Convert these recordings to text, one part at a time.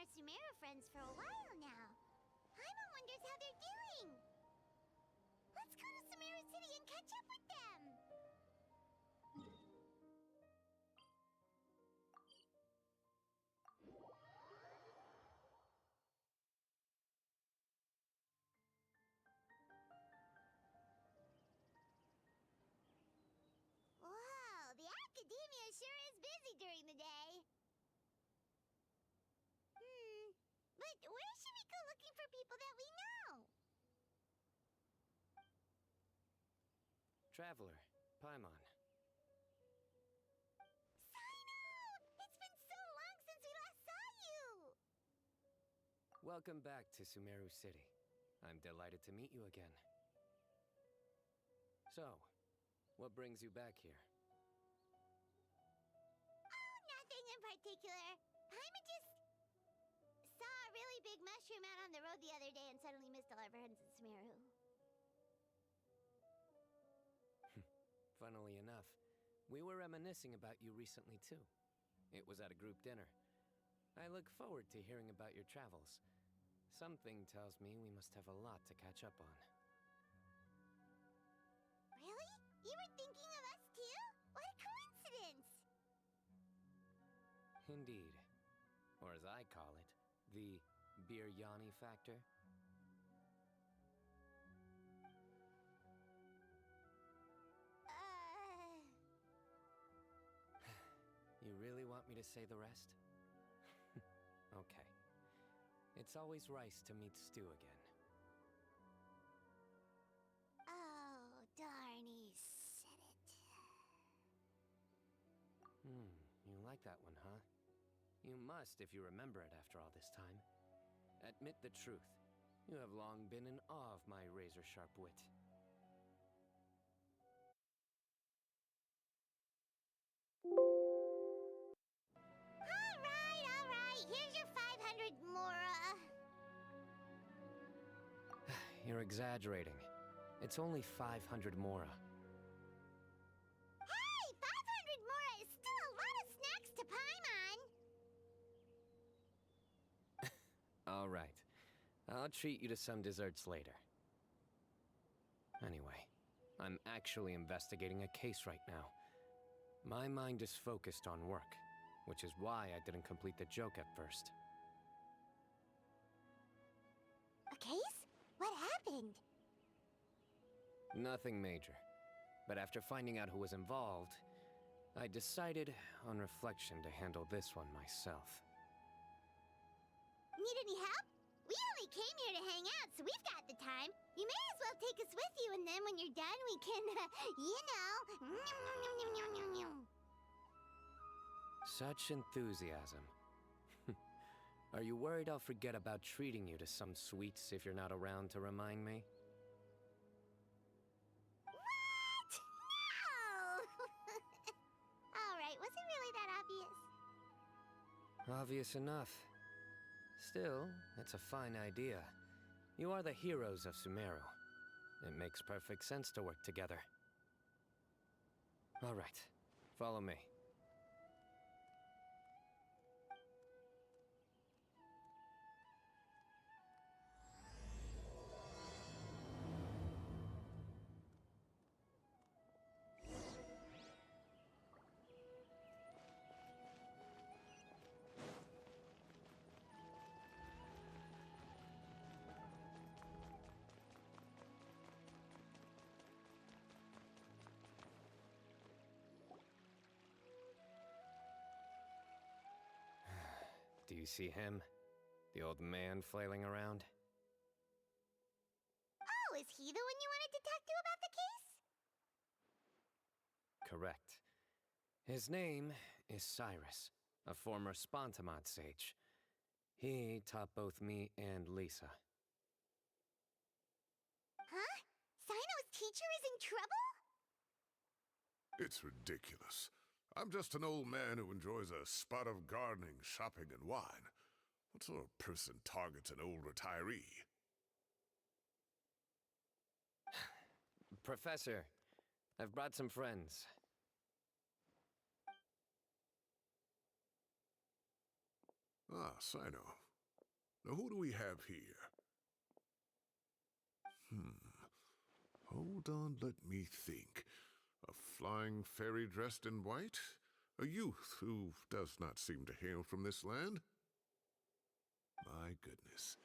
our Sumeru friends for a while now. Paimon wonders how they're doing. Let's go to Sumeru City and catch up with them. Whoa, the academia sure is busy during the day. But where should we go looking for people that we know? Traveler, Paimon. Сайно! It's been so long since we last saw you! Welcome back to Sumeru City. I'm delighted to meet you again. So, what brings you back here? Oh, nothing in particular. Paimon just saw a really big mushroom out on the road the other day and suddenly missed all our friends in Sumeru. Funnily enough, we were reminiscing about you recently too. It was at a group dinner. I look forward to hearing about your travels. Something tells me we must have a lot to catch up on. Really? You were thinking of us too? What a coincidence! Indeed. Or as I call it, the biryani factor. You really want me to say the rest? Okay. It's always rice to meet stew again. Oh, darn, he said it. You like that one, huh? You must if you remember it after all this time. Admit the truth. You have long been in awe of my razor-sharp wit. All right, here's your 500 mora. You're exaggerating. It's only 500 mora. Hey, 500 mora is still a lot of snacks to Paimon. All right. I'll treat you to some desserts later. Anyway, I'm actually investigating a case right now. My mind is focused on work, which is why I didn't complete the joke at first. A case? What happened? Nothing major. But after finding out who was involved, I decided, on reflection, to handle this one myself. Need any help? We only came here to hang out, so we've got the time. You may as well take us with you, and then when you're done, we can, you know... Such enthusiasm. Are you worried I'll forget about treating you to some sweets if you're not around to remind me? What? No! Alright, was it really that obvious? Obvious enough. Still, it's a fine idea. You are the heroes of Sumeru. It makes perfect sense to work together. All right, follow me. Do you see him? The old man flailing around? Oh, is he the one you wanted to talk to about the case? Correct. His name is Cyrus, a former Spontamod sage. He taught both me and Lisa. Huh? Cyno's teacher is in trouble? It's ridiculous. I'm just an old man who enjoys a spot of gardening, shopping, and wine. What sort of person targets an old retiree? Professor, I've brought some friends. Ah, Cyno. Now, who do we have here? Hold on, let me think. A flying fairy dressed in white? A youth who does not seem to hail from this land? My goodness.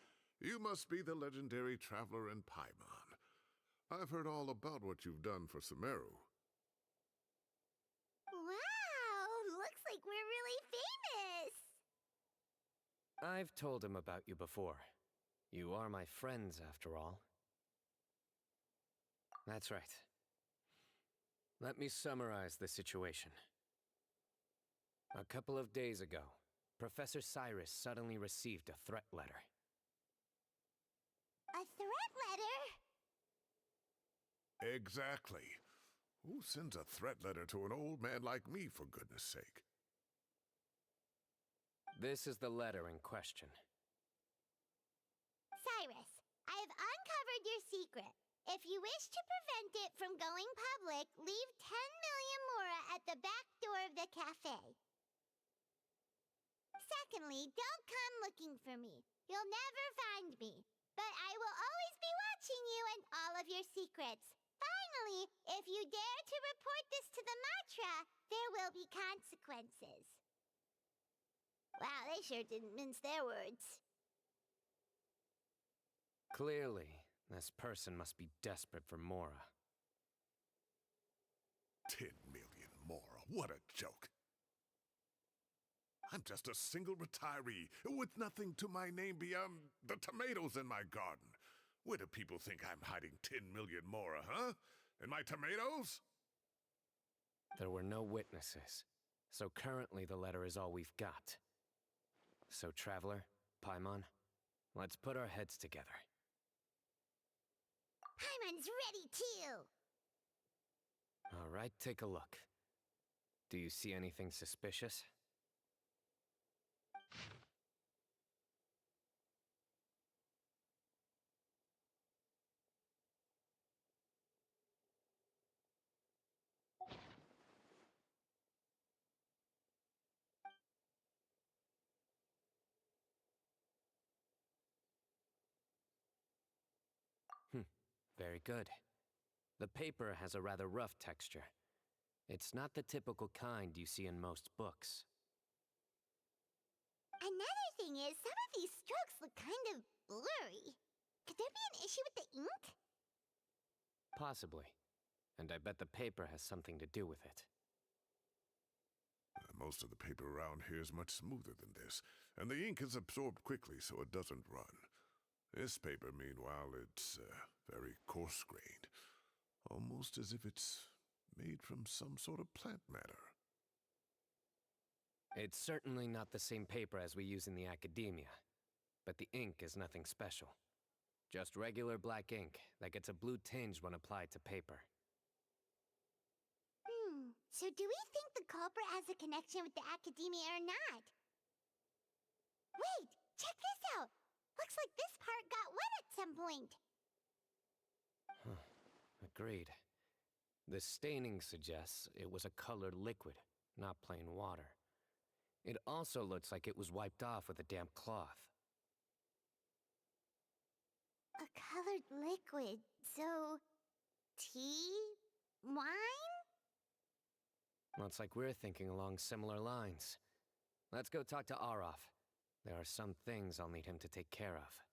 You must be the legendary traveler in Paimon. I've heard all about what you've done for Sumeru. Wow, looks like we're really famous. I've told him about you before. You are my friends, after all. That's right. Let me summarize the situation. A couple of days ago, Professor Cyrus suddenly received a threat letter. A threat letter? Exactly. Who sends a threat letter to an old man like me, for goodness sake? This is the letter in question. Cyrus, I have uncovered your secret. If you wish to prevent it from going public, leave 10 million mora at the back door of the cafe. Secondly, don't come looking for me. You'll never find me. But I will always be watching you and all of your secrets. Finally, if you dare to report this to the Matra, there will be consequences. Wow, they sure didn't mince their words. Clearly, this person must be desperate for Mora. 10 million mora, what a joke. I'm just a single retiree with nothing to my name beyond the tomatoes in my garden. Where do people think I'm hiding 10 million mora, huh? In my tomatoes? There were no witnesses, so currently the letter is all we've got. So, Traveler, Paimon, let's put our heads together. Paimon's ready too! All right, take a look. Do you see anything suspicious? Very good. The paper has a rather rough texture. It's not the typical kind you see in most books. Another thing is, some of these strokes look kind of blurry. Could there be an issue with the ink? Possibly. And I bet the paper has something to do with it. Most of the paper around here is much smoother than this, and the ink is absorbed quickly so it doesn't run. This paper, meanwhile, it's very coarse-grained, almost as if it's made from some sort of plant matter. It's certainly not the same paper as we use in the academia, but the ink is nothing special. Just regular black ink that gets a blue tinge when applied to paper. So do we think the culprit has a connection with the academia or not? Wait, check this out! Looks like this part got wet at some point. Agreed. The staining suggests it was a colored liquid, not plain water. It also looks like it was wiped off with a damp cloth. A colored liquid, so... tea? Wine? Looks like we're thinking along similar lines. Let's go talk to Arof. There are some things I'll need him to take care of.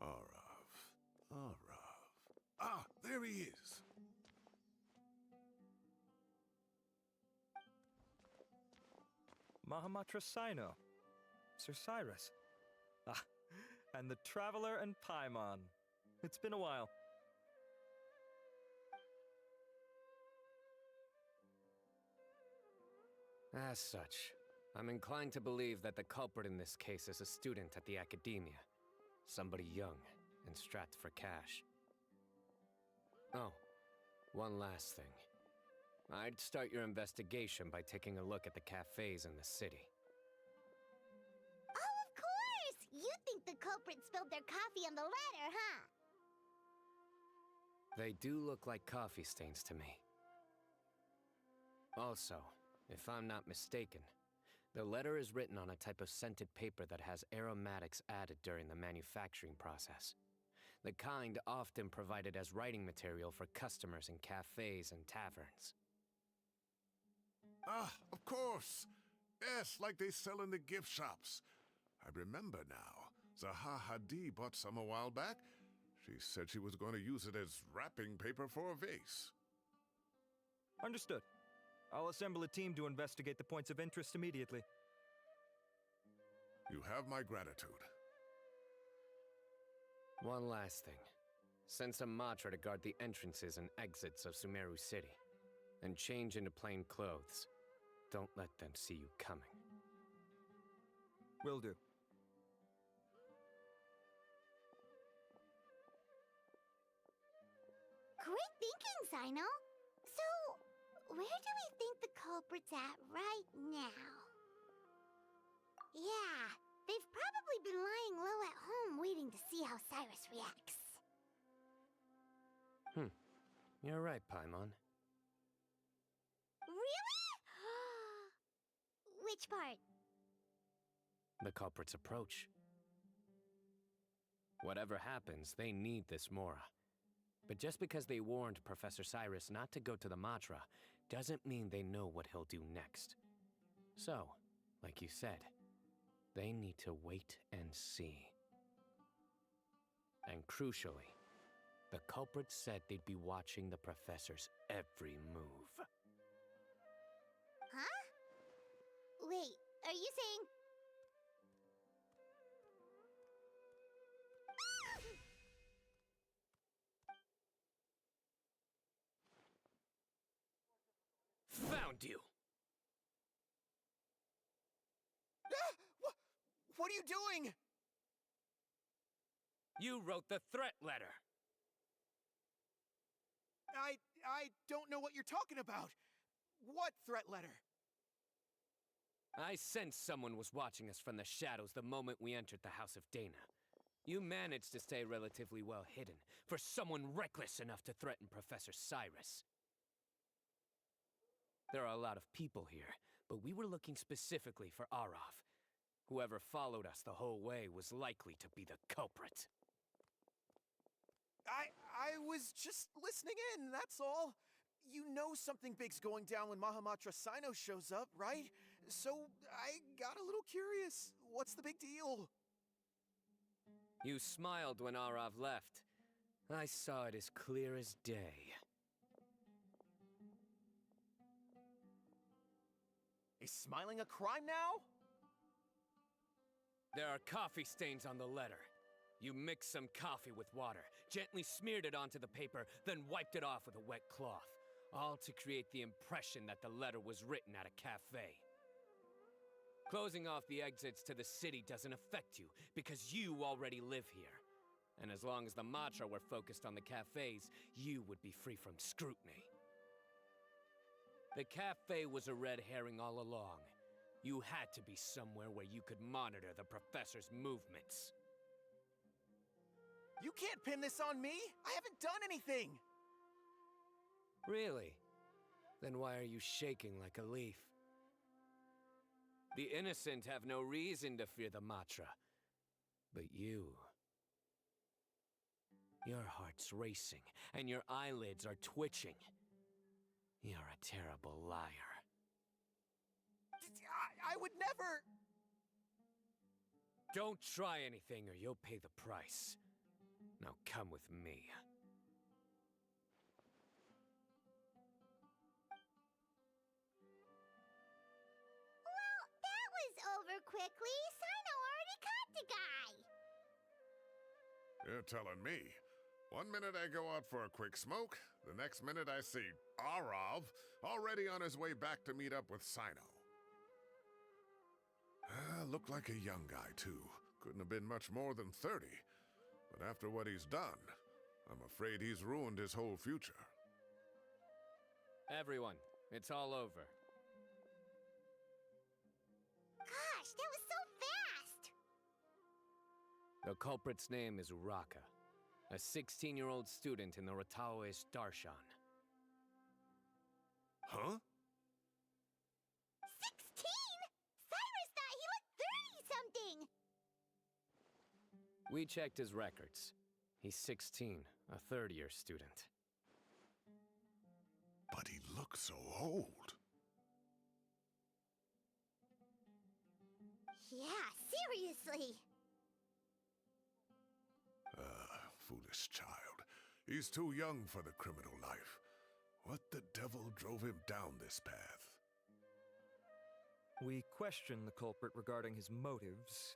Arav. Ah, there he is. Mahamatra Сайно, Sir Cyrus. Ah, and the Traveler and Paimon. It's been a while. As such, I'm inclined to believe that the culprit in this case is a student at the academia. Somebody young and strapped for cash. Oh, one last thing. I'd start your investigation by taking a look at the cafes in the city. Oh, of course! You think the culprit spilled their coffee on the ladder, huh? They do look like coffee stains to me. Also, if I'm not mistaken, the letter is written on a type of scented paper that has aromatics added during the manufacturing process. The kind often provided as writing material for customers in cafes and taverns. Ah, of course. Yes, like they sell in the gift shops. I remember now. Zaha Hadid bought some a while back. She said she was going to use it as wrapping paper for a vase. Understood. I'll assemble a team to investigate the points of interest immediately. You have my gratitude. One last thing. Send some Matra to guard the entrances and exits of Sumeru City. And change into plain clothes. Don't let them see you coming. Will do. Great thinking, Cyno. So, where do we think the culprit's at right now? Yeah, they've probably been lying low at home waiting to see how Cyrus reacts. You're right, Paimon. Really? Which part? The culprit's approach. Whatever happens, they need this Mora. But just because they warned Professor Cyrus not to go to the Matra, doesn't mean they know what he'll do next. So, like you said, they need to wait and see. And crucially, the culprit said they'd be watching the Professor's every move. Huh? Wait, are you saying... Found you! What are you doing? You wrote the threat letter! I don't know what you're talking about. What threat letter? I sensed someone was watching us from the shadows the moment we entered the House of Dana. You managed to stay relatively well hidden for someone reckless enough to threaten Professor Cyrus. There are a lot of people here, but we were looking specifically for Arav. Whoever followed us the whole way was likely to be the culprit. I was just listening in, that's all. You know something big's going down when Mahamatra Cyno shows up, right? So I got a little curious. What's the big deal? You smiled when Arav left. I saw it as clear as day. Is smiling a crime now? There are coffee stains on the letter. You mixed some coffee with water, gently smeared it onto the paper, then wiped it off with a wet cloth, all to create the impression that the letter was written at a cafe. Closing off the exits to the city doesn't affect you, because you already live here. And as long as the Matra were focused on the cafes, you would be free from scrutiny. The cafe was a red herring all along. You had to be somewhere where you could monitor the Professor's movements. You can't pin this on me! I haven't done anything! Really? Then why are you shaking like a leaf? The innocent have no reason to fear the Matra. But you... Your heart's racing, and your eyelids are twitching. You're a terrible liar. I would never... Don't try anything or you'll pay the price. Now come with me. Well, that was over quickly. Cyno already caught the guy. You're telling me. 1 minute I go out for a quick smoke, the next minute I see Arav already on his way back to meet up with Cyno. looked like a young guy, too. Couldn't have been much more than 30. But after what he's done, I'm afraid he's ruined his whole future. Everyone, it's all over. Gosh, that was so fast! The culprit's name is Uraka, a 16-year-old student in the Rataoish Darshan. Huh? 16? Cyrus thought he looked 30-something! We checked his records. He's 16, a third-year student. But he looks so old. Yeah, seriously! Foolish child. He's too young for the criminal life. What the devil drove him down this path? We questioned the culprit regarding his motives.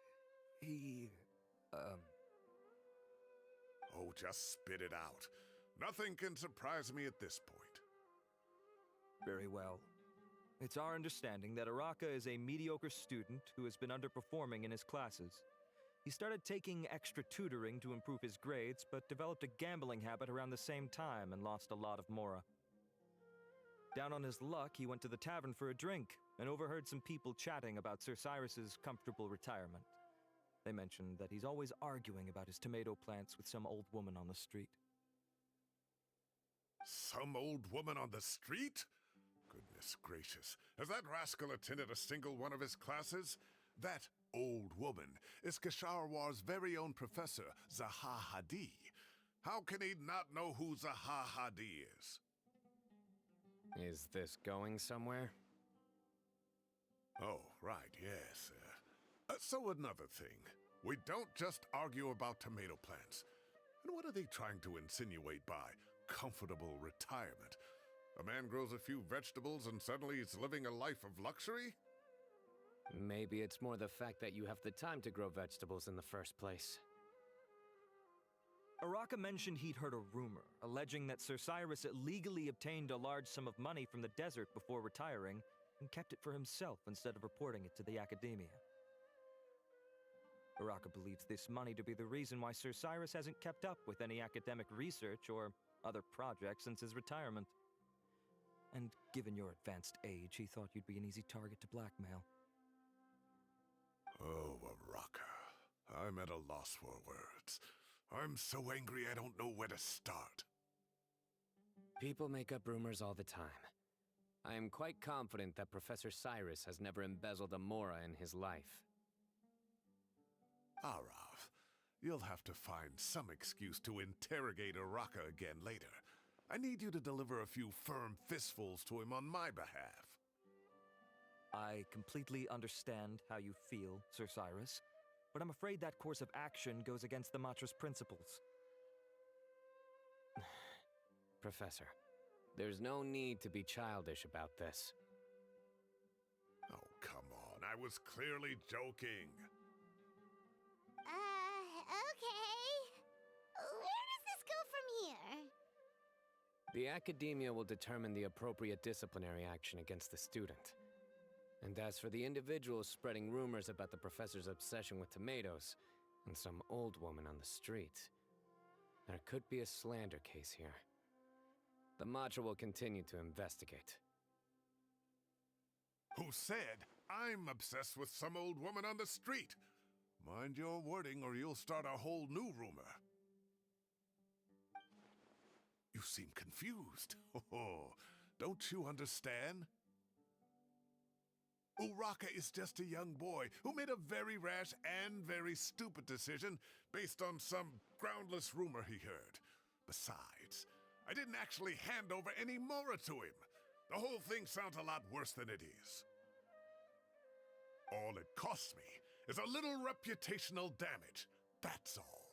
Oh, just spit it out. Nothing can surprise me at this point. Very well. It's our understanding that Uraka is a mediocre student who has been underperforming in his classes. He started taking extra tutoring to improve his grades, but developed a gambling habit around the same time and lost a lot of mora. Down on his luck, he went to the tavern for a drink and overheard some people chatting about Sir Cyrus's comfortable retirement. They mentioned that he's always arguing about his tomato plants with some old woman on the street. Some old woman on the street? Goodness gracious. Has that rascal attended a single one of his classes? That old woman is Kasharwar's very own professor, Zaha Hadi. How can he not know who Zaha Hadi is? Is this going somewhere? Oh, right, yes. So another thing. We don't just argue about tomato plants. And what are they trying to insinuate by comfortable retirement? A man grows a few vegetables and suddenly he's living a life of luxury? Maybe it's more the fact that you have the time to grow vegetables in the first place. Uraka mentioned he'd heard a rumor, alleging that Sir Cyrus illegally obtained a large sum of money from the desert before retiring, and kept it for himself instead of reporting it to the Academia. Uraka believes this money to be the reason why Sir Cyrus hasn't kept up with any academic research or other projects since his retirement. And given your advanced age, he thought you'd be an easy target to blackmail. Oh, Uraka. I'm at a loss for words. I'm so angry I don't know where to start. People make up rumors all the time. I am quite confident that Professor Cyrus has never embezzled a mora in his life. Arav, you'll have to find some excuse to interrogate Uraka again later. I need you to deliver a few firm fistfuls to him on my behalf. I completely understand how you feel, Sir Cyrus, but I'm afraid that course of action goes against the Matra's principles. Professor, there's no need to be childish about this. Oh, come on. I was clearly joking. Okay. Where does this go from here? The Academia will determine the appropriate disciplinary action against the student. And as for the individuals spreading rumors about the professor's obsession with tomatoes and some old woman on the street, there could be a slander case here. The Matra will continue to investigate. Who said I'm obsessed with some old woman on the street? Mind your wording or you'll start a whole new rumor. You seem confused. Oh, don't you understand? Uraka is just a young boy who made a very rash and very stupid decision based on some groundless rumor he heard. Besides, I didn't actually hand over any mora to him. The whole thing sounds a lot worse than it is. All it costs me is a little reputational damage. That's all.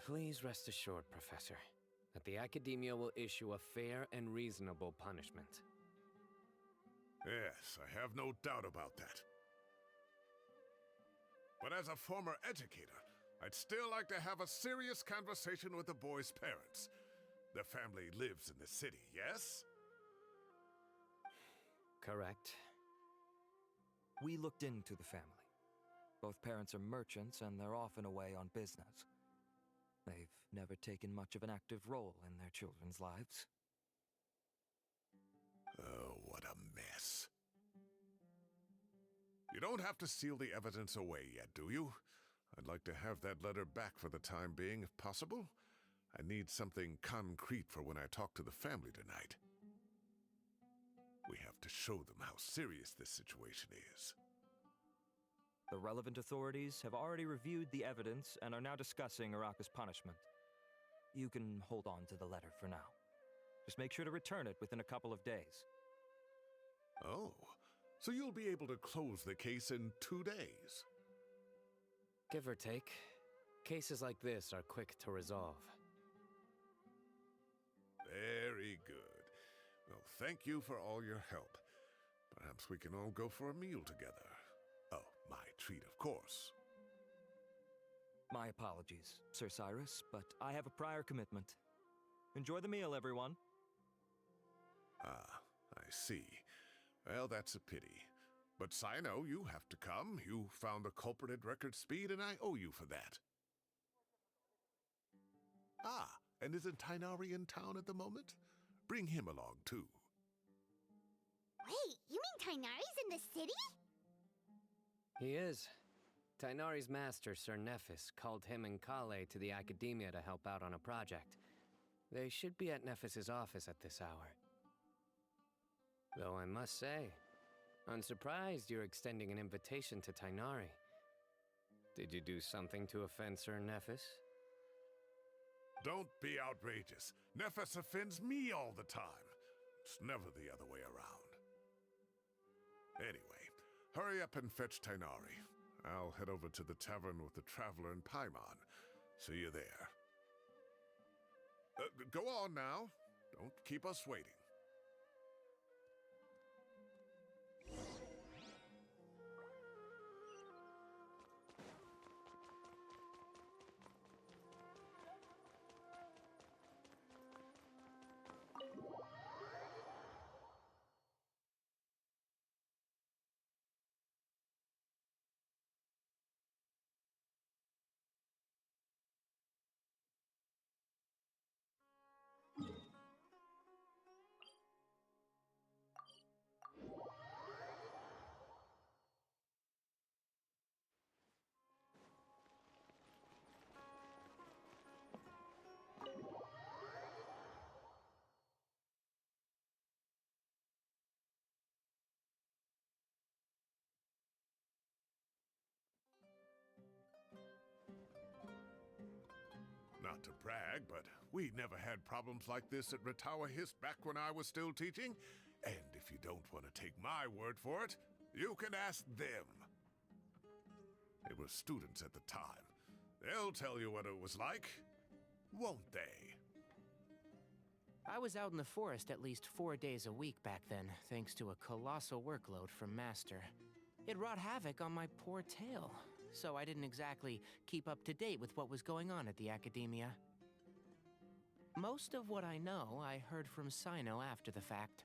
Please rest assured, Professor, that the Academia will issue a fair and reasonable punishment. Yes, I have no doubt about that. But as a former educator, I'd still like to have a serious conversation with the boy's parents. Their family lives in the city, yes? Correct. We looked into the family. Both parents are merchants and they're often away on business. They've never taken much of an active role in their children's lives. Oh, what a mess. You don't have to seal the evidence away yet, do you? I'd like to have that letter back for the time being, if possible. I need something concrete for when I talk to the family tonight. We have to show them how serious this situation is. The relevant authorities have already reviewed the evidence and are now discussing Araka's punishment. You can hold on to the letter for now. Just make sure to return it within a couple of days. Oh, so you'll be able to close the case in 2 days? Give or take. Cases like this are quick to resolve. Very good. Well, thank you for all your help. Perhaps we can all go for a meal together. Oh, my treat, of course. My apologies, Sir Cyrus, but I have a prior commitment. Enjoy the meal, everyone. Ah, I see. Well, that's a pity. But Cyno, you have to come. You found the culprit at record speed, and I owe you for that. Ah, and isn't Tighnari in town at the moment? Bring him along, too. Wait, you mean Tighnari's in the city? He is. Tighnari's master, Sir Nephis, called him and Kale to the Academia to help out on a project. They should be at Nephis's office at this hour. Though I must say, I'm surprised you're extending an invitation to Tighnari. Did you do something to offend Sir Nephis? Don't be outrageous. Nephis offends me all the time. It's never the other way around. Anyway, hurry up and fetch Tighnari. I'll head over to the tavern with the Traveler and Paimon. See you there. Go on now. Don't keep us waiting. Not to brag, but we never had problems like this at Ratawa Hist back when I was still teaching. And if you don't want to take my word for it, you can ask them. They were students at the time. They'll tell you what it was like, won't they? I was out in the forest at least 4 days a week back then, thanks to a colossal workload from Master. It wrought havoc on my poor tail, so I didn't exactly keep up to date with what was going on at the Academia. Most of what I know, I heard from Cyno after the fact.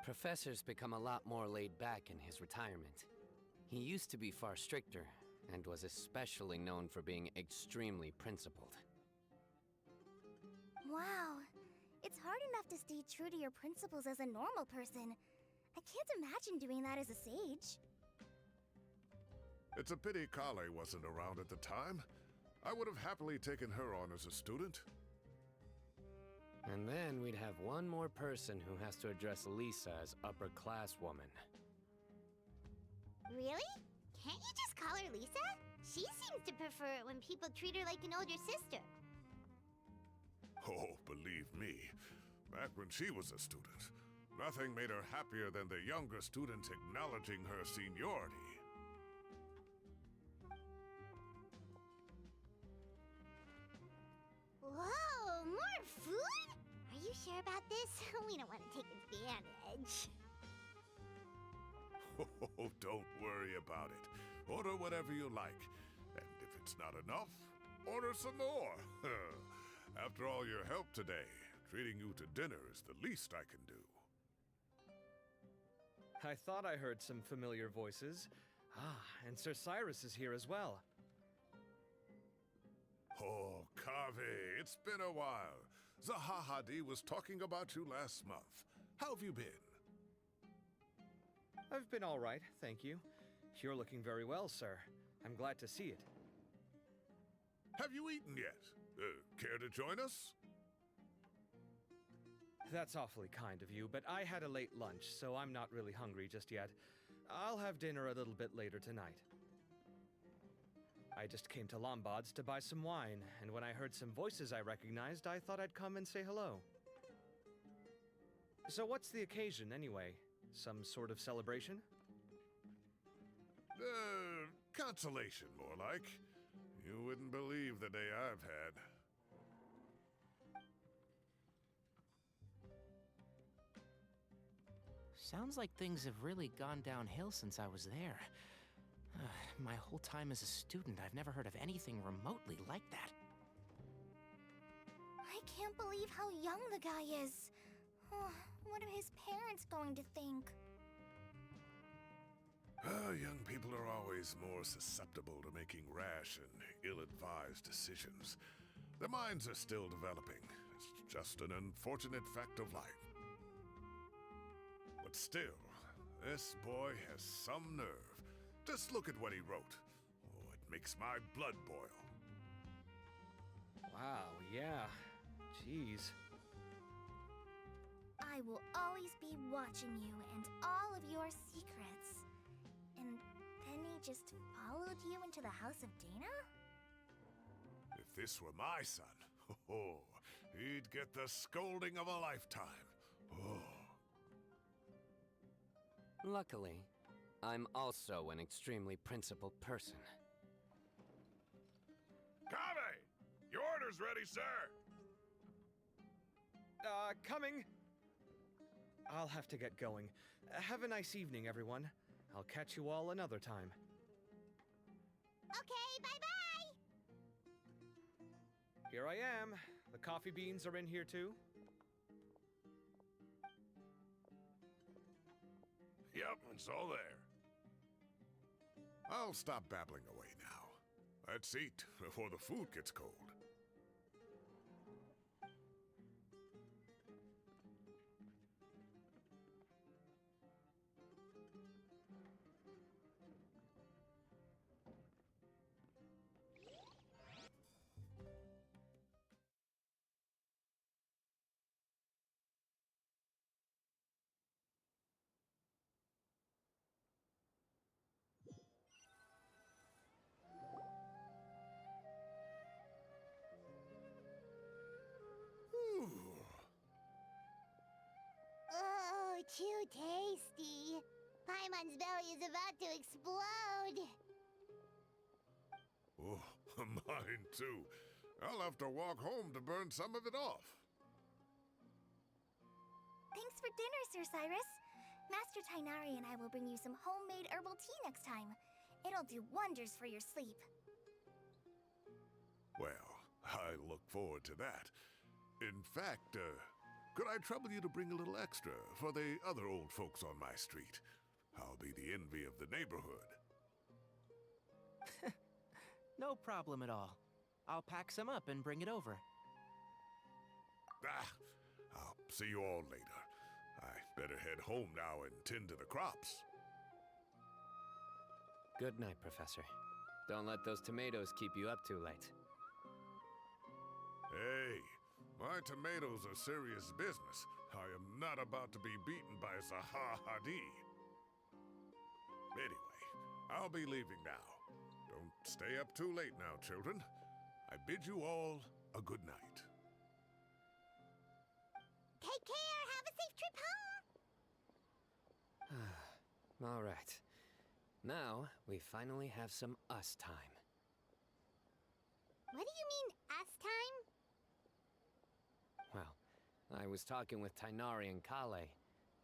Professor's become a lot more laid back in his retirement. He used to be far stricter, and was especially known for being extremely principled. Wow. It's hard enough to stay true to your principles as a normal person. I can't imagine doing that as a sage. It's a pity Kale wasn't around at the time. I would have happily taken her on as a student. And then we'd have one more person who has to address Lisa as upper-class woman. Really? Can't you just call her Lisa? She seems to prefer it when people treat her like an older sister. Oh, believe me, back when she was a student, nothing made her happier than the younger students acknowledging her seniority. Whoa, more food? Are you sure about this? We don't want to take advantage. Oh, don't worry about it. Order whatever you like. And if it's not enough, order some more. After all your help today, treating you to dinner is the least I can do. I thought I heard some familiar voices. Ah, and Sir Cyrus is here as well. Oh, Kaveh, it's been a while. Zahahadi was talking about you last month. How have you been? I've been all right, thank you. You're looking very well, sir. I'm glad to see it. Have you eaten yet? Care to join us? That's awfully kind of you, but I had a late lunch, so I'm not really hungry just yet. I'll have dinner a little bit later tonight. I just came to Lombard's to buy some wine, and when I heard some voices I recognized, I thought I'd come and say hello. So what's the occasion, anyway? Some sort of celebration? Consolation, more like. You wouldn't believe the day I've had. Sounds like things have really gone downhill since I was there. My whole time as a student, I've never heard of anything remotely like that. I can't believe how young the guy is. What are his parents going to think? Young people are always more susceptible to making rash and ill-advised decisions. Their minds are still developing. It's just an unfortunate fact of life. But still, this boy has some nerve. Just look at what he wrote. Oh, it makes my blood boil. Wow, yeah. Jeez. I will always be watching you and all of your secrets. And then he just followed you into the House of Dana? If this were my son, he'd get the scolding of a lifetime. Luckily, I'm also an extremely principled person. Kaveh! Your order's ready, sir! Coming! I'll have to get going. Have a nice evening, everyone. I'll catch you all another time. Okay, bye-bye! Here I am. The coffee beans are in here too. Yep, it's all there. I'll stop babbling away now. Let's eat before the food gets cold. Oh, too tasty. Paimon's belly is about to explode. Oh, mine too. I'll have to walk home to burn some of it off. Thanks for dinner, Sir Cyrus. Master Tainari and I will bring you some homemade herbal tea next time. It'll do wonders for your sleep. Well, I look forward to that. In fact, could I trouble you to bring a little extra for the other old folks on my street? I'll be the envy of the neighborhood. No problem at all. I'll pack some up and bring it over. I'll see you all later. I better head home now and tend to the crops. Good night, Professor. Don't let those tomatoes keep you up too late. Hey, my tomatoes are serious business. I am not about to be beaten by Zahahadi. Anyway, I'll be leaving now. Don't stay up too late now, children. I bid you all a good night. Take care. Have a safe trip home. All right. Now, we finally have some us time. What do you mean, us time? Well, I was talking with Tainari and Kale,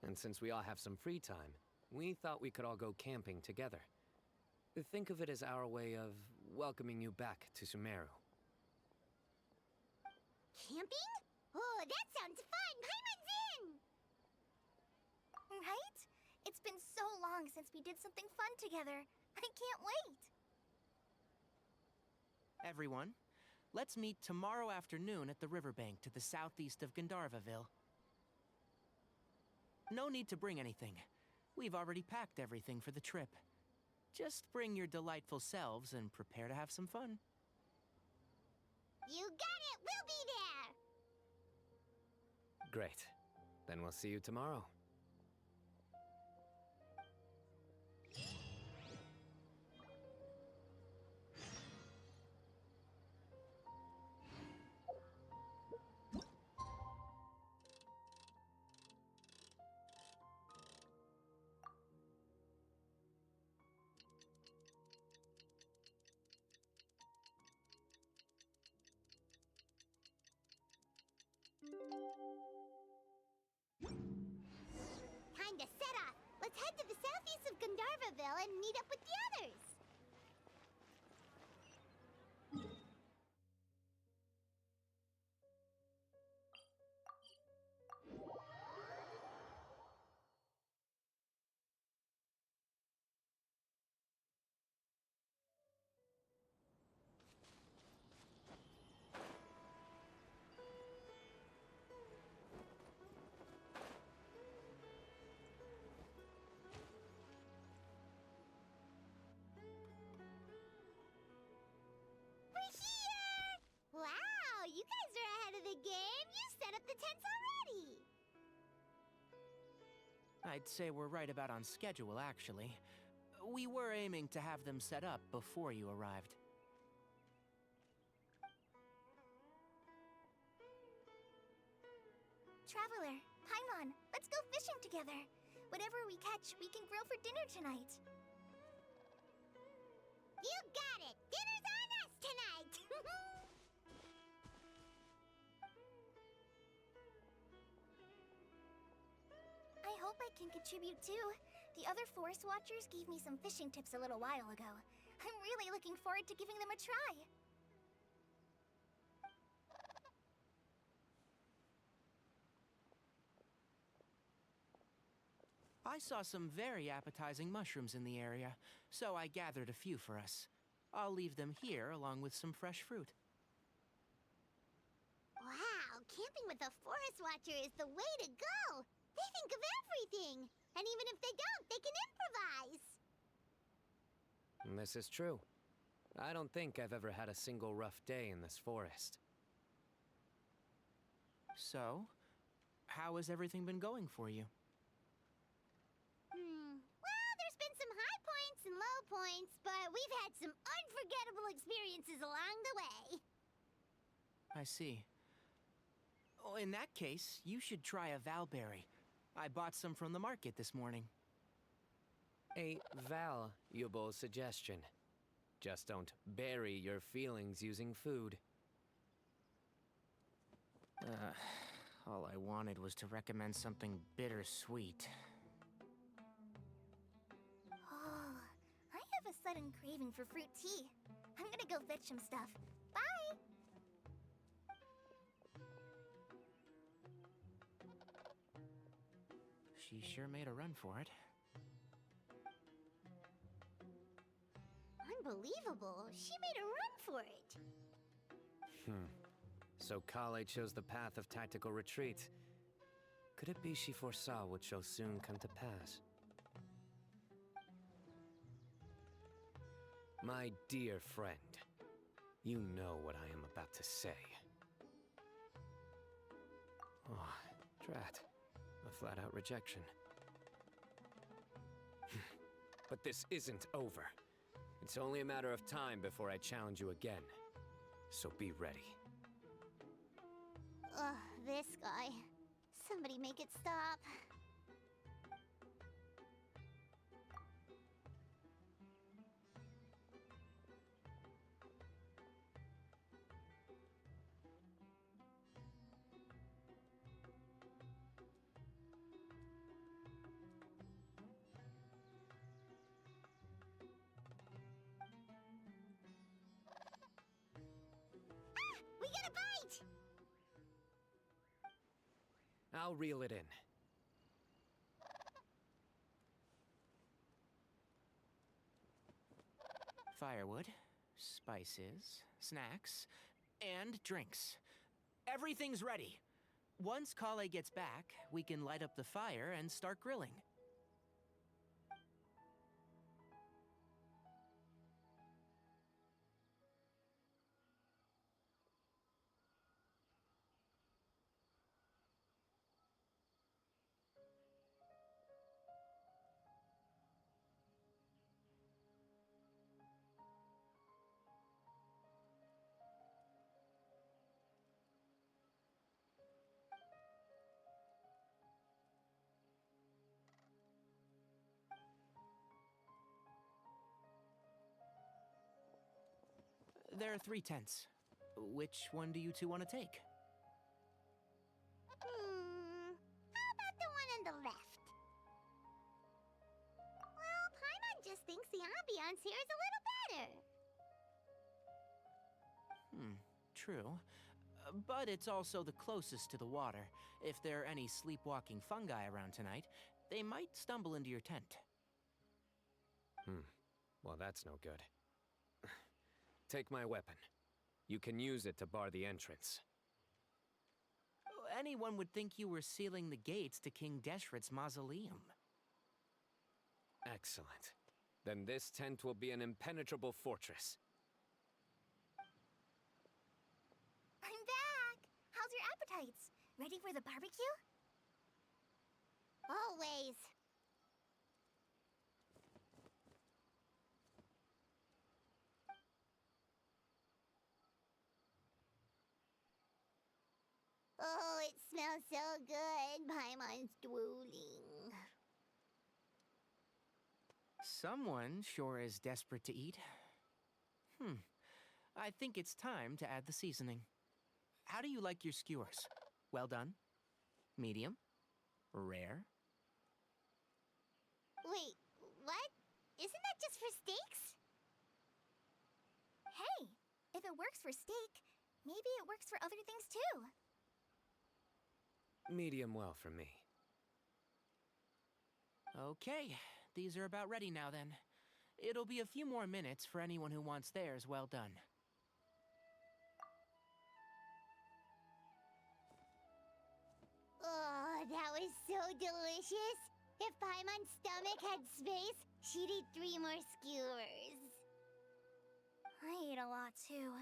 and since we all have some free time, we thought we could all go camping together. Think of it as our way of welcoming you back to Sumeru. Camping? Oh, that sounds fun. Paimon's in! Right? It's been so long since we did something fun together. I can't wait. Everyone, let's meet tomorrow afternoon at the riverbank to the southeast of Gandharvaville. No need to bring anything. We've already packed everything for the trip. Just bring your delightful selves and prepare to have some fun. You got it! We'll be there! Great. Then we'll see you tomorrow. Time to set off! Let's head to the southeast of Gandharvaville and meet up with the others! We're here! Wow, you guys are ahead of the game! You set up the tents already! I'd say we're right about on schedule, actually. We were aiming to have them set up before you arrived. Traveler, Paimon, let's go fishing together. Whatever we catch, we can grill for dinner tonight. You got it! Dinner's on us tonight! I hope I can contribute too. The other forest watchers gave me some fishing tips a little while ago. I'm really looking forward to giving them a try. I saw some very appetizing mushrooms in the area, so I gathered a few for us. I'll leave them here along with some fresh fruit. Wow, camping with a forest watcher is the way to go! They think of everything! And even if they don't, they can improvise! This is true. I don't think I've ever had a single rough day in this forest. So, how has everything been going for you? Well, there's been some high points and low points, but we've had some unforgettable experiences along the way. I see. Oh, in that case, you should try a valberry. I bought some from the market this morning. A valuable suggestion. Just don't bury your feelings using food. All I wanted was to recommend something bittersweet. Oh, I have a sudden craving for fruit tea. I'm gonna go fetch some stuff. Bye! She sure made a run for it. Unbelievable. She made a run for it. So Kale chose the path of tactical retreat. Could it be she foresaw what shall soon come to pass? My dear friend, you know what I am about to say. Oh, drat. A flat-out rejection. But this isn't over. It's only a matter of time before I challenge you again. So be ready. Ugh, this guy. Somebody make it stop. We got a bite! I'll reel it in. firewood, spices, snacks, and drinks. Everything's ready. Once Kale gets back, we can light up the fire and start grilling. There are 3 tents. Which one do you two want to take? How about the one on the left? Well, Paimon just thinks the ambiance here is a little better. True. But it's also the closest to the water. If there are any sleepwalking fungi around tonight, they might stumble into your tent. Well, that's no good. Take my weapon. You can use it to bar the entrance. Anyone would think you were sealing the gates to King Deshret's mausoleum. Excellent. Then this tent will be an impenetrable fortress. I'm back! How's your appetites? Ready for the barbecue? Always. Oh, it smells so good. Paimon's drooling. Someone sure is desperate to eat. I think it's time to add the seasoning. How do you like your skewers? Well done? Medium? Rare? Wait, what? Isn't that just for steaks? Hey, if it works for steak, maybe it works for other things too. Medium well for me. Okay, these are about ready now then. It'll be a few more minutes for anyone who wants theirs well done. Oh, that was so delicious. If Paimon's stomach had space, she'd eat 3 more skewers. I ate a lot too.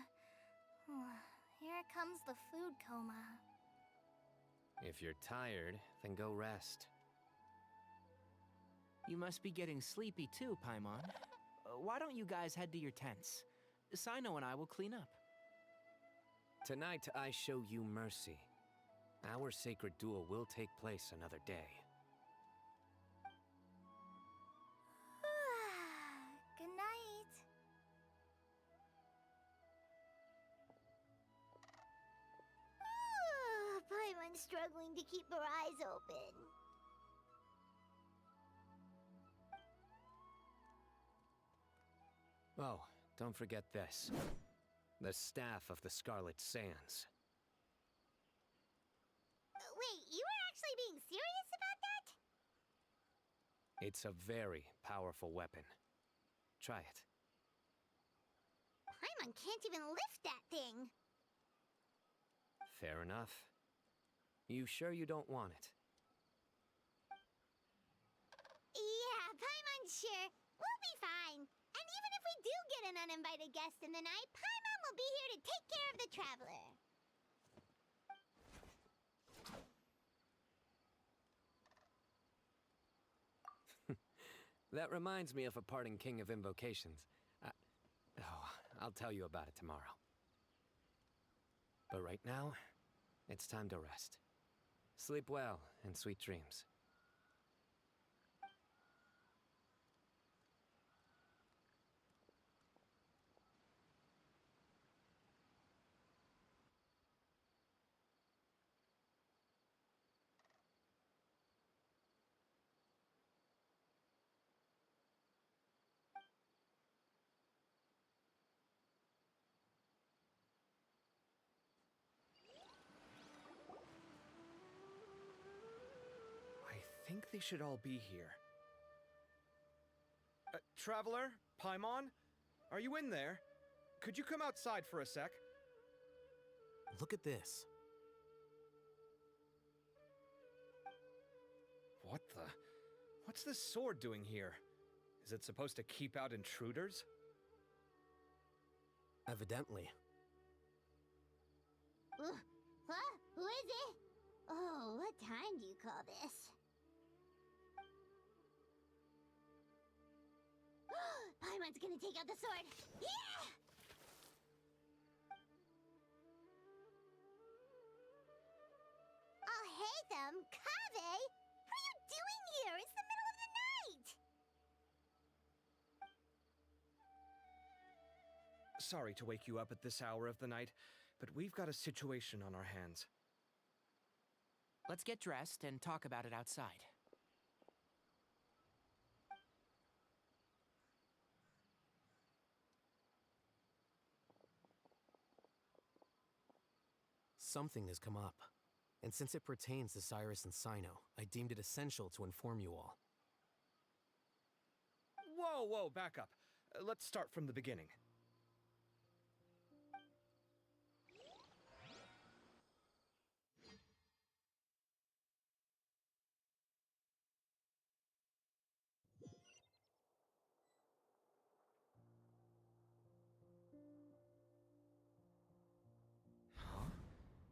Here comes the food coma. If you're tired, then go rest. You must be getting sleepy too, Paimon. Why don't you guys head to your tents? Cyno and I will clean up. Tonight, I show you mercy. Our sacred duel will take place another day. Good night. Paimon's struggling to keep her eyes open. Oh, don't forget this. The Staff of the Scarlet Sands. Wait, you were actually being serious about that? It's a very powerful weapon. Try it. Paimon can't even lift that thing. Fair enough. You sure you don't want it? Yeah, Paimon's sure. We'll be fine. And even if we do get an uninvited guest in the night, Paimon will be here to take care of the traveler. That reminds me of a parting king of invocations. I'll tell you about it tomorrow. But right now, it's time to rest. Sleep well and sweet dreams. I think they should all be here. Traveler? Paimon? Are you in there? Could you come outside for a sec? Look at this. What the? What's this sword doing here? Is it supposed to keep out intruders? Evidently. Huh? Who is it? Oh, what time do you call this? Paimon's gonna take out the sword. Yeah! Oh, hey them, Kave! What are you doing here? It's the middle of the night! Sorry to wake you up at this hour of the night, but we've got a situation on our hands. Let's get dressed and talk about it outside. Something has come up, and since it pertains to Cyrus and Cyno, I deemed it essential to inform you all. Whoa, back up. Let's start from the beginning.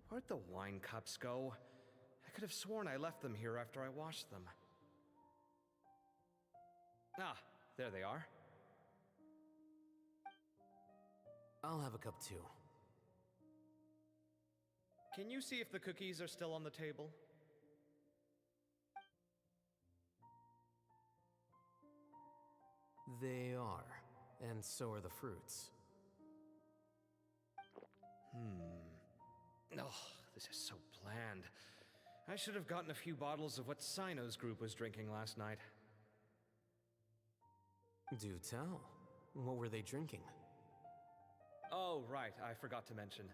Where'd the wine cups go? I could have sworn I left them here after I washed them. Ah, there they are. I'll have a cup too. Can you see if the cookies are still on the table? They are, and so are the fruits. Oh, this is so bland. I should have gotten a few bottles of what Cyno's group was drinking last night. Do tell. What were they drinking? Oh, right, I forgot to mention.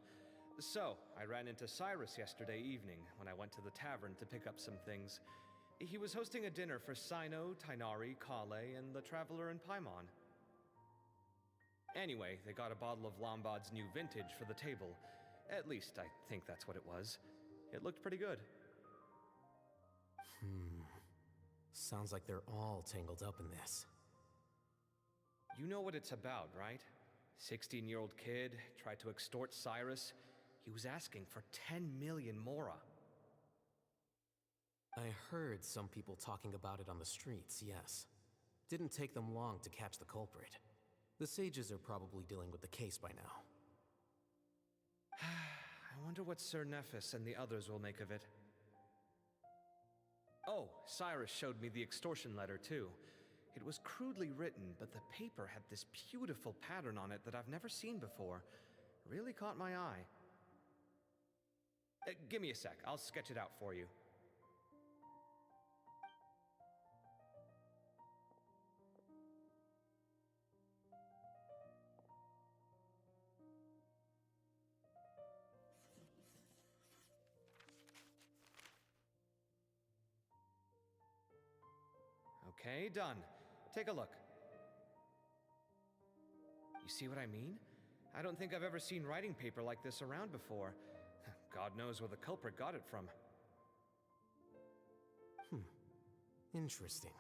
So, I ran into Cyrus yesterday evening when I went to the tavern to pick up some things. He was hosting a dinner for Cyno, Tighnari, Kale, and the Traveler and Paimon. Anyway, they got a bottle of Lombard's new vintage for the table. At least, I think that's what it was. It looked pretty good. Sounds like they're all tangled up in this. You know what it's about, right? 16-year-old kid tried to extort Cyrus. He was asking for 10 million mora. I heard some people talking about it on the streets, yes. Didn't take them long to catch the culprit. The sages are probably dealing with the case by now. I wonder what Sir Nephis and the others will make of it. Oh, Cyrus showed me the extortion letter, too. It was crudely written, but the paper had this beautiful pattern on it that I've never seen before. Really caught my eye. Give me a sec, I'll sketch it out for you. Okay, done. Take a look. You see what I mean? I don't think I've ever seen writing paper like this around before. God knows where the culprit got it from. Interesting.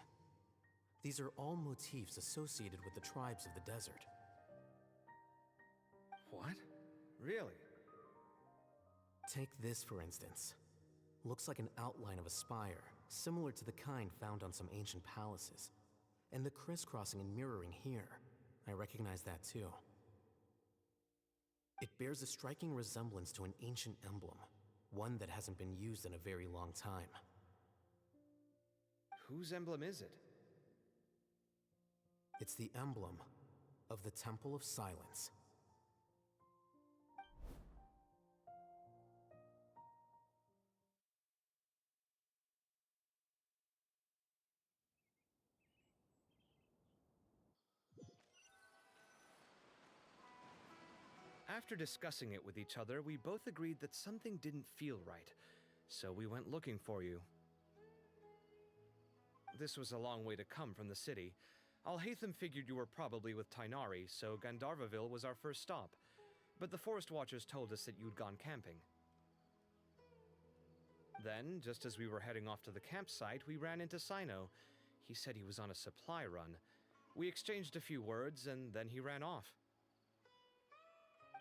These are all motifs associated with the tribes of the desert. What? Really? Take this, for instance. Looks like an outline of a spire, similar to the kind found on some ancient palaces. And the crisscrossing and mirroring here, I recognize that too. It bears a striking resemblance to an ancient emblem, one that hasn't been used in a very long time. Whose emblem is it? It's the emblem of the Temple of Silence. After discussing it with each other, we both agreed that something didn't feel right, so we went looking for you. This was a long way to come from the city. Alhaitham figured you were probably with Tainari, so Gandharvaville was our first stop. But the Forest Watchers told us that you'd gone camping. Then, just as we were heading off to the campsite, we ran into Cyno. He said he was on a supply run. We exchanged a few words, and then he ran off.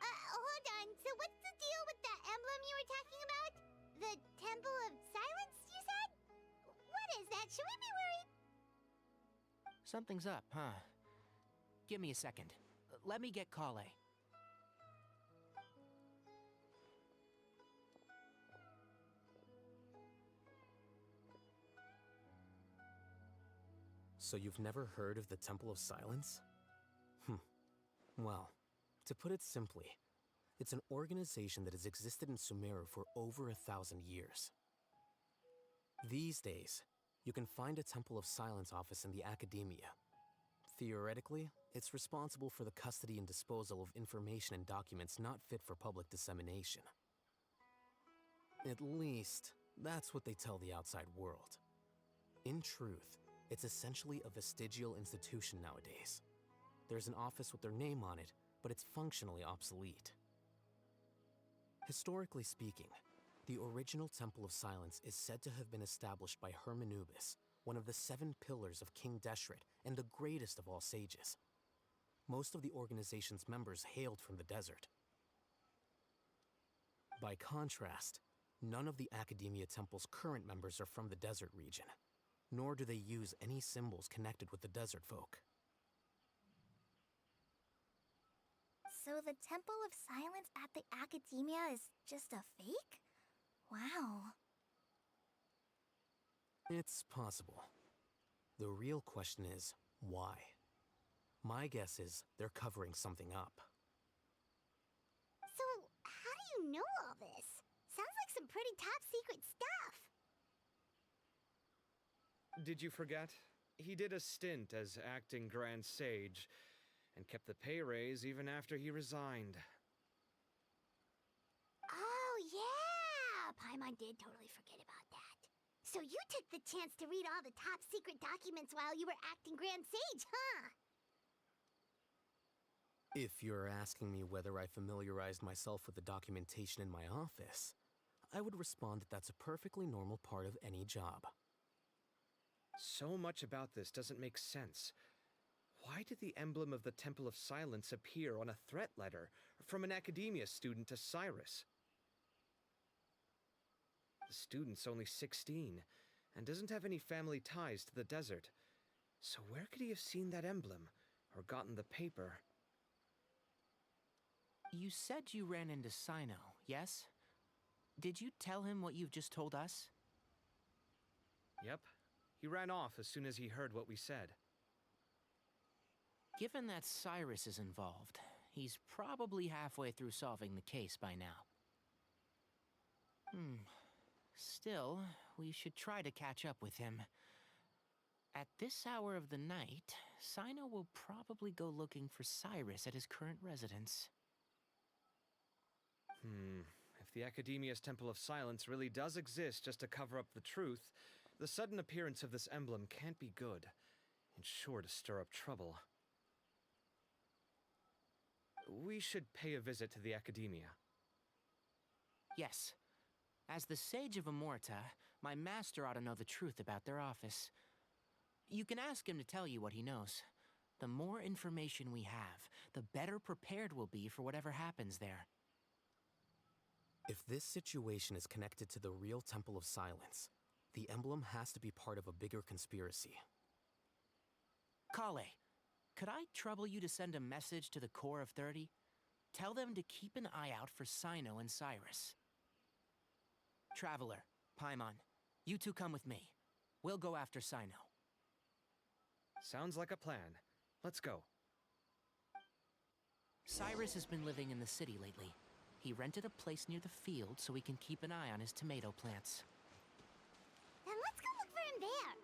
Hold on. So what's the deal with that emblem you were talking about? The Temple of Silence, you said? What is that? Should we be worried? Something's up, huh? Give me a second. Let me get Kale. So you've never heard of the Temple of Silence? Well, to put it simply, it's an organization that has existed in Sumeru for over 1,000 years. These days, you can find a Temple of Silence office in the academia. Theoretically, it's responsible for the custody and disposal of information and documents not fit for public dissemination. At least, that's what they tell the outside world. In truth, it's essentially a vestigial institution nowadays. There's an office with their name on it, but it's functionally obsolete. Historically speaking, the original Temple of Silence is said to have been established by Hermanubis, one of the 7 pillars of King Deshret and the greatest of all sages. Most of the organization's members hailed from the desert. By contrast, none of the Academia Temple's current members are from the desert region, nor do they use any symbols connected with the desert folk. So the Temple of Silence at the Academia is just a fake? Wow. It's possible. The real question is, why? My guess is they're covering something up. So, how do you know all this? Sounds like some pretty top secret stuff. Did you forget? He did a stint as acting Grand Sage, and kept the pay raise even after he resigned. Oh, yeah! Paimon did totally forget about that. So you took the chance to read all the top secret documents while you were acting Grand Sage, huh? If you're asking me whether I familiarized myself with the documentation in my office, I would respond that that's a perfectly normal part of any job. So much about this doesn't make sense. Why did the emblem of the Temple of Silence appear on a threat letter from an Academia student to Cyrus? The student's only 16 and doesn't have any family ties to the desert. So where could he have seen that emblem or gotten the paper? You said you ran into Cyno, yes? Did you tell him what you've just told us? Yep. He ran off as soon as he heard what we said. Given that Cyrus is involved, he's probably halfway through solving the case by now. Still, we should try to catch up with him. At this hour of the night, Cyno will probably go looking for Cyrus at his current residence. If the Academia's Temple of Silence really does exist just to cover up the truth, the sudden appearance of this emblem can't be good, and sure to stir up trouble. We should pay a visit to the Academia. Yes. As the Sage of Amorta, my master ought to know the truth about their office. You can ask him to tell you what he knows. The more information we have, the better prepared we'll be for whatever happens there. If this situation is connected to the real Temple of Silence, the emblem has to be part of a bigger conspiracy. Kale, could I trouble you to send a message to the Core of 30? Tell them to keep an eye out for Cyno and Cyrus. Traveler, Paimon, you two come with me. We'll go after Cyno. Sounds like a plan. Let's go. Cyrus has been living in the city lately. He rented a place near the field so he can keep an eye on his tomato plants. Then let's go look for him there.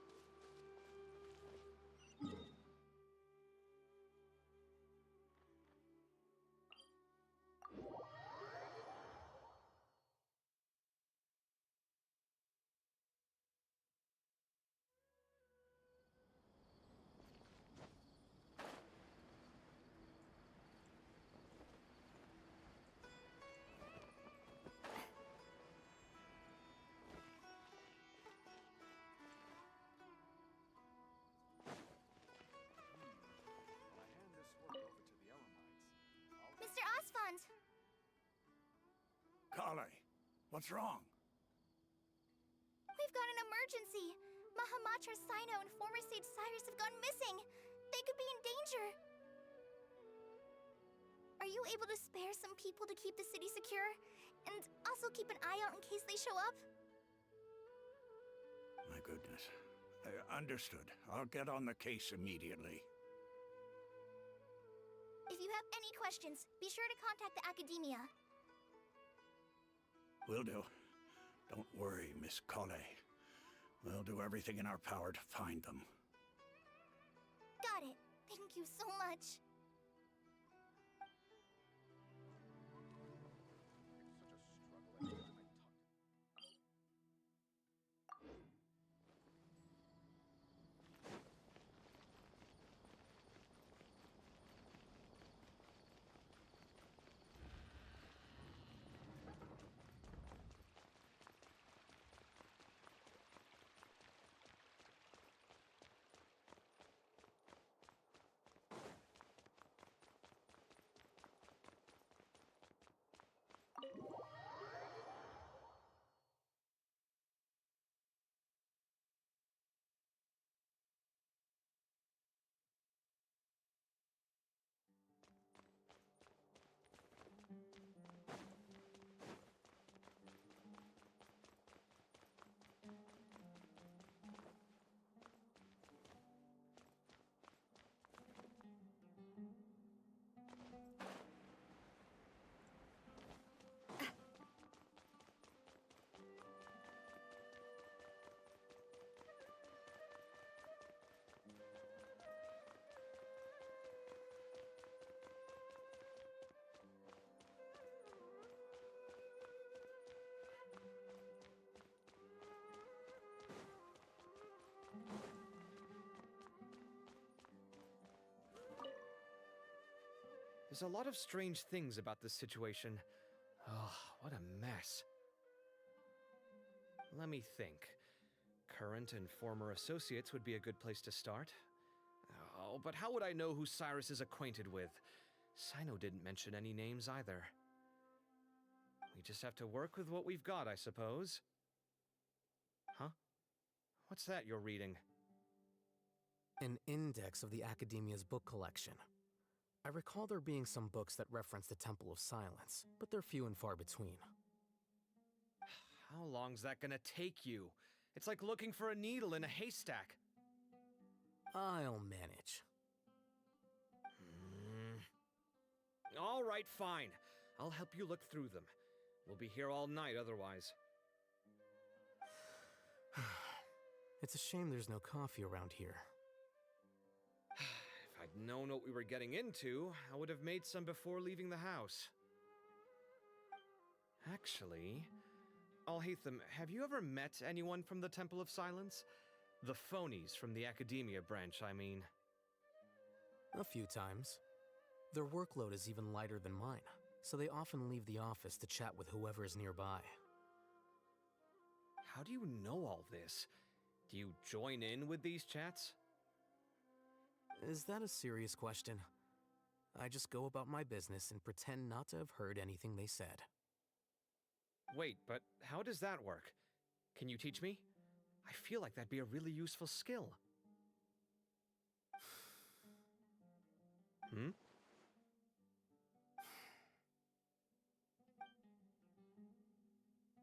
understand. Kale, what's wrong? We've got an emergency. Mahamatra, Cyno, and former Sage Cyrus have gone missing. They could be in danger. Are you able to spare some people to keep the city secure? And also keep an eye out in case they show up? My goodness. Understood. I'll get on the case immediately. If you have any questions, be sure to contact the Academia. Will do. Don't worry, Miss Kale. We'll do everything in our power to find them. Got it. Thank you so much. There's a lot of strange things about this situation. Oh, what a mess. Let me think. Current and former associates would be a good place to start. Oh, but how would I know who Cyrus is acquainted with? Cyno didn't mention any names either. We just have to work with what we've got, I suppose. Huh? What's that you're reading? An index of the Academia's book collection. I recall there being some books that reference the Temple of Silence, but they're few and far between. How long's that gonna take you? It's like looking for a needle in a haystack. I'll manage. All right, fine. I'll help you look through them. We'll be here all night otherwise. It's a shame there's no coffee around here. If I'd known what we were getting into, I would have made some before leaving the house. Actually, Alhaitham, have you ever met anyone from the Temple of Silence? The phonies from the Academia branch, I mean. A few times. Their workload is even lighter than mine, so they often leave the office to chat with whoever is nearby. How do you know all this? Do you join in with these chats? Is that a serious question? I just go about my business and pretend not to have heard anything they said. Wait, but how does that work? Can you teach me? I feel like that'd be a really useful skill. Hmm?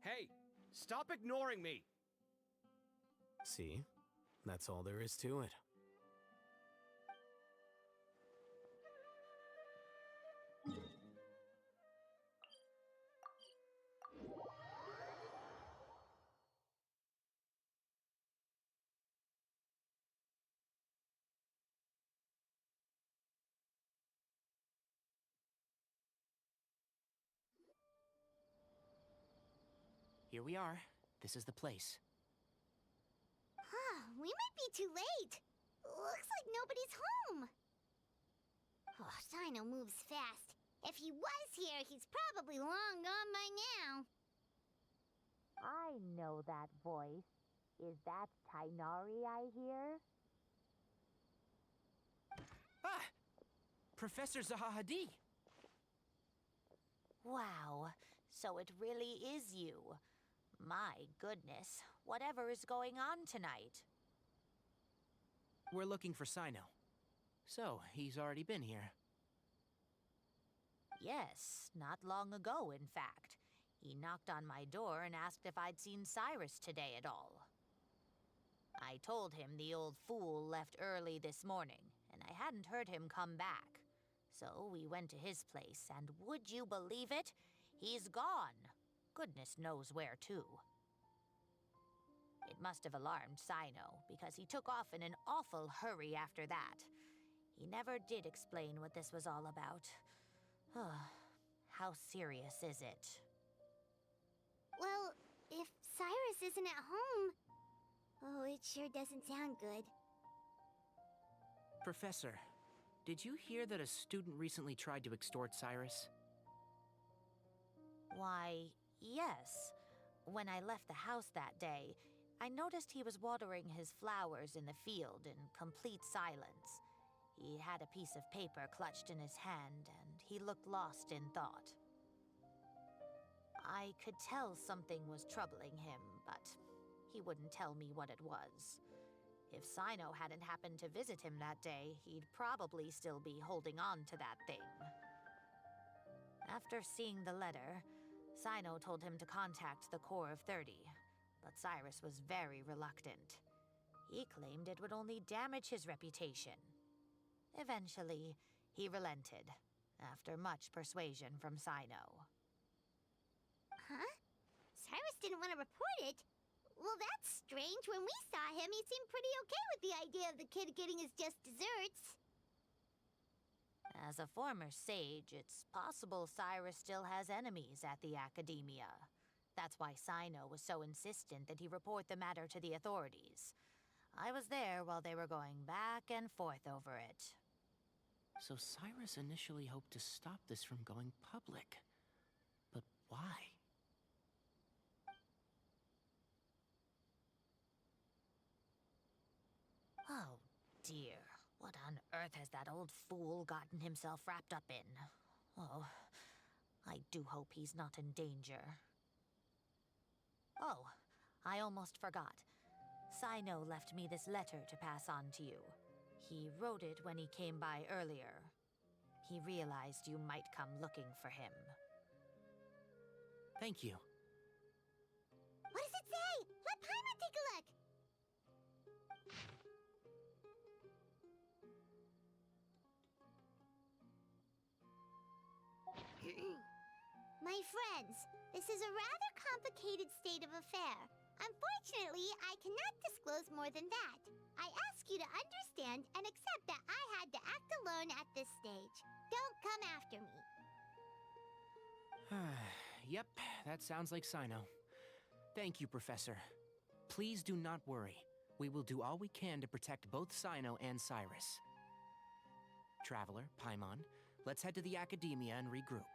Hey, stop ignoring me! See? That's all there is to it. Here we are. This is the place. We might be too late. Looks like nobody's home. Oh, Cyno moves fast. If he was here, he's probably long gone by now. I know that voice. Is that Tainari I hear? Ah! Professor Zaha Hadid! Wow, so it really is you. My goodness, whatever is going on tonight? We're looking for Cyno. So, he's already been here. Yes, not long ago, in fact. He knocked on my door and asked if I'd seen Cyrus today at all. I told him the old fool left early this morning, and I hadn't heard him come back. So we went to his place, and would you believe it? He's gone. Goodness knows where to. It must have alarmed Cyno, because he took off in an awful hurry after that. He never did explain what this was all about. How serious is it? Well, if Cyrus isn't at home... Oh, it sure doesn't sound good. Professor, did you hear that a student recently tried to extort Cyrus? Why, yes. When I left the house that day, I noticed he was watering his flowers in the field in complete silence. He had a piece of paper clutched in his hand, and he looked lost in thought. I could tell something was troubling him, but he wouldn't tell me what it was. If Cyno hadn't happened to visit him that day, he'd probably still be holding on to that thing. After seeing the letter, Cyno told him to contact the Corps of 30, but Cyrus was very reluctant. He claimed it would only damage his reputation. Eventually, he relented, after much persuasion from Cyno. Huh? Cyrus didn't want to report it? Well, that's strange. When we saw him, he seemed pretty okay with the idea of the kid getting his just desserts. As a former sage, it's possible Cyrus still has enemies at the Academia. That's why Cyno was so insistent that he report the matter to the authorities. I was there while they were going back and forth over it. So Cyrus initially hoped to stop this from going public. But why? Oh, dear. What on earth has that old fool gotten himself wrapped up in? Oh, I do hope he's not in danger. Oh, I almost forgot. Cyno left me this letter to pass on to you. He wrote it when he came by earlier. He realized you might come looking for him. Thank you. What does it say? Let Paimon take a look. My friends, this is a rather complicated state of affair. Unfortunately, I cannot disclose more than that. I ask you to understand and accept that I had to act alone at this stage. Don't come after me. Yep, that sounds like Cyno. Thank you, Professor. Please do not worry. We will do all we can to protect both Cyno and Cyrus. Traveler, Paimon, let's head to the Academia and regroup.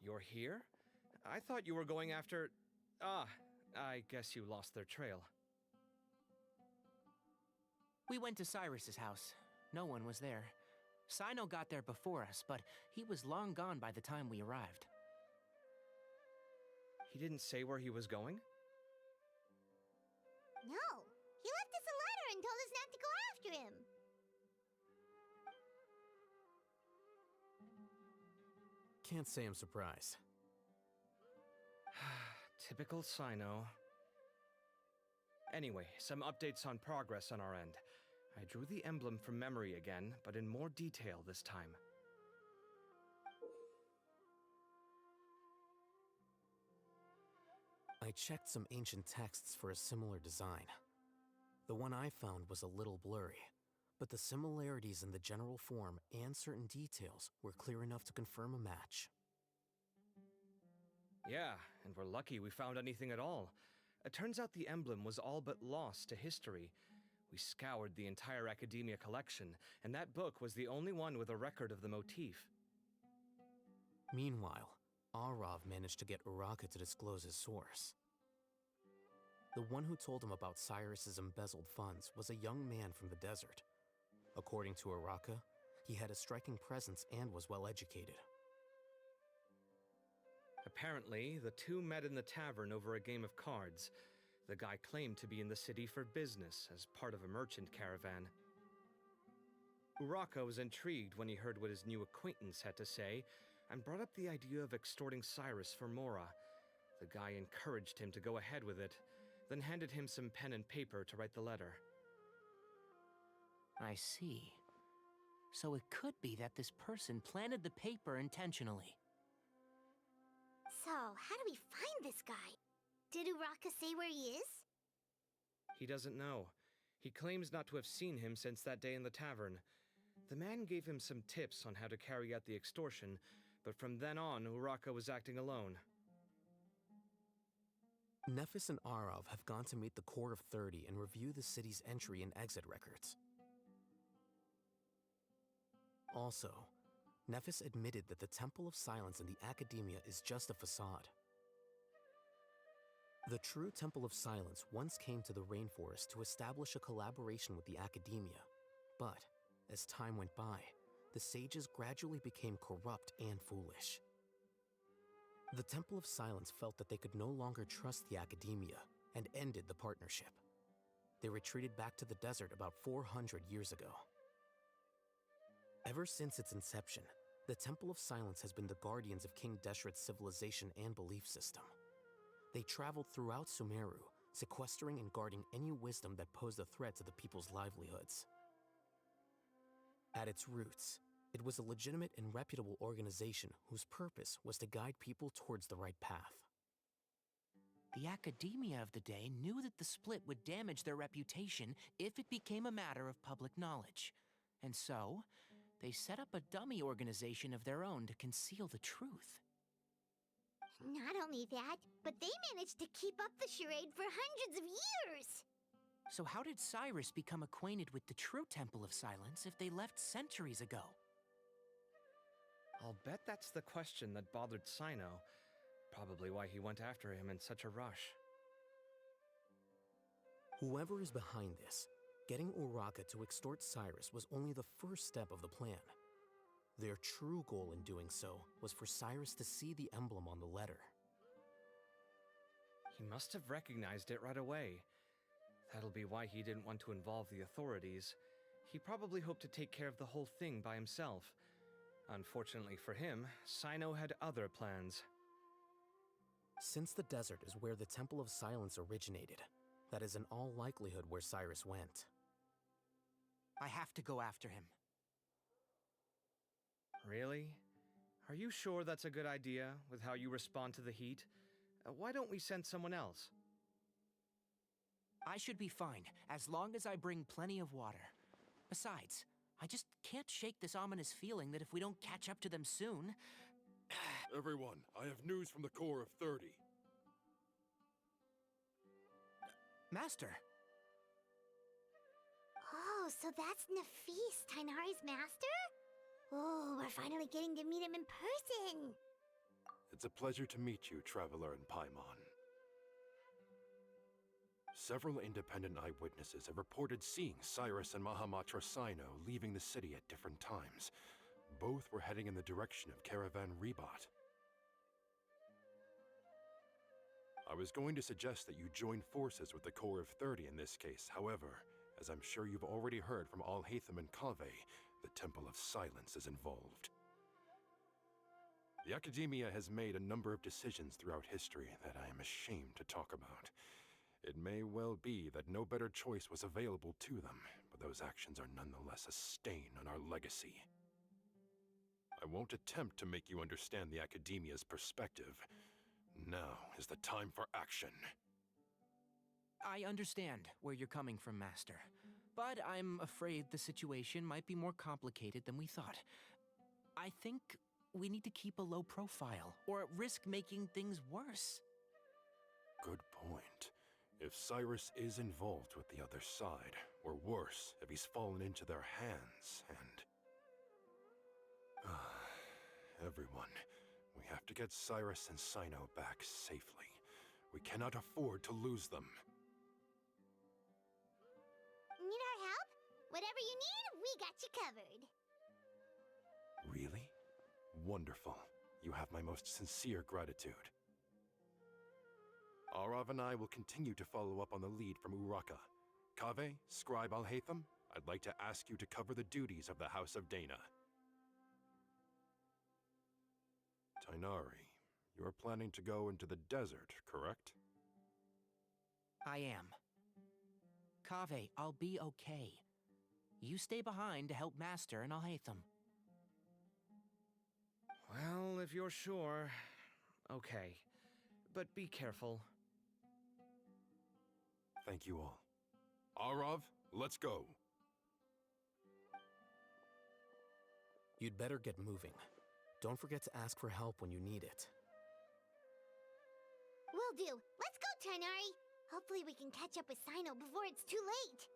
You're here? I thought you were going after... Ah, I guess you lost their trail. We went to Cyrus's house. No one was there. Cyno got there before us, but he was long gone by the time we arrived. He didn't say where he was going? No, he left us a letter and told us not to go after him. Can't say I'm surprised. Typical Cyno. Anyway, some updates on progress on our end. I drew the emblem from memory again, but in more detail this time. I checked some ancient texts for a similar design. The one I found was a little blurry, but the similarities in the general form and certain details were clear enough to confirm a match. Yeah, and we're lucky we found anything at all. It turns out the emblem was all but lost to history. We scoured the entire Academia collection, and that book was the only one with a record of the motif. Meanwhile, Arav managed to get Uraka to disclose his source. The one who told him about Cyrus's embezzled funds was a young man from the desert. According to Uraka, he had a striking presence and was well educated. Apparently, the two met in the tavern over a game of cards. The guy claimed to be in the city for business, as part of a merchant caravan. Uraka was intrigued when he heard what his new acquaintance had to say, and brought up the idea of extorting Cyrus for Mora. The guy encouraged him to go ahead with it, then handed him some pen and paper to write the letter. I see. So it could be that this person planted the paper intentionally. So, how do we find this guy? Did Uraka say where he is? He doesn't know. He claims not to have seen him since that day in the tavern. The man gave him some tips on how to carry out the extortion, but from then on, Uraka was acting alone. Nephis and Arav have gone to meet the Core of 30 and review the city's entry and exit records. Also, Nephis admitted that the Temple of Silence in the Academia is just a facade. The true Temple of Silence once came to the rainforest to establish a collaboration with the Academia, but as time went by, the sages gradually became corrupt and foolish. The Temple of Silence felt that they could no longer trust the Academia and ended the partnership. They retreated back to the desert about 400 years ago. Ever since its inception, the Temple of Silence has been the guardians of King Deshret's civilization and belief system. They traveled throughout Sumeru, sequestering and guarding any wisdom that posed a threat to the people's livelihoods. At its roots, it was a legitimate and reputable organization whose purpose was to guide people towards the right path. The Academia of the day knew that the split would damage their reputation if it became a matter of public knowledge. And so, they set up a dummy organization of their own to conceal the truth. Not only that, but they managed to keep up the charade for hundreds of years! So how did Cyrus become acquainted with the true Temple of Silence if they left centuries ago? I'll bet that's the question that bothered Cyno. Probably why he went after him in such a rush. Whoever is behind this, getting Uraka to extort Cyrus was only the first step of the plan. Their true goal in doing so was for Cyrus to see the emblem on the letter. He must have recognized it right away. That'll be why he didn't want to involve the authorities. He probably hoped to take care of the whole thing by himself. Unfortunately for him, Cyno had other plans. Since the desert is where the Temple of Silence originated, that is in all likelihood where Cyrus went. I have to go after him. Really? Are you sure that's a good idea, with how you respond to the heat? Why don't we send someone else? I should be fine, as long as I bring plenty of water. Besides, I just can't shake this ominous feeling that if we don't catch up to them soon... Everyone, I have news from the Core of 30. Master! Oh, so that's Nafis, Tainari's master? Oh, we're finally getting to meet him in person! It's a pleasure to meet you, Traveler in Paimon. Several independent eyewitnesses have reported seeing Cyrus and Mahamatra Cyno leaving the city at different times. Both were heading in the direction of Caravan Rebot. I was going to suggest that you join forces with the Core of 30 in this case. However, as I'm sure you've already heard from Alhaitham and Kaveh, the Temple of Silence is involved. The Academia has made a number of decisions throughout history that I am ashamed to talk about. It may well be that no better choice was available to them, but those actions are nonetheless a stain on our legacy. I won't attempt to make you understand the Academia's perspective. Now is the time for action. I understand where you're coming from, Master. But I'm afraid the situation might be more complicated than we thought. I think we need to keep a low profile, or risk making things worse. Good point. If Cyrus is involved with the other side, or worse, if he's fallen into their hands, and... everyone, we have to get Cyrus and Cyno back safely. We cannot afford to lose them. Need our help? Whatever you need, we got you covered. Really? Wonderful. You have my most sincere gratitude. Arav and I will continue to follow up on the lead from Uraka. Kaveh, Scribe Alhaitham, I'd like to ask you to cover the duties of the House of Dana. Tighnari, you are planning to go into the desert, correct? I am. Kaveh, I'll be okay. You stay behind to help Master and Alhaitham. Well, if you're sure. Okay. But be careful. Thank you all. Arav, let's go. You'd better get moving. Don't forget to ask for help when you need it. Will do. Let's go, Tighnari. Hopefully we can catch up with Cyno before it's too late.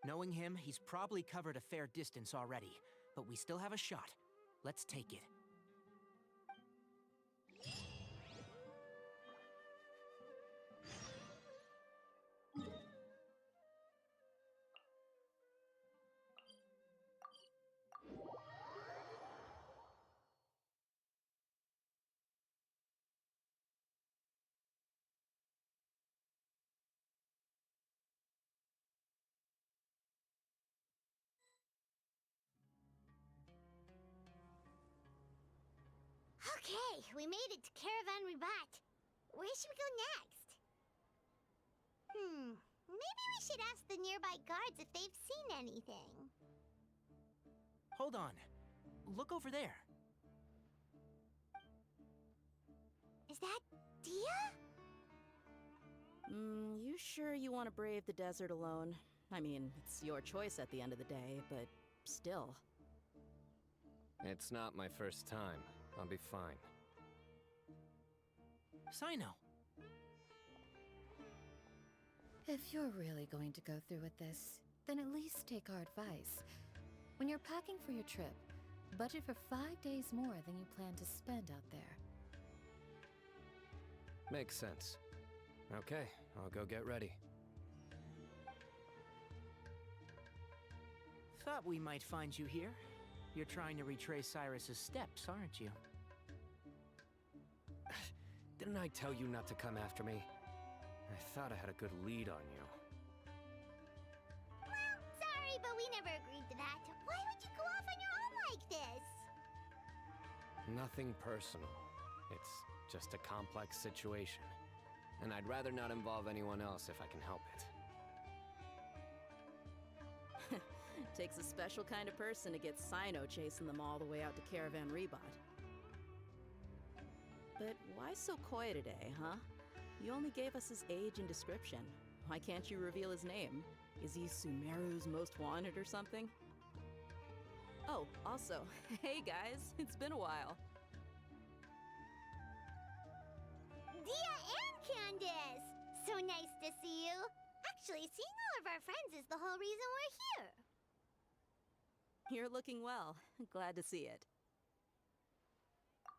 Knowing him, he's probably covered a fair distance already, but we still have a shot. Let's take it. Okay, we made it to Caravan Ribat. Where should we go next? Maybe we should ask the nearby guards if they've seen anything. Hold on. Look over there. Is that Dia? You sure you want to brave the desert alone? I mean, it's your choice at the end of the day, but still. It's not my first time. I'll be fine. Cyno. If you're really going to go through with this, then at least take our advice. When you're packing for your trip, budget for 5 days more than you plan to spend out there. Makes sense. Okay, I'll go get ready. Thought we might find you here. You're trying to retrace Cyrus's steps, aren't you? Didn't I tell you not to come after me? I thought I had a good lead on you. Well, sorry, but we never agreed to that. Why would you go off on your own like this? Nothing personal. It's just a complex situation. And I'd rather not involve anyone else if I can help it. Takes a special kind of person to get Cyno chasing them all the way out to Caravan Ribat. But why so coy today, huh? You only gave us his age and description. Why can't you reveal his name? Is he Sumeru's most wanted or something? Oh, also, hey guys, it's been a while. Dia and Candace! So nice to see you. Actually, seeing all of our friends is the whole reason we're here. You're looking well. Glad to see it.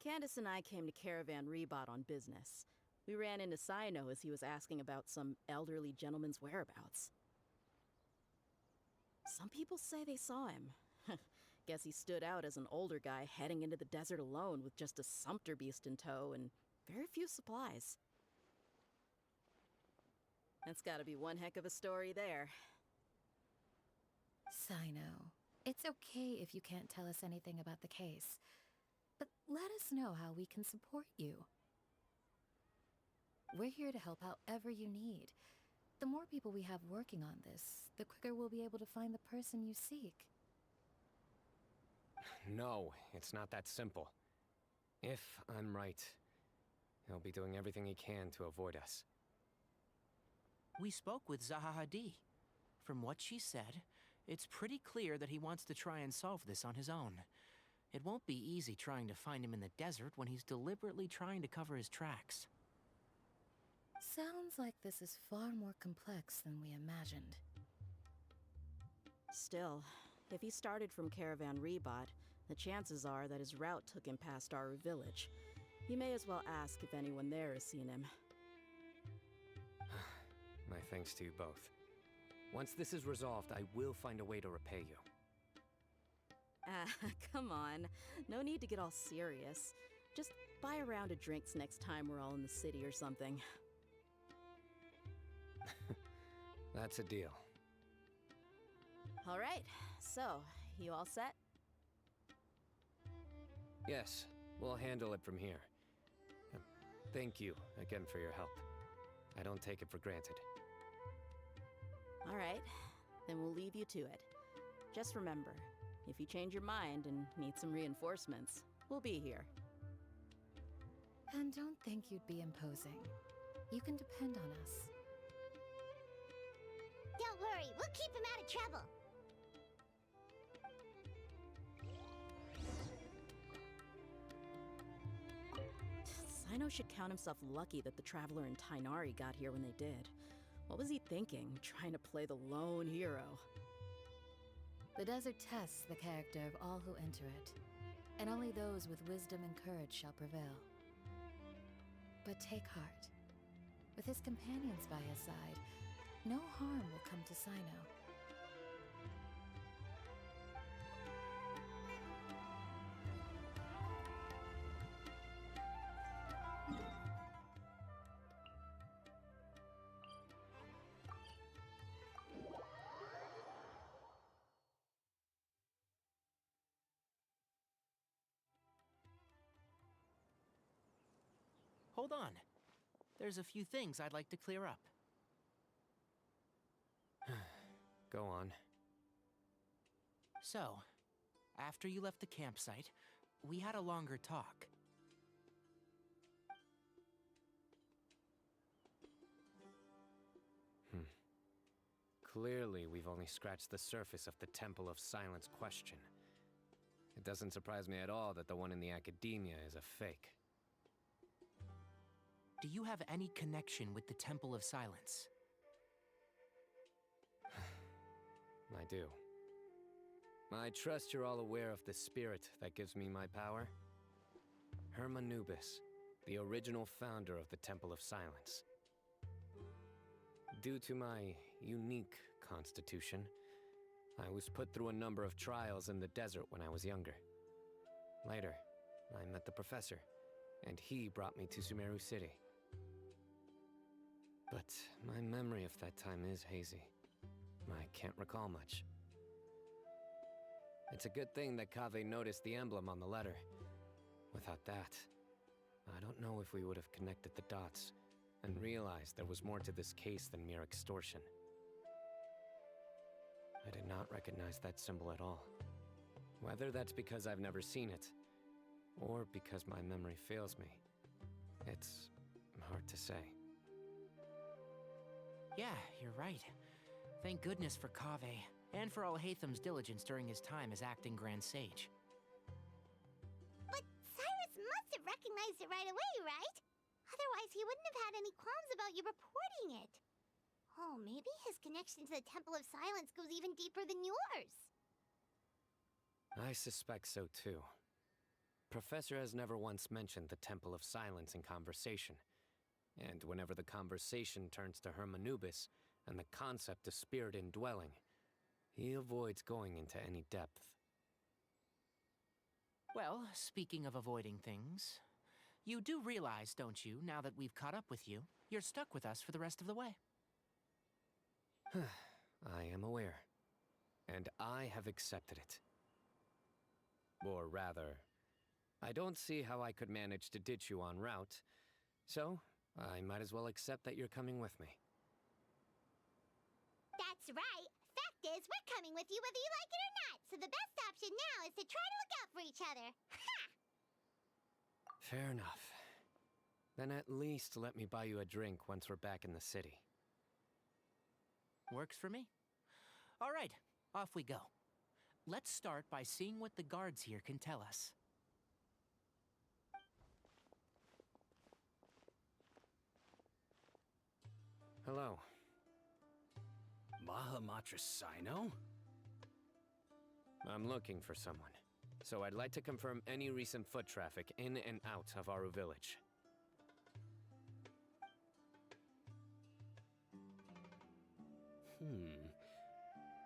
Candace and I came to Caravan Ribat on business. We ran into Cyno as he was asking about some elderly gentleman's whereabouts. Some people say they saw him. Guess he stood out as an older guy heading into the desert alone with just a sumpter beast in tow and very few supplies. That's gotta be one heck of a story there. Cyno, it's okay if you can't tell us anything about the case. But let us know how we can support you. We're here to help however you need. The more people we have working on this, the quicker we'll be able to find the person you seek. No, it's not that simple. If I'm right, he'll be doing everything he can to avoid us. We spoke with Zahahadi. From what she said, it's pretty clear that he wants to try and solve this on his own. It won't be easy trying to find him in the desert when he's deliberately trying to cover his tracks. Sounds like this is far more complex than we imagined. Still, if he started from Caravan Rebot, the chances are that his route took him past our village. You may as well ask if anyone there has seen him. My thanks to you both. Once this is resolved, I will find a way to repay you. Come on. No need to get all serious. Just buy a round of drinks next time we're all in the city or something. That's a deal. All right, so, you all set? Yes, we'll handle it from here. Thank you again for your help. I don't take it for granted. All right, then we'll leave you to it. Just remember, if you change your mind and need some reinforcements, we'll be here. And don't think you'd be imposing. You can depend on us. Don't worry, we'll keep him out of trouble. Cyno should count himself lucky that the Traveler and Tighnari got here when they did. What was he thinking, trying to play the lone hero? The desert tests the character of all who enter it, and only those with wisdom and courage shall prevail. But take heart. With his companions by his side, no harm will come to Cyno. Hold on. There's a few things I'd like to clear up. Go on. So, after you left the campsite, we had a longer talk. Clearly, we've only scratched the surface of the Temple of Silence question. It doesn't surprise me at all that the one in the academia is a fake. Do you have any connection with the Temple of Silence? I do. I trust you're all aware of the spirit that gives me my power. Hermanubis, the original founder of the Temple of Silence. Due to my unique constitution, I was put through a number of trials in the desert when I was younger. Later, I met the professor, and he brought me to Sumeru City. But my memory of that time is hazy. I can't recall much. It's a good thing that Kaveh noticed the emblem on the letter. Without that, I don't know if we would have connected the dots and realized there was more to this case than mere extortion. I did not recognize that symbol at all. Whether that's because I've never seen it, or because my memory fails me, it's hard to say. Yeah, you're right. Thank goodness for Kaveh, and for Alhaitham's diligence during his time as acting Grand Sage. But Cyrus must have recognized it right away, right? Otherwise, he wouldn't have had any qualms about you reporting it. Oh, maybe his connection to the Temple of Silence goes even deeper than yours. I suspect so too. Professor has never once mentioned the Temple of Silence in conversation. And whenever the conversation turns to Hermanubis and the concept of spirit indwelling, he avoids going into any depth. Well, speaking of avoiding things, you do realize, don't you, now that we've caught up with you, you're stuck with us for the rest of the way? I am aware. And I have accepted it. Or rather, I don't see how I could manage to ditch you en route, so I might as well accept that you're coming with me. That's right. Fact is, we're coming with you whether you like it or not, so the best option now is to try to look out for each other. Ha! Fair enough. Then at least let me buy you a drink once we're back in the city. Works for me. All right, off we go. Let's start by seeing what the guards here can tell us. Hello. Mahamatra Cyno? I'm looking for someone, so I'd like to confirm any recent foot traffic in and out of Aru Village.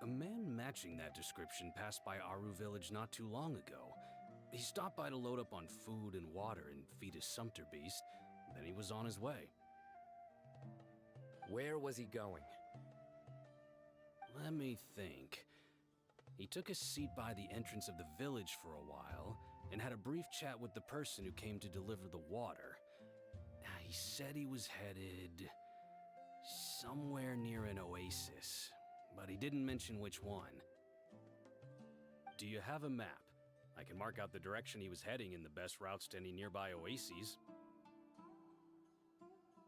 A man matching that description passed by Aru Village not too long ago. He stopped by to load up on food and water and feed his sumpter beast, then he was on his way. Where was he going? Let me think. He took a seat by the entrance of the village for a while, and had a brief chat with the person who came to deliver the water. He said he was headed somewhere near an oasis, but he didn't mention which one. Do you have a map? I can mark out the direction he was heading and the best routes to any nearby oases.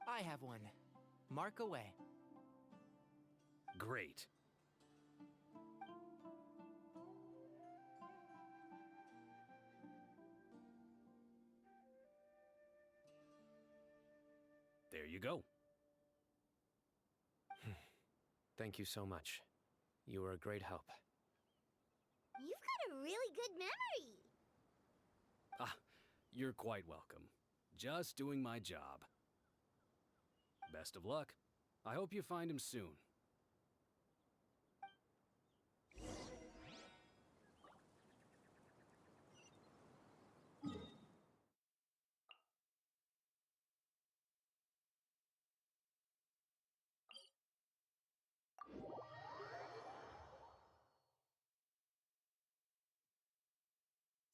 I have one. Mark away. Great. There you go. Thank you so much. You were a great help. You've got a really good memory. Ah, you're quite welcome. Just doing my job. Best of luck. I hope you find him soon.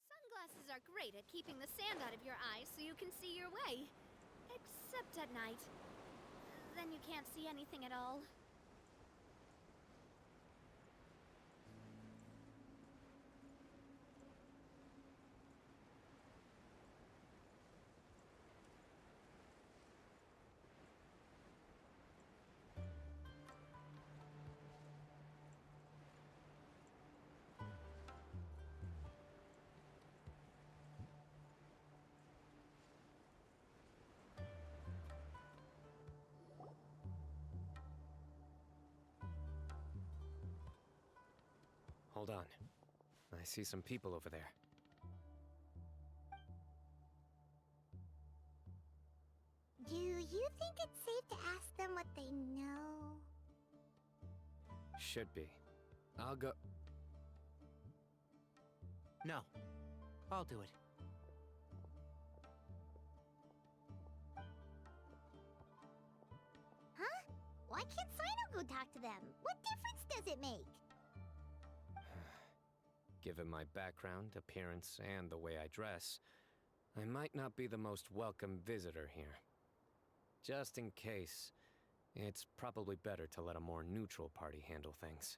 Sunglasses are great at keeping the sand out of your eyes so you can see your way. Except at night. Then you can't see anything at all. Hold on. I see some people over there. Do you think it's safe to ask them what they know? Should be. I'll go... No. I'll do it. Huh? Why can't Cyno go talk to them? What difference does it make? Given my background, appearance, and the way I dress, I might not be the most welcome visitor here. Just in case, it's probably better to let a more neutral party handle things.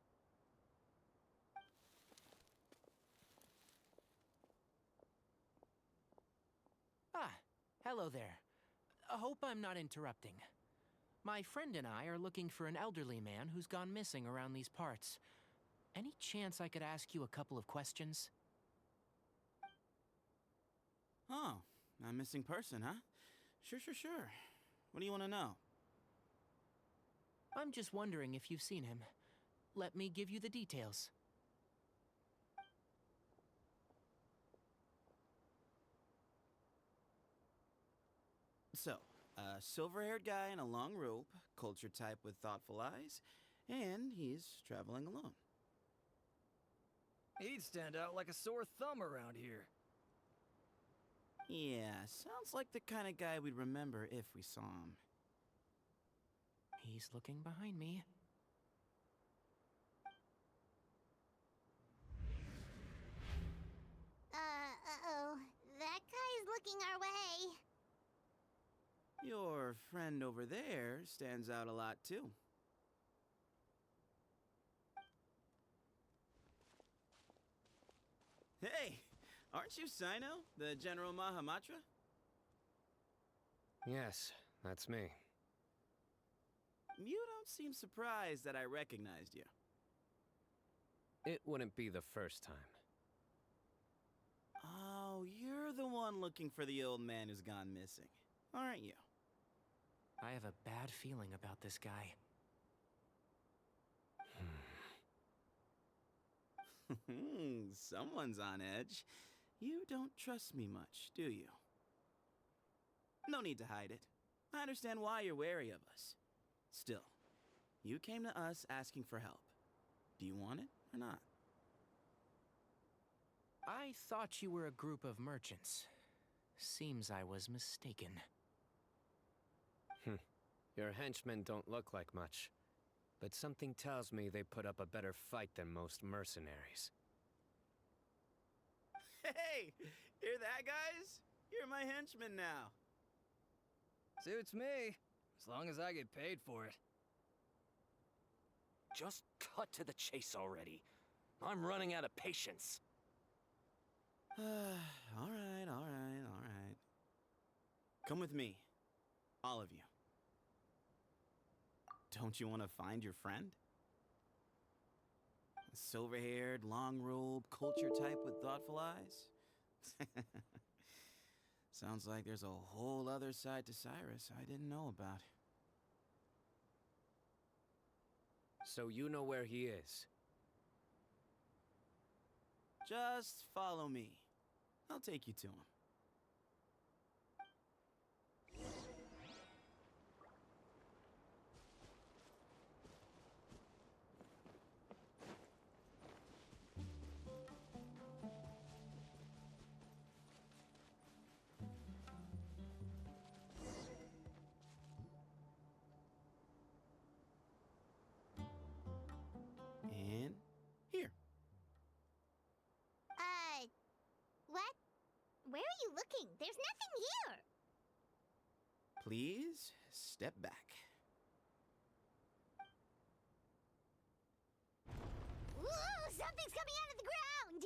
Ah, hello there. I hope I'm not interrupting. My friend and I are looking for an elderly man who's gone missing around these parts. Any chance I could ask you a couple of questions? Oh, a missing person, huh? Sure. What do you want to know? I'm just wondering if you've seen him. Let me give you the details. So, a silver-haired guy in a long robe, culture type with thoughtful eyes, and he's traveling alone. He'd stand out like a sore thumb around here. Yeah, sounds like the kind of guy we'd remember if we saw him. He's looking behind me. Uh-oh. That your friend over there stands out a lot too. Hey, aren't you Cyno, the General Mahamatra? Yes, that's me. You don't seem surprised that I recognized you. It wouldn't be the first time. Oh, you're the one looking for the old man who's gone missing, aren't you? I have a bad feeling about this guy. Someone's on edge. You don't trust me much, do you? No need to hide it. I understand why you're wary of us. Still, you came to us asking for help. Do you want it or not? I thought you were a group of merchants. Seems I was mistaken. Your henchmen don't look like much, but something tells me they put up a better fight than most mercenaries. Hey! Hear that, guys? You're my henchmen now. Suits me, as long as I get paid for it. Just cut to the chase already. I'm running out of patience. all right. Come with me. All of you. Don't you want to find your friend? A silver-haired, long-robed, culture type with thoughtful eyes? Sounds like there's a whole other side to Cyrus I didn't know about. So you know where he is? Just follow me. I'll take you to him. And here. What? Where are you looking? There's nothing here! Please, step back. Ooh, something's coming out of the ground!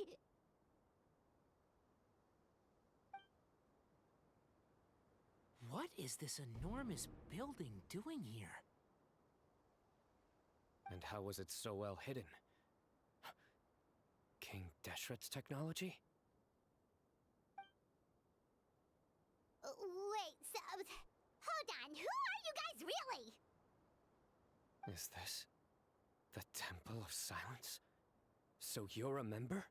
What is this enormous building doing here? And how was it so well hidden? King Deshret's technology? Wait, so... Hold on, who are you guys really? Is this the Temple of Silence? So you're a member?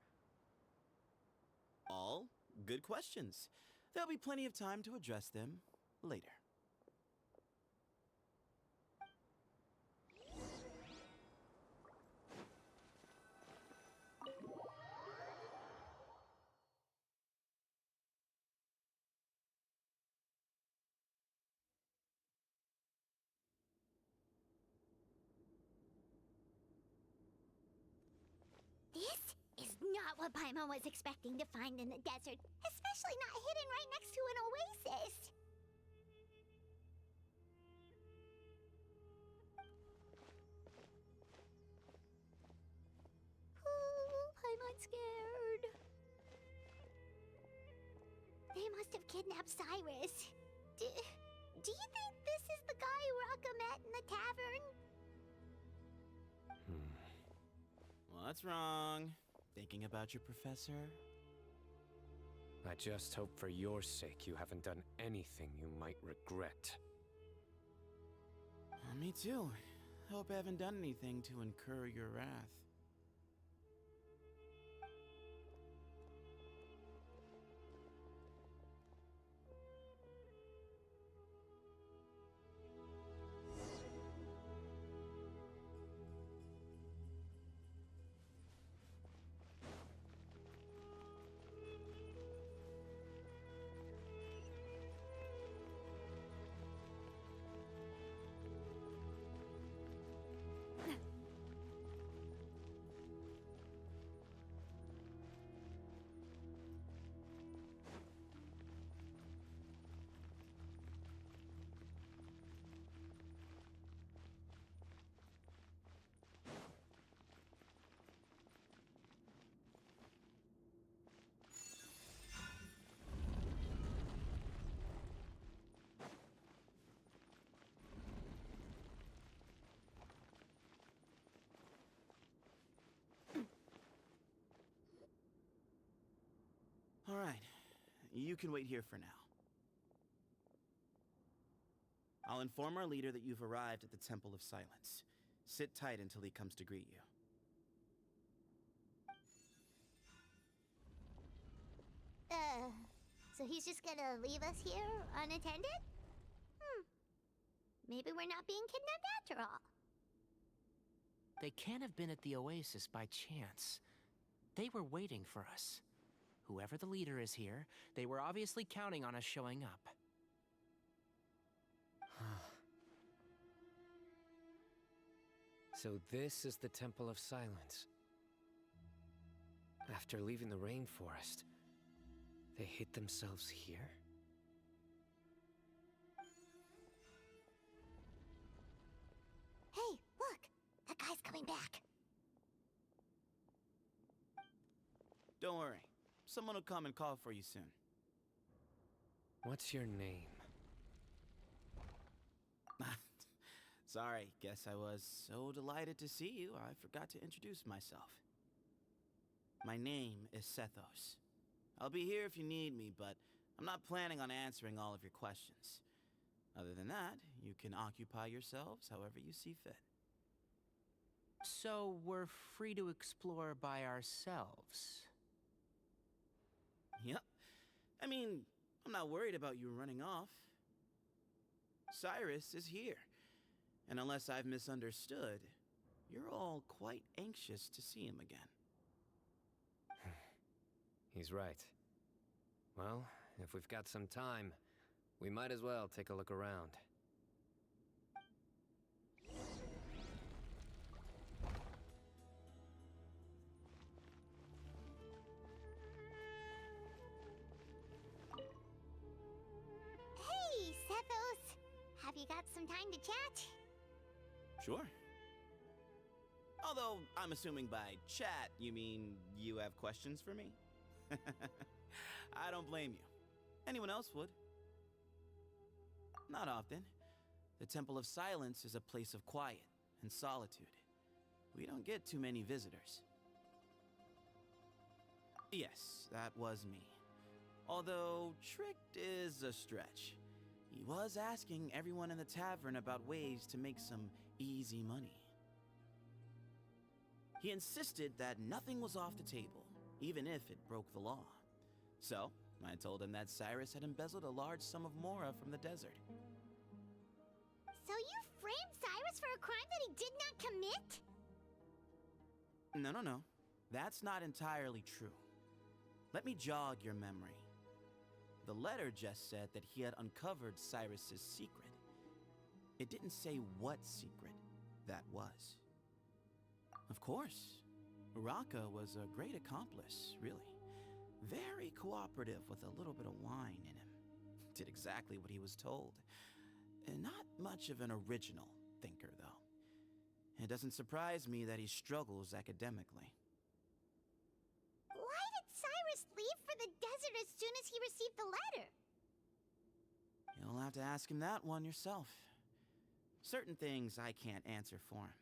All good questions. There'll be plenty of time to address them later. This is not what Paimon was expecting to find in the desert, especially not hidden right next to an oasis. Ooh, Paimon's scared. They must have kidnapped Cyrus. Do you think this is the guy Raka met in the tavern? What's wrong? Thinking about your professor? I just hope for your sake you haven't done anything you might regret. Me too. Hope I haven't done anything to incur your wrath. All right. You can wait here for now. I'll inform our leader that you've arrived at the Temple of Silence. Sit tight until he comes to greet you. So he's just gonna leave us here unattended? Maybe we're not being kidnapped after all. They can't have been at the oasis by chance. They were waiting for us. Whoever the leader is here, they were obviously counting on us showing up. So this is the Temple of Silence. After leaving the rainforest, they hid themselves here? Hey, look! That guy's coming back. Don't worry. Someone will come and call for you soon. What's your name? Sorry, guess I was so delighted to see you, I forgot to introduce myself. My name is Sethos. I'll be here if you need me, but I'm not planning on answering all of your questions. Other than that, you can occupy yourselves however you see fit. So we're free to explore by ourselves? Yep. I mean, I'm not worried about you running off. Cyrus is here. And unless I've misunderstood, you're all quite anxious to see him again. He's right. Well, if we've got some time, we might as well take a look around. Hey, Sethos! Have you got some time to chat? Sure. Although, I'm assuming by chat, you mean you have questions for me? I don't blame you. Anyone else would. Not often. The Temple of Silence is a place of quiet and solitude. We don't get too many visitors. Yes, that was me. Although, tricked is a stretch. He was asking everyone in the tavern about ways to make some easy money. He insisted that nothing was off the table, even if it broke the law. So, I told him that Cyrus had embezzled a large sum of mora from the desert. So you framed Cyrus for a crime that he did not commit? No. That's not entirely true. Let me jog your memory. The letter just said that he had uncovered Cyrus's secret. It didn't say what secret that was. Of course, Uraka was a great accomplice, really. Very cooperative with a little bit of wine in him. Did exactly what he was told. And not much of an original thinker, though. It doesn't surprise me that he struggles academically. Why did Cyrus leave for the desert as soon as he received the letter? You'll have to ask him that one yourself. Certain things I can't answer for him.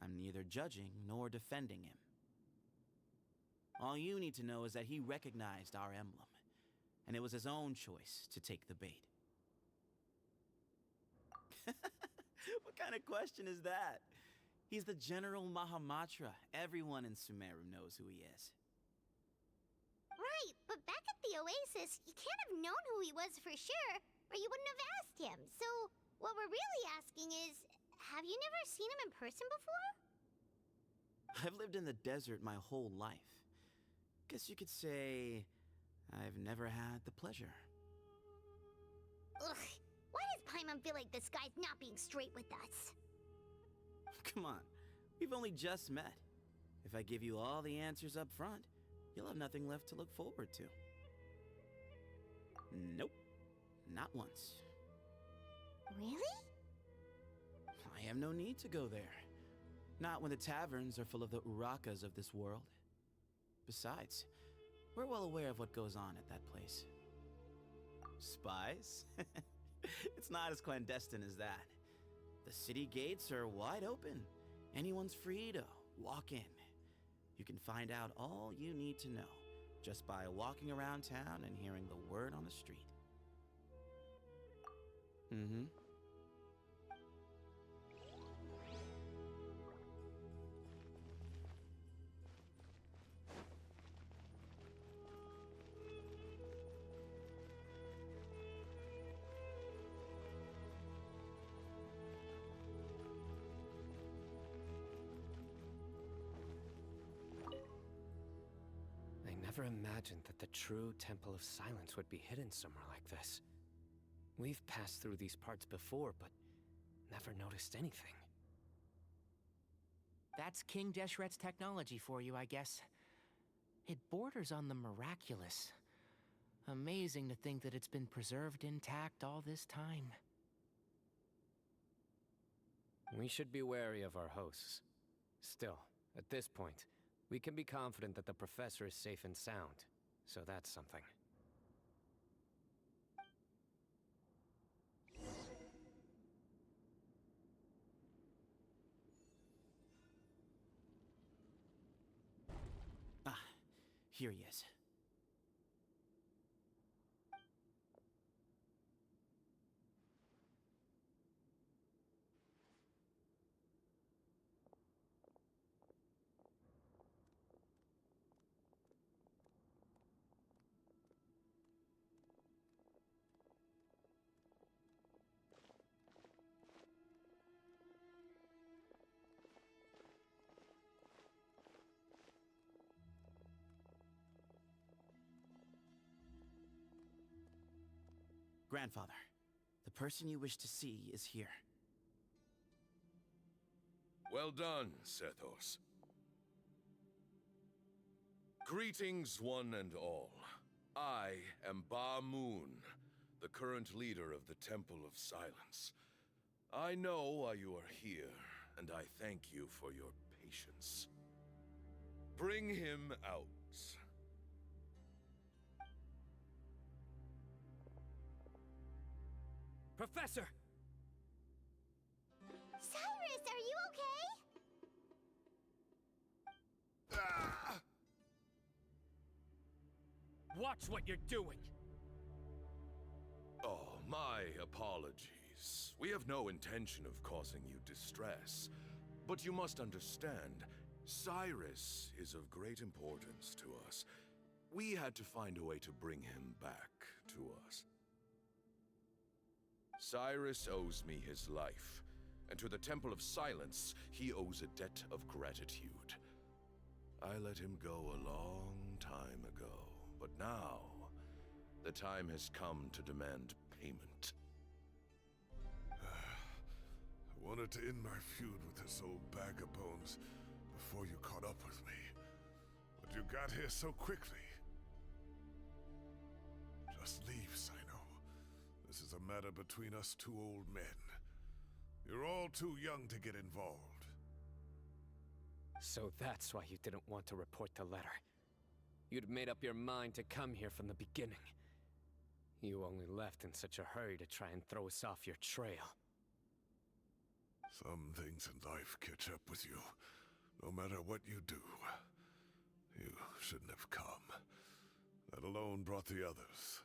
I'm neither judging nor defending him. All you need to know is that he recognized our emblem, and it was his own choice to take the bait. What kind of question is that? He's the General Mahamatra. Everyone in Sumeru knows who he is. Right, but back at the Oasis, you can't have known who he was for sure, or you wouldn't have asked him. So, what we're really asking is, have you never seen him in person before? I've lived in the desert my whole life. Guess you could say I've never had the pleasure. Ugh, why does Paimon feel like this guy's not being straight with us? Come on, we've only just met. If I give you all the answers up front, you'll have nothing left to look forward to. Nope, not once. Really? I have no need to go there. Not when the taverns are full of the Urakas of this world. Besides, we're well aware of what goes on at that place. Spies? It's not as clandestine as that. The city gates are wide open. Anyone's free to walk in. You can find out all you need to know, just by walking around town and hearing the word on the street. Mm-hmm. I never imagined that the true Temple of Silence would be hidden somewhere like this. We've passed through these parts before, but never noticed anything. That's King Deshret's technology for you, I guess. It borders on the miraculous. Amazing to think that it's been preserved intact all this time. We should be wary of our hosts. Still, at this point, we can be confident that the professor is safe and sound, so that's something. Ah, here he is. Grandfather, the person you wish to see is here. Well done, Sethos. Greetings, one and all. I am Ba Moon, the current leader of the Temple of Silence. I know why you are here, and I thank you for your patience. Bring him out. Professor! Cyrus, are you okay? Ah! Watch what you're doing! Oh, my apologies. We have no intention of causing you distress. But you must understand, Cyrus is of great importance to us. We had to find a way to bring him back to us. Cyrus owes me his life, and to the Temple of Silence, he owes a debt of gratitude. I let him go a long time ago, but now, the time has come to demand payment. I wanted to end my feud with this old bag of bones before you caught up with me, but you got here so quickly. Just leave, Сайно. This is a matter between us two old men. You're all too young to get involved. So that's why you didn't want to report the letter. You'd made up your mind to come here from the beginning. You only left in such a hurry to try and throw us off your trail. Some things in life catch up with you, no matter what you do. You shouldn't have come, let alone brought the others.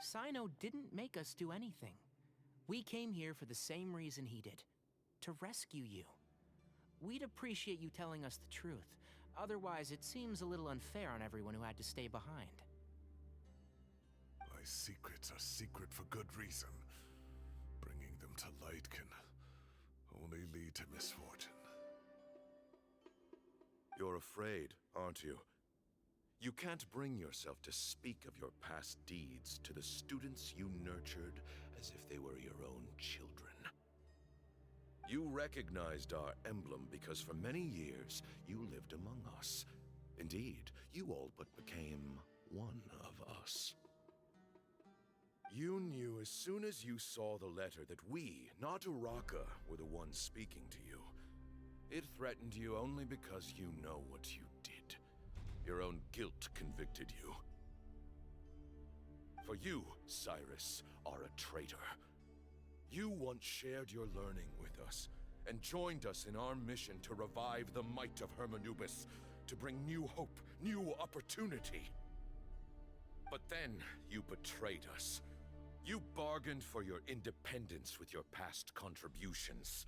Cyno didn't make us do anything. We came here for the same reason he did. To rescue you. We'd appreciate you telling us the truth. Otherwise, it seems a little unfair on everyone who had to stay behind. My secrets are secret for good reason. Bringing them to light can only lead to misfortune. You're afraid, aren't you? You can't bring yourself to speak of your past deeds to the students you nurtured as if they were your own children. You recognized our emblem because for many years you lived among us. Indeed, you all but became one of us. You knew as soon as you saw the letter that we, not Uraka, were the ones speaking to you. It threatened you only because you know what you did. Your own guilt convicted you. For you, Cyrus, are a traitor. You once shared your learning with us, and joined us in our mission to revive the might of Hermanubis, to bring new hope, new opportunity. But then you betrayed us. You bargained for your independence with your past contributions.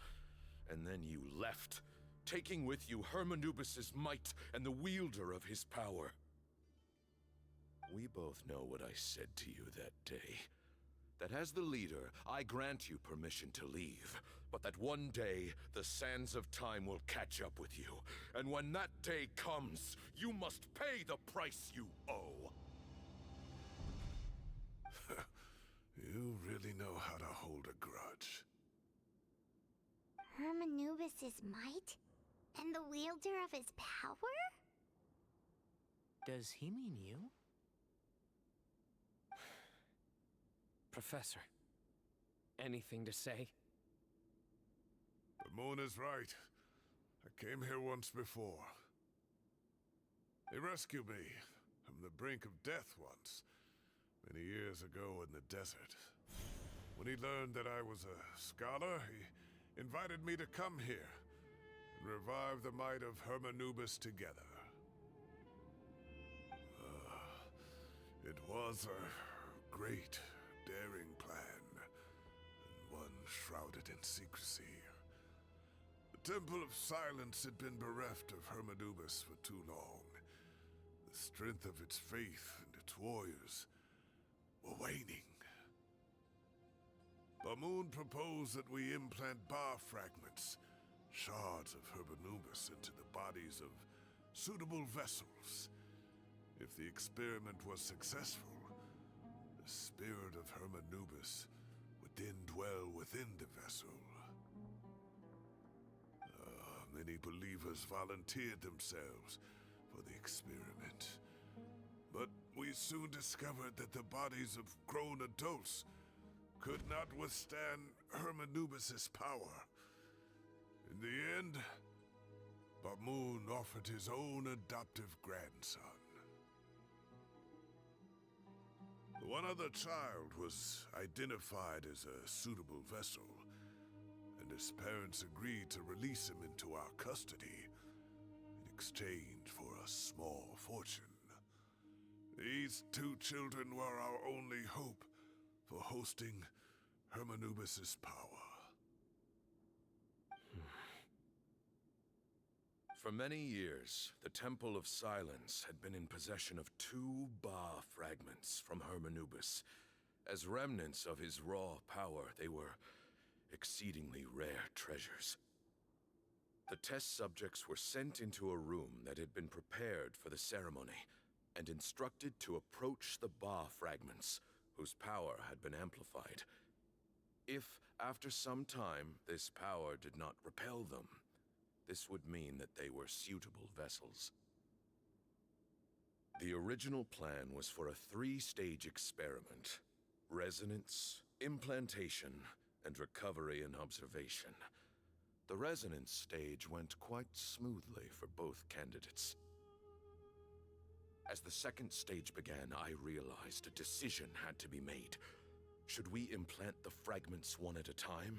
And then you left, taking with you Hermanubis's might and the wielder of his power. We both know what I said to you that day. That as the leader, I grant you permission to leave, but that one day, the sands of time will catch up with you. And when that day comes, you must pay the price you owe. You really know how to hold a grudge. Hermanubis's might? And the wielder of his power? Does he mean you? Professor, anything to say? The moon is right. I came here once before. He rescued me from the brink of death once, many years ago in the desert. When he learned that I was a scholar, he invited me to come here and revive the might of Hermanubis together. It was a great, daring plan, and one shrouded in secrecy. The Temple of Silence had been bereft of Hermanubis for too long. The strength of its faith and its warriors were waning. Bamoon proposed that we implant bar fragments, shards of Hermanubis, into the bodies of suitable vessels. If the experiment was successful, the spirit of Hermanubis would then dwell within the vessel. Many believers volunteered themselves for the experiment. But we soon discovered that the bodies of grown adults could not withstand Hermanubis' power. In the end, Bamoon offered his own adoptive grandson. One other child was identified as a suitable vessel, and his parents agreed to release him into our custody in exchange for a small fortune. These two children were our only hope for hosting Hermanubis' power. For many years, the Temple of Silence had been in possession of 2 Ba fragments from Hermanubis. As remnants of his raw power, they were exceedingly rare treasures. The test subjects were sent into a room that had been prepared for the ceremony and instructed to approach the Ba fragments, whose power had been amplified. If, after some time, this power did not repel them, this would mean that they were suitable vessels. The original plan was for a 3-stage experiment: resonance, implantation, and recovery and observation. The resonance stage went quite smoothly for both candidates. As the 2nd stage began, I realized a decision had to be made. Should we implant the fragments one at a time?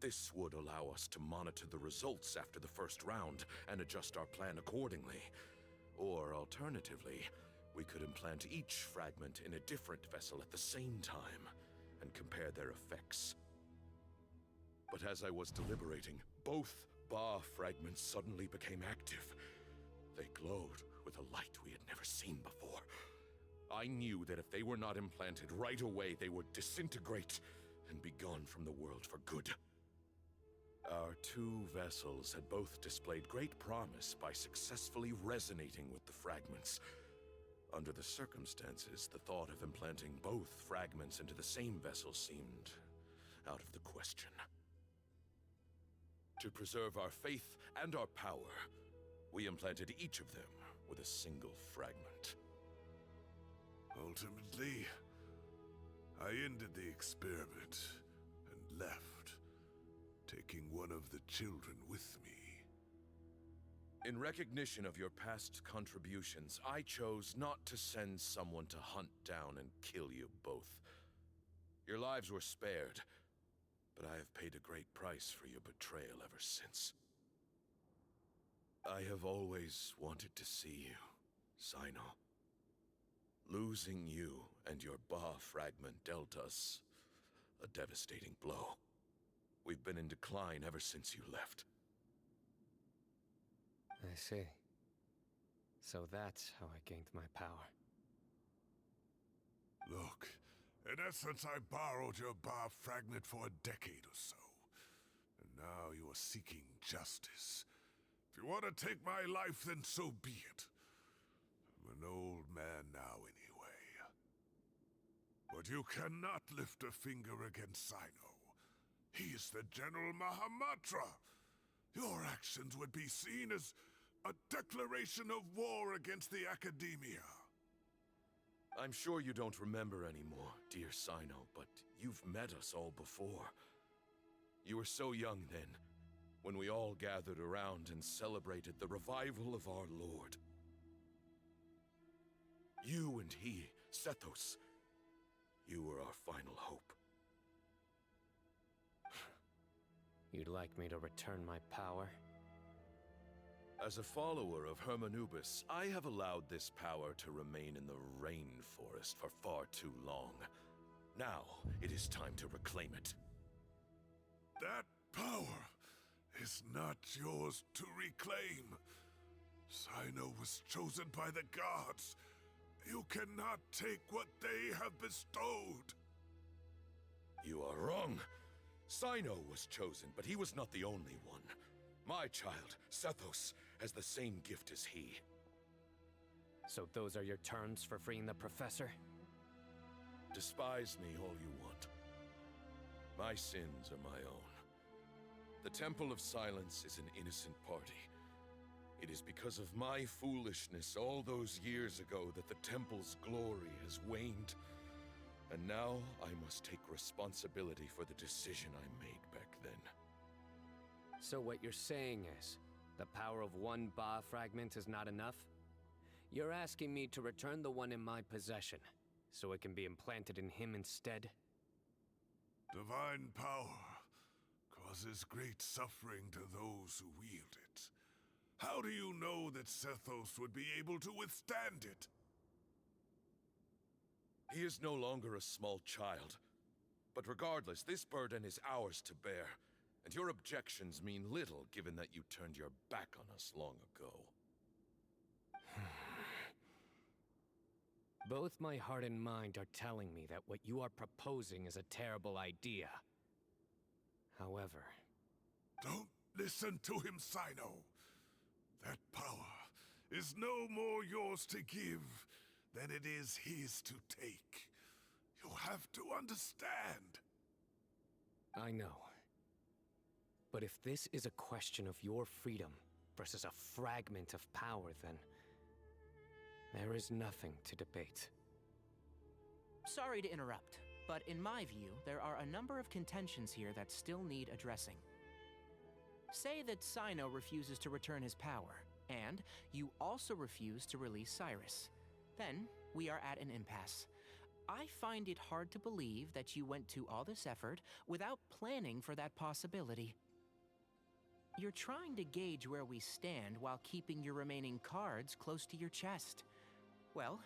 This would allow us to monitor the results after the first round and adjust our plan accordingly. Or alternatively, we could implant each fragment in a different vessel at the same time and compare their effects. But as I was deliberating, both Ba fragments suddenly became active. They glowed with a light we had never seen before. I knew that if they were not implanted right away, they would disintegrate and be gone from the world for good. Our 2 vessels had both displayed great promise by successfully resonating with the fragments. Under the circumstances, the thought of implanting both fragments into the same vessel seemed out of the question. To preserve our faith and our power, we implanted each of them with a single fragment. Ultimately, I ended the experiment and left, taking one of the children with me. In recognition of your past contributions, I chose not to send someone to hunt down and kill you both. Your lives were spared, but I have paid a great price for your betrayal ever since. I have always wanted to see you Cyno, losing you and your Ba fragment dealt us a devastating blow. We've been in decline ever since you left. I see. So that's how I gained my power. Look, in essence, I borrowed your Ba fragment for a decade or so. And now you are seeking justice. If you want to take my life, then so be it. I'm an old man now anyway. But you cannot lift a finger against Cyno. He is the General Mahamatra. Your actions would be seen as a declaration of war against the Academia. I'm sure you don't remember anymore, dear Cyno, but you've met us all before. You were so young then, when we all gathered around and celebrated the revival of our Lord. You and he, Sethos, you were our final hope. You'd like me to return my power? As a follower of Hermanubis, I have allowed this power to remain in the rainforest for far too long. Now, it is time to reclaim it. That power is not yours to reclaim. Cyno was chosen by the gods. You cannot take what they have bestowed. You are wrong. Cyno was chosen, but he was not the only one. My child, Sethos, has the same gift as he. So those are your terms for freeing the professor? Despise me all you want. My sins are my own. The Temple of Silence is an innocent party. It is because of my foolishness all those years ago that the Temple's glory has waned. And now I must take responsibility for the decision I made back then. So what you're saying is, the power of one Ba fragment is not enough? You're asking me to return the one in my possession, so it can be implanted in him instead? Divine power causes great suffering to those who wield it. How do you know that Sethos would be able to withstand it? He is no longer a small child. But regardless, this burden is ours to bear. And your objections mean little, given that you turned your back on us long ago. Both my heart and mind are telling me that what you are proposing is a terrible idea. However... Don't listen to him, Cyno. That power is no more yours to give than it is his to take. You have to understand. I know. But if this is a question of your freedom versus a fragment of power, then there is nothing to debate. Sorry to interrupt, but in my view, there are a number of contentions here that still need addressing. Say that Cyno refuses to return his power, and you also refuse to release Cyrus. Then, we are at an impasse. I find it hard to believe that you went to all this effort without planning for that possibility. You're trying to gauge where we stand while keeping your remaining cards close to your chest. Well,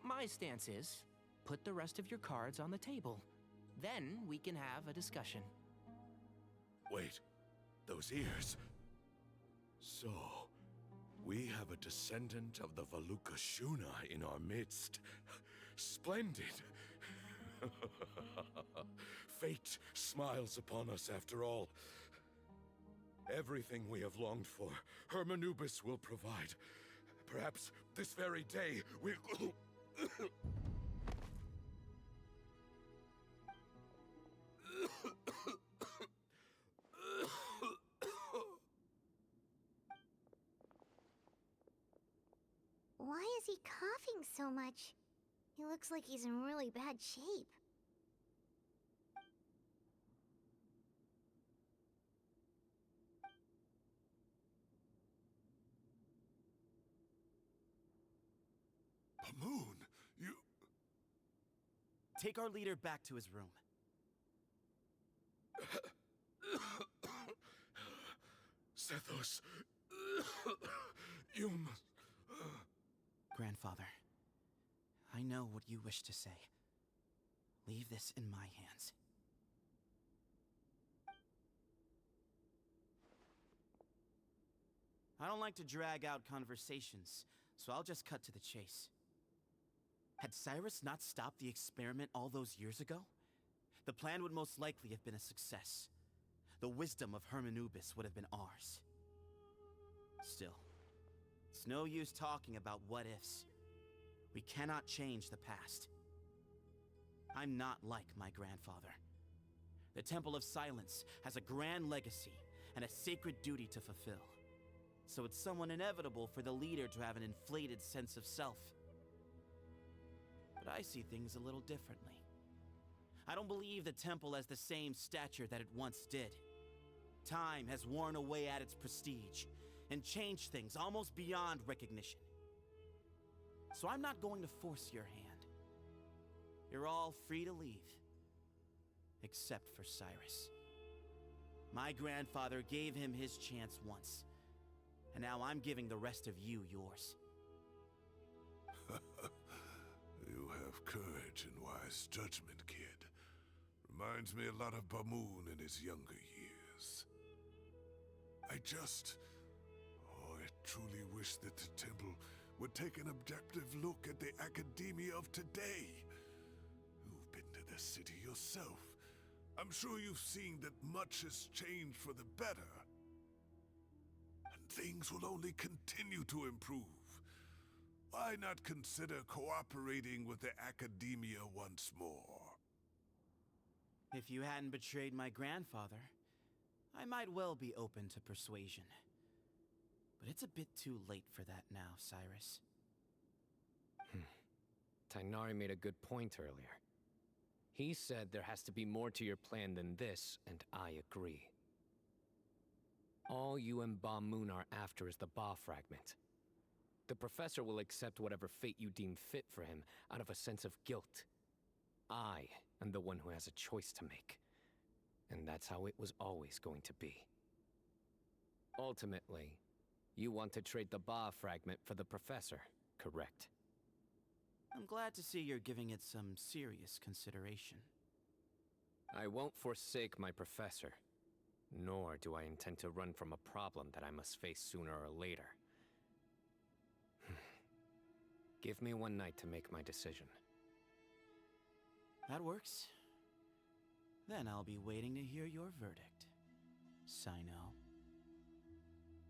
my stance is, put the rest of your cards on the table. Then we can have a discussion. Wait, those ears. So, we have a descendant of the Valukashuna in our midst. Splendid! Fate smiles upon us after all. Everything we have longed for, Hermanubis will provide. Perhaps this very day we'll... Why is he coughing so much? He looks like he's in really bad shape. Pamoon, you... Take our leader back to his room. Sethos, you must... grandfather. I know what you wish to say. Leave this in my hands. I don't like to drag out conversations, so I'll just cut to the chase. Had Cyrus not stopped the experiment all those years ago, the plan would most likely have been a success. The wisdom of Hermanubis would have been ours. Still, it's no use talking about what-ifs. We cannot change the past. I'm not like my grandfather. The Temple of Silence has a grand legacy and a sacred duty to fulfill. So it's somewhat inevitable for the leader to have an inflated sense of self. But I see things a little differently. I don't believe the temple has the same stature that it once did. Time has worn away at its prestige and changed things almost beyond recognition. So I'm not going to force your hand. You're all free to leave. Except for Cyrus. My grandfather gave him his chance once. And now I'm giving the rest of you yours. You have courage and wise judgment, kid. Reminds me a lot of Bamoon in his younger years. I truly wish that the temple would take an objective look at the academia of today. You've been to the city yourself. I'm sure you've seen that much has changed for the better. And things will only continue to improve. Why not consider cooperating with the academia once more? If you hadn't betrayed my grandfather, I might well be open to persuasion. But it's a bit too late for that now, Cyrus. Tighnari made a good point earlier. He said there has to be more to your plan than this, and I agree. All you and Ba-Moon are after is the Ba fragment. The professor will accept whatever fate you deem fit for him out of a sense of guilt. I am the one who has a choice to make. And that's how it was always going to be. Ultimately, you want to trade the Ba fragment for the professor, correct? I'm glad to see you're giving it some serious consideration. I won't forsake my professor, nor do I intend to run from a problem that I must face sooner or later. Give me one night to make my decision. That works. Then I'll be waiting to hear your verdict, Cyno.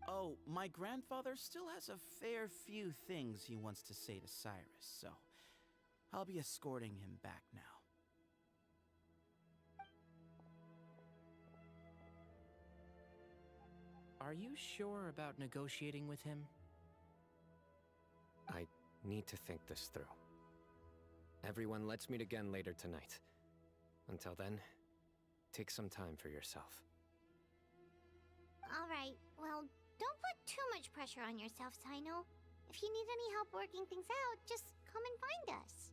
Oh, my grandfather still has a fair few things he wants to say to Cyrus, so I'll be escorting him back now. Are you sure about negotiating with him? I need to think this through. Everyone, let's meet again later tonight. Until then, take some time for yourself. All right, well, don't put too much pressure on yourself, Cyno. If you need any help working things out, just come and find us.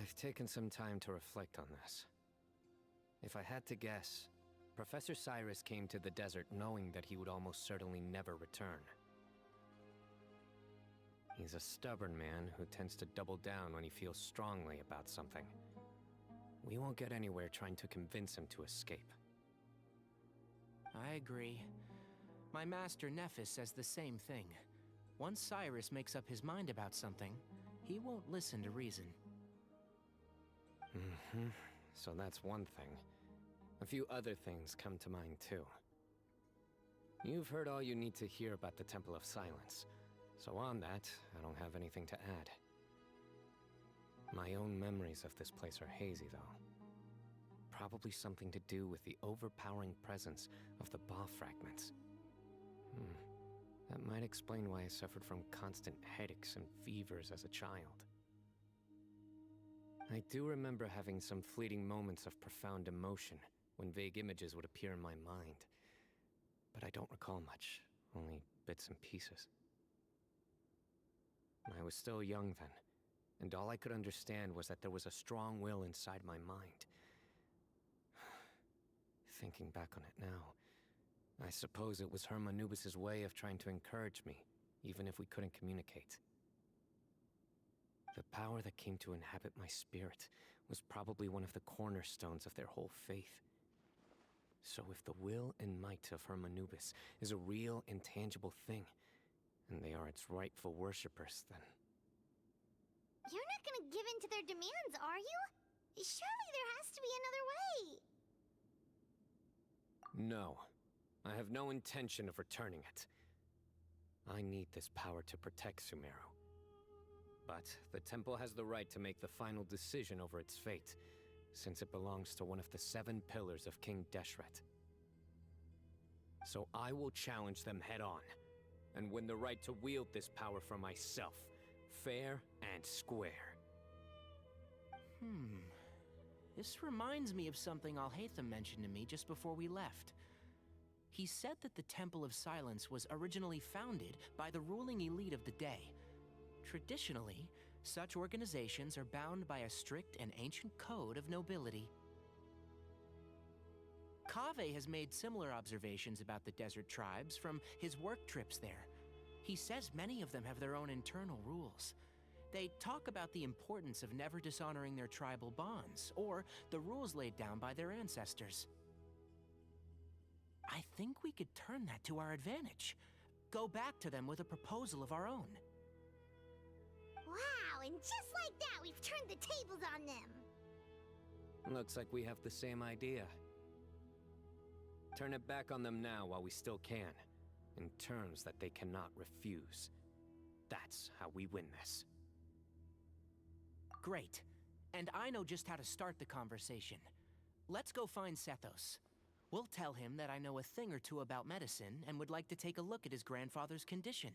I've taken some time to reflect on this. If I had to guess, Professor Cyrus came to the desert knowing that he would almost certainly never return. He's a stubborn man who tends to double down when he feels strongly about something. We won't get anywhere trying to convince him to escape. I agree. My master Nephis says the same thing. Once Cyrus makes up his mind about something, he won't listen to reason. So that's one thing. A few other things come to mind too. You've heard all you need to hear about the Temple of Silence, so on that, I don't have anything to add. My own memories of this place are hazy though. Probably something to do with the overpowering presence of the Ba fragments. That might explain why I suffered from constant headaches and fevers as a child. I do remember having some fleeting moments of profound emotion when vague images would appear in my mind. But I don't recall much, only bits and pieces. I was still young then, and all I could understand was that there was a strong will inside my mind. Thinking back on it now, I suppose it was Hermanubis' way of trying to encourage me, even if we couldn't communicate. The power that came to inhabit my spirit was probably one of the cornerstones of their whole faith. So if the will and might of Hermanubis is a real, intangible thing, and they are its rightful worshippers, then... You're not gonna give in to their demands, are you? Surely there has to be another way. No. I have no intention of returning it. I need this power to protect Sumeru. But the temple has the right to make the final decision over its fate, since it belongs to one of the 7 pillars of King Deshret. So I will challenge them head-on, and win the right to wield this power for myself, fair and square. This reminds me of something Alhaitham mentioned to me just before we left. He said that the Temple of Silence was originally founded by the ruling elite of the day. Traditionally, such organizations are bound by a strict and ancient code of nobility. Kaveh has made similar observations about the desert tribes from his work trips there. He says many of them have their own internal rules. They talk about the importance of never dishonoring their tribal bonds, or the rules laid down by their ancestors. I think we could turn that to our advantage. Go back to them with a proposal of our own. Wow, and just like that, we've turned the tables on them. Looks like we have the same idea. Turn it back on them now while we still can, in terms that they cannot refuse. That's how we win this. Great. And I know just how to start the conversation. Let's go find Sethos. We'll tell him that I know a thing or two about medicine and would like to take a look at his grandfather's condition.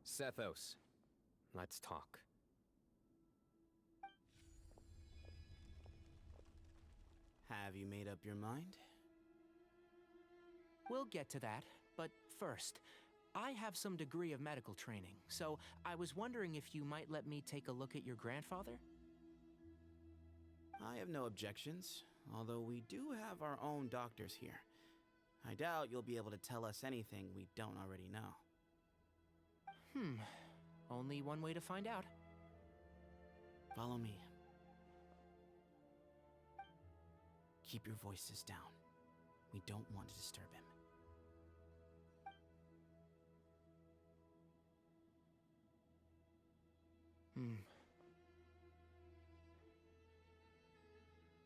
Sethos, let's talk. Have you made up your mind? We'll get to that, but first, I have some degree of medical training, so I was wondering if you might let me take a look at your grandfather? I have no objections, although we do have our own doctors here. I doubt you'll be able to tell us anything we don't already know. Only one way to find out. Follow me. Keep your voices down. We don't want to disturb him.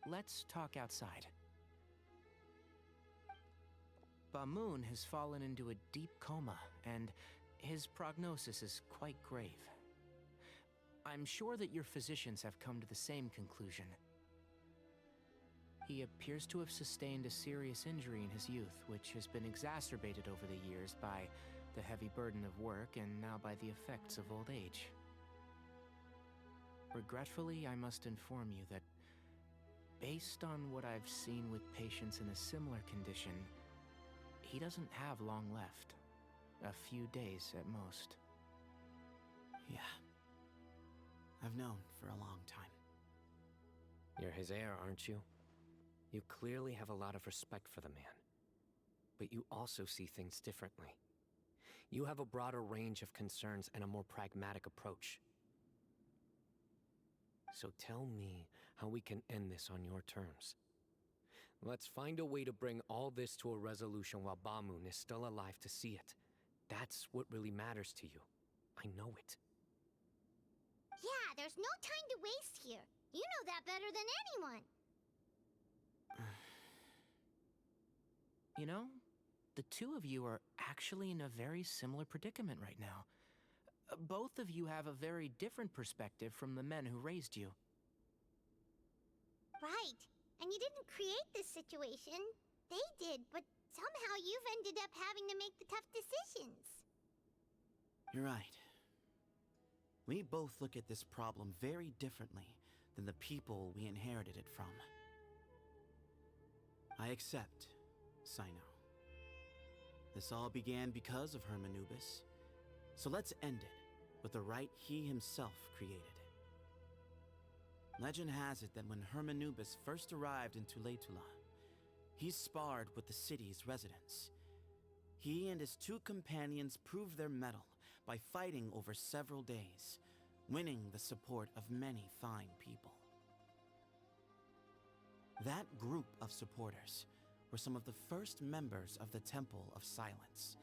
Let's talk outside. Bamun has fallen into a deep coma, and his prognosis is quite grave. I'm sure that your physicians have come to the same conclusion. He appears to have sustained a serious injury in his youth, which has been exacerbated over the years by the heavy burden of work and now by the effects of old age. Regretfully, I must inform you that based on what I've seen with patients in a similar condition, he doesn't have long left. A few days at most. Yeah. I've known for a long time. You're his heir, aren't you? You clearly have a lot of respect for the man. But you also see things differently. You have a broader range of concerns and a more pragmatic approach. So tell me how we can end this on your terms. Let's find a way to bring all this to a resolution while Bamun is still alive to see it. That's what really matters to you. I know it. Yeah, there's no time to waste here. You know that better than anyone. You know, the two of you are actually in a very similar predicament right now. Both of you have a very different perspective from the men who raised you. Right. And you didn't create this situation. They did, but somehow you've ended up having to make the tough decisions. You're right. We both look at this problem very differently than the people we inherited it from. I accept, Cyno. This all began because of Hermanubis, so let's end it with the rite he himself created. Legend has it that when Hermanubis first arrived in Tuletula, he sparred with the city's residents. He and his two companions proved their mettle by fighting over several days, winning the support of many fine people. That group of supporters were some of the first members of the Temple of Silence,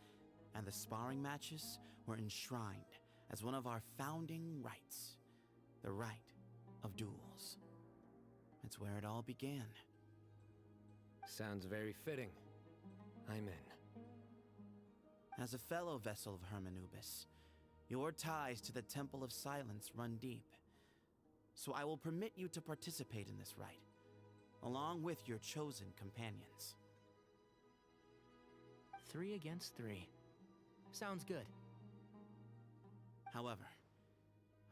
and the sparring matches were enshrined as one of our founding rites, the rite of duels. It's where it all began. Sounds very fitting. I'm in. As a fellow vessel of Hermanubis, your ties to the Temple of Silence run deep. So I will permit you to participate in this rite, along with your chosen companions. 3 against 3. Sounds good. However,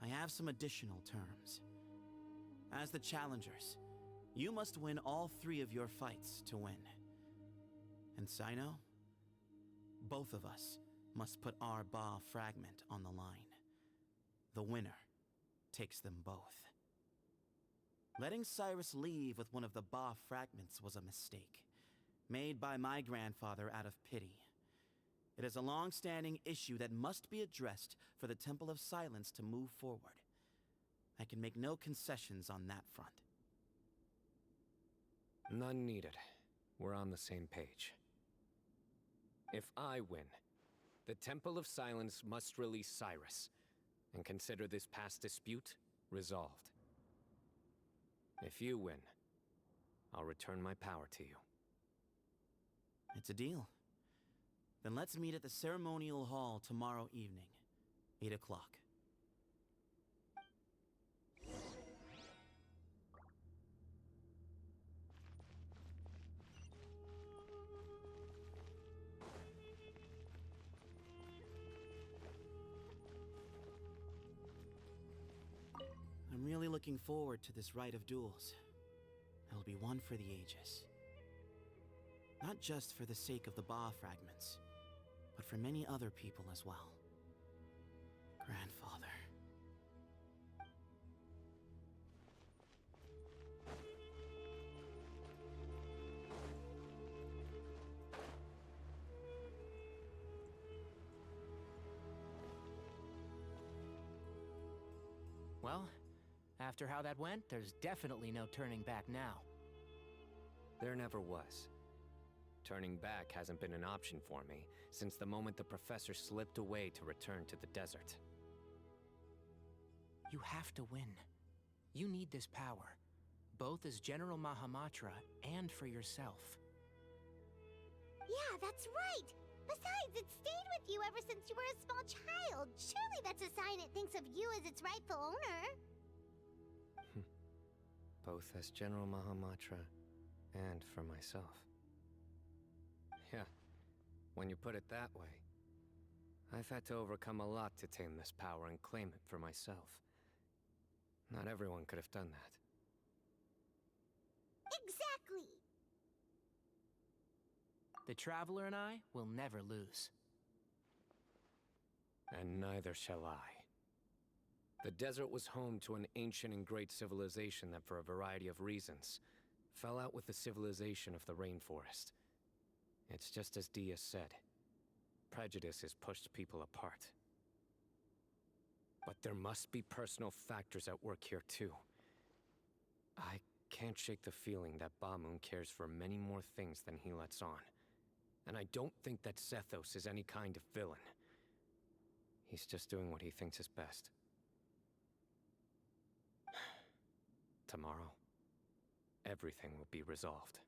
I have some additional terms. As the challengers, you must win all 3 of your fights to win. And Cyno, both of us must put our Ba fragment on the line. The winner takes them both. Letting Cyrus leave with one of the Ba fragments was a mistake, made by my grandfather out of pity. It is a long-standing issue that must be addressed for the Temple of Silence to move forward. I can make no concessions on that front. None needed. We're on the same page. If I win, the Temple of Silence must release Cyrus, and consider this past dispute resolved. If you win, I'll return my power to you. It's a deal. Then let's meet at the ceremonial hall tomorrow evening, 8 o'clock. I'm really looking forward to this rite of duels. It'll be one for the ages. Not just for the sake of the Ba fragments, but for many other people as well. Grandfather. Well, after how that went, there's definitely no turning back now. There never was. Turning back hasn't been an option for me since the moment the professor slipped away to return to the desert. You have to win. You need this power, both as General Mahamatra and for yourself. Yeah, that's right! Besides, it stayed with you ever since you were a small child. Surely that's a sign it thinks of you as its rightful owner. Both as General Mahamatra and for myself. Yeah, when you put it that way. I've had to overcome a lot to tame this power and claim it for myself. Not everyone could have done that. Exactly! The Traveler and I will never lose. And neither shall I. The desert was home to an ancient and great civilization that, for a variety of reasons, fell out with the civilization of the rainforest. It's just as Dia said. Prejudice has pushed people apart. But there must be personal factors at work here too. I can't shake the feeling that Bamun cares for many more things than he lets on. And I don't think that Zethos is any kind of villain. He's just doing what he thinks is best. Tomorrow, everything will be resolved.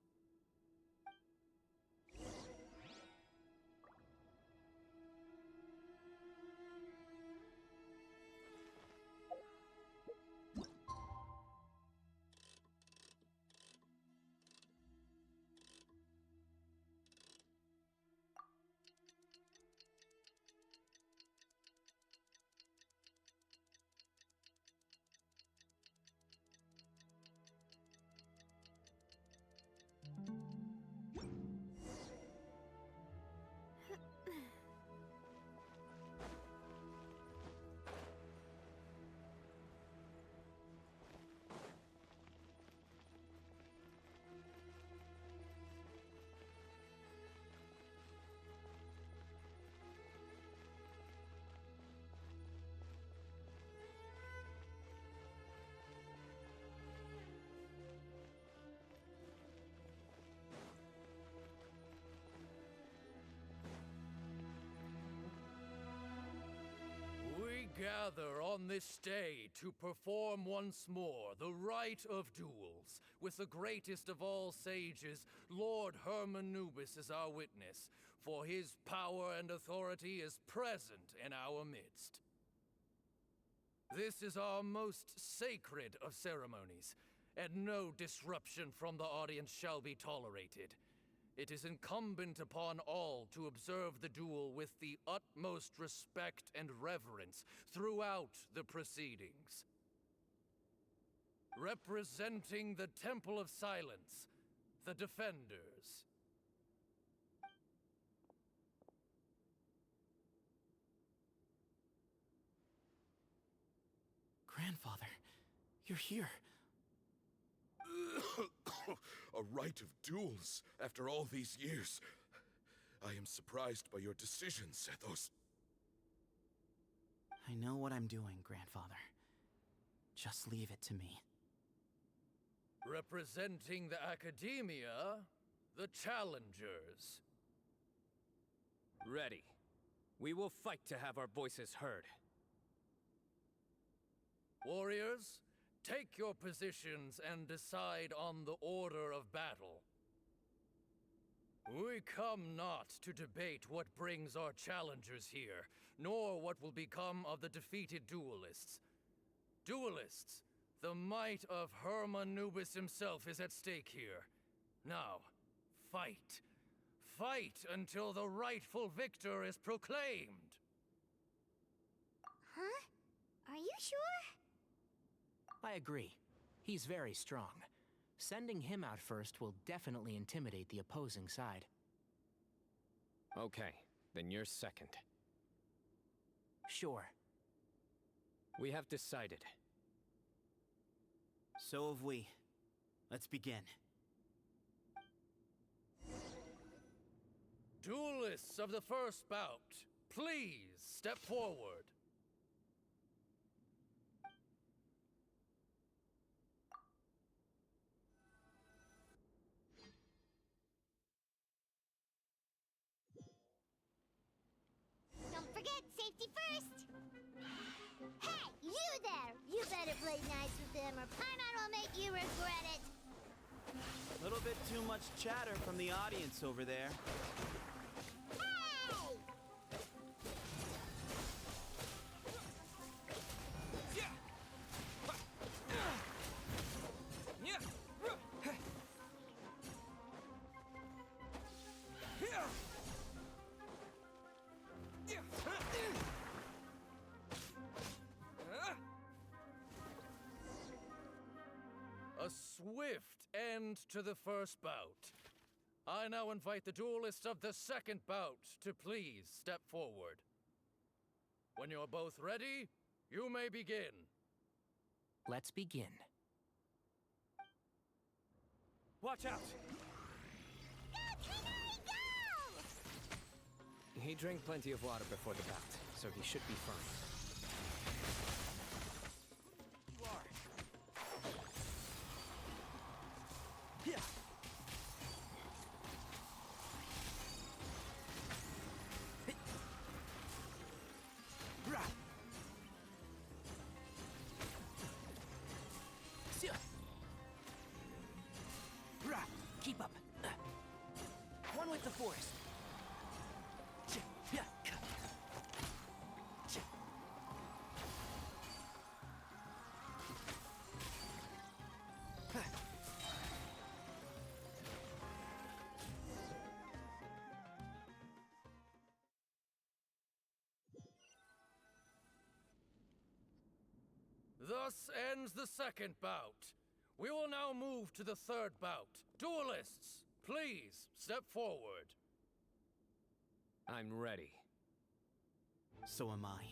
Gather on this day to perform once more the rite of duels, with the greatest of all sages, Lord Hermanubis, as our witness, for his power and authority is present in our midst. This is our most sacred of ceremonies, and no disruption from the audience shall be tolerated. It is incumbent upon all to observe the duel with the utmost respect and reverence throughout the proceedings. Representing the Temple of Silence, the Defenders. Grandfather, you're here. A rite of duels after all these years. I am surprised by your decision, Zethos. I know what I'm doing, Grandfather. Just leave it to me. Representing the Academia, the Challengers. Ready. We will fight to have our voices heard. Warriors, take your positions and decide on the order of battle. We come not to debate what brings our challengers here, nor what will become of the defeated duelists. Duelists, the might of Hermanubis himself is at stake here. Now, fight. Fight until the rightful victor is proclaimed. Huh? Are you sure? I agree. He's very strong. Sending him out first will definitely intimidate the opposing side. Okay, then you're second. Sure. We have decided. So have we. Let's begin. Duelists of the first bout, please step forward. Don't forget, safety first! Hey, you there! You better play nice with them or Paimon will make you regret it! A little bit too much chatter from the audience over there. A swift end to the first bout. I now invite the duelists of the second bout to please step forward. When you're both ready, you may begin. Let's begin. Watch out! He drank plenty of water before the bout, so he should be fine. Yeah. Keep up. One with the forest. Thus ends the second bout. We will now move to the third bout. Duelists, please step forward. I'm ready. So am I.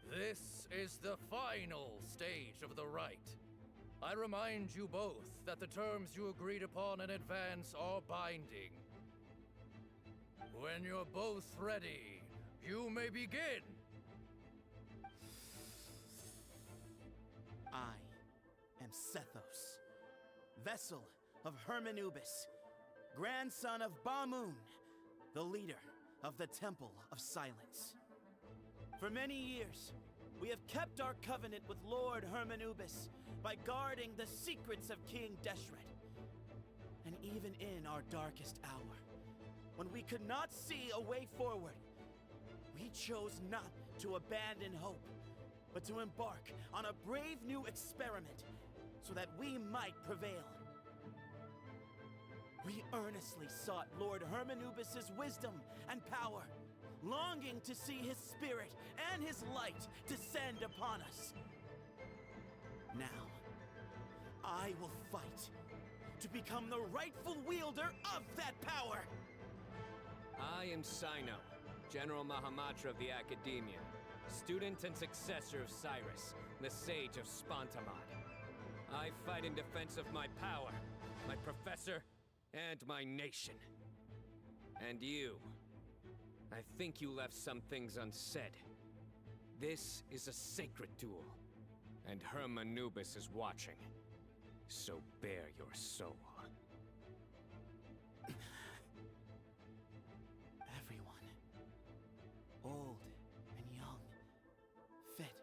This is the final stage of the rite. I remind you both that the terms you agreed upon in advance are binding. When you're both ready, you may begin. I am Sethos, vessel of Hermanubis, grandson of Bamoon, the leader of the Temple of Silence. For many years, we have kept our covenant with Lord Hermanubis by guarding the secrets of King Deshret. And even in our darkest hour, when we could not see a way forward, we chose not to abandon hope, but to embark on a brave new experiment so that we might prevail. We earnestly sought Lord Hermanubis' wisdom and power, longing to see his spirit and his light descend upon us. Now, I will fight to become the rightful wielder of that power. I am Cyno, General Mahamatra of the Academia, student and successor of Cyrus, the Sage of Spontamod. I fight in defense of my power, my professor, and my nation. And you, I think you left some things unsaid. This is a sacred duel, and Hermanubis is watching. So bare your soul. Everyone, old and young, fit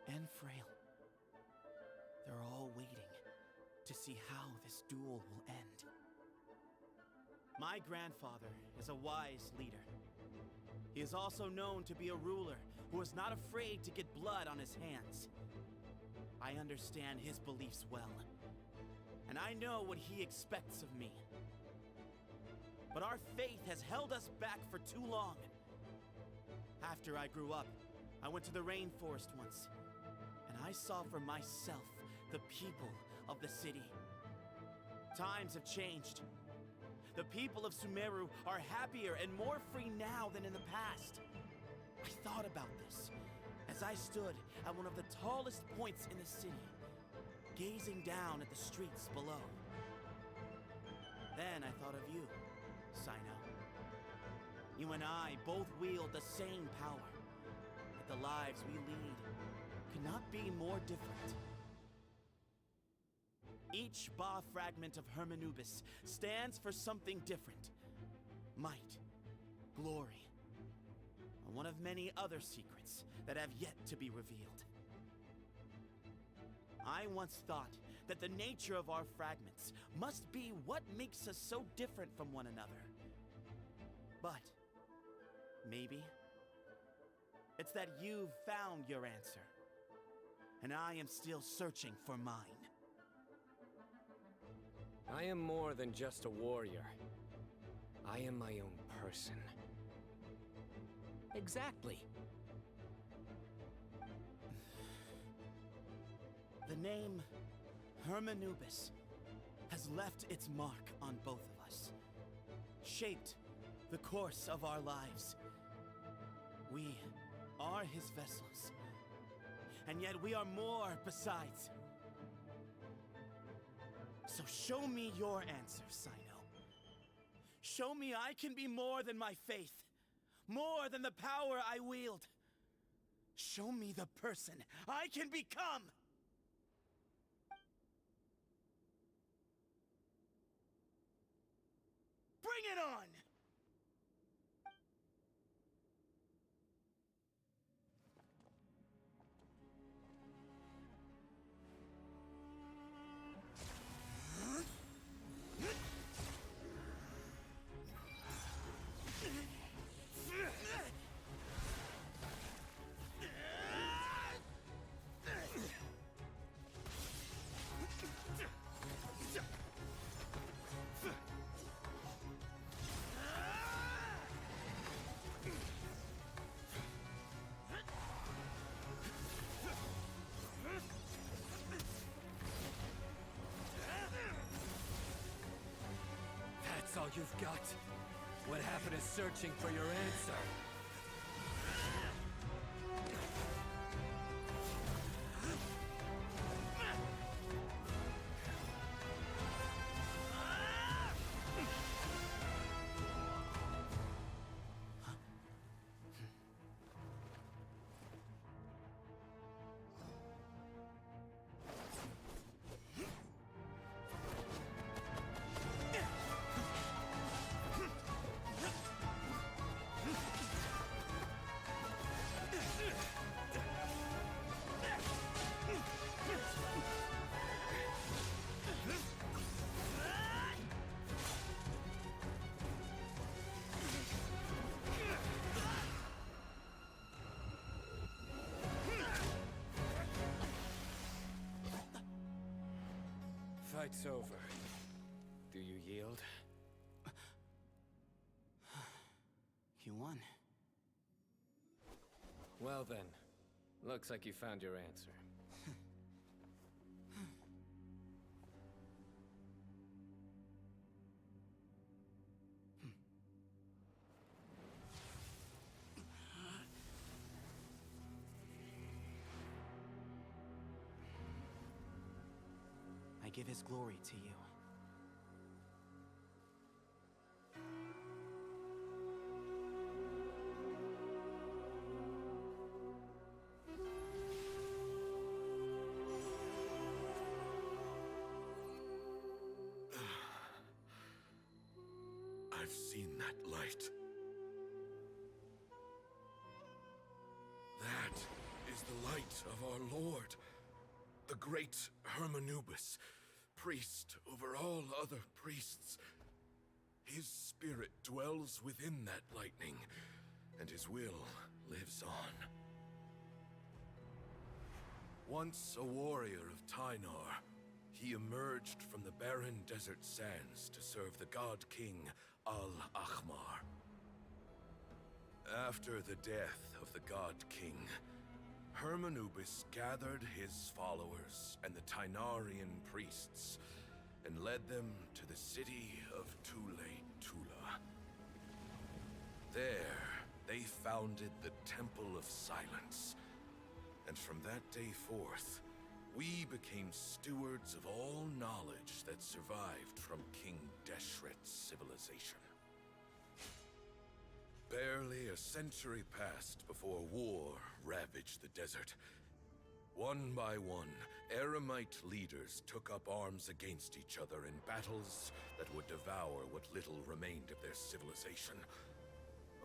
and frail, they're all waiting to see how this duel will end. My grandfather is a wise leader. He is also known to be a ruler who is not afraid to get blood on his hands. I understand his beliefs well, and I know what he expects of me. But our faith has held us back for too long. After I grew up, I went to the rainforest once, and I saw for myself the people of the city. Times have changed. The people of Sumeru are happier and more free now than in the past. I thought about this as I stood at one of the tallest points in the city, gazing down at the streets below. Then I thought of you, Cyno. You and I both wield the same power, yet the lives we lead could not be more different. Each Ba fragment of Hermanubis stands for something different. Might, glory, and one of many other secrets that have yet to be revealed. I once thought that the nature of our fragments must be what makes us so different from one another. But maybe it's that you've found your answer, and I am still searching for mine. I am more than just a warrior. I am my own person. Exactly. The name Hermanubis has left its mark on both of us, shaped the course of our lives. We are his vessels, and yet we are more besides. So show me your answer, Cyno. Show me I can be more than my faith, more than the power I wield. Show me the person I can become! Bring it on! That's all you've got? What happened to searching for your answer? Fight's over. Do you yield? You won. Well then, looks like you found your answer. I give his glory to you. I've seen that light. That is the light of our Lord, the great Hermanubis, priest over all other priests. His spirit dwells within that lightning, and his will lives on. Once a warrior of Tynar, he emerged from the barren desert sands to serve the god king Al-Ahmar. After the death of the god king, Hermanubis gathered his followers and the Tynarian priests and led them to the city of Tula. There, they founded the Temple of Silence, and from that day forth, we became stewards of all knowledge that survived from King Deshret's civilization. Barely a century passed before war ravaged the desert. One by one, Eremite leaders took up arms against each other in battles that would devour what little remained of their civilization.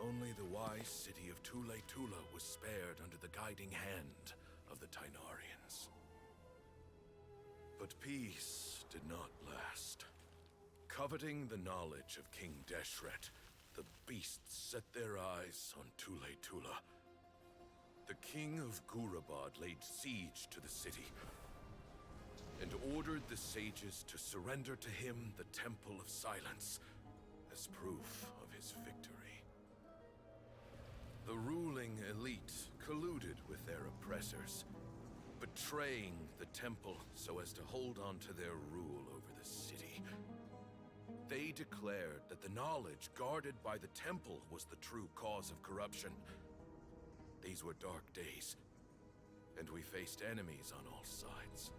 Only the wise city of Tula was spared under the guiding hand of the Tynarians. But peace did not last. Coveting the knowledge of King Deshret, the beasts set their eyes on Tule Tula. The king of Gurabad laid siege to the city and ordered the sages to surrender to him the Temple of Silence as proof of his victory. The ruling elite colluded with their oppressors, betraying the temple so as to hold on to their rule over the city. They declared that the knowledge guarded by the temple was the true cause of corruption. These were dark days, and we faced enemies on all sides.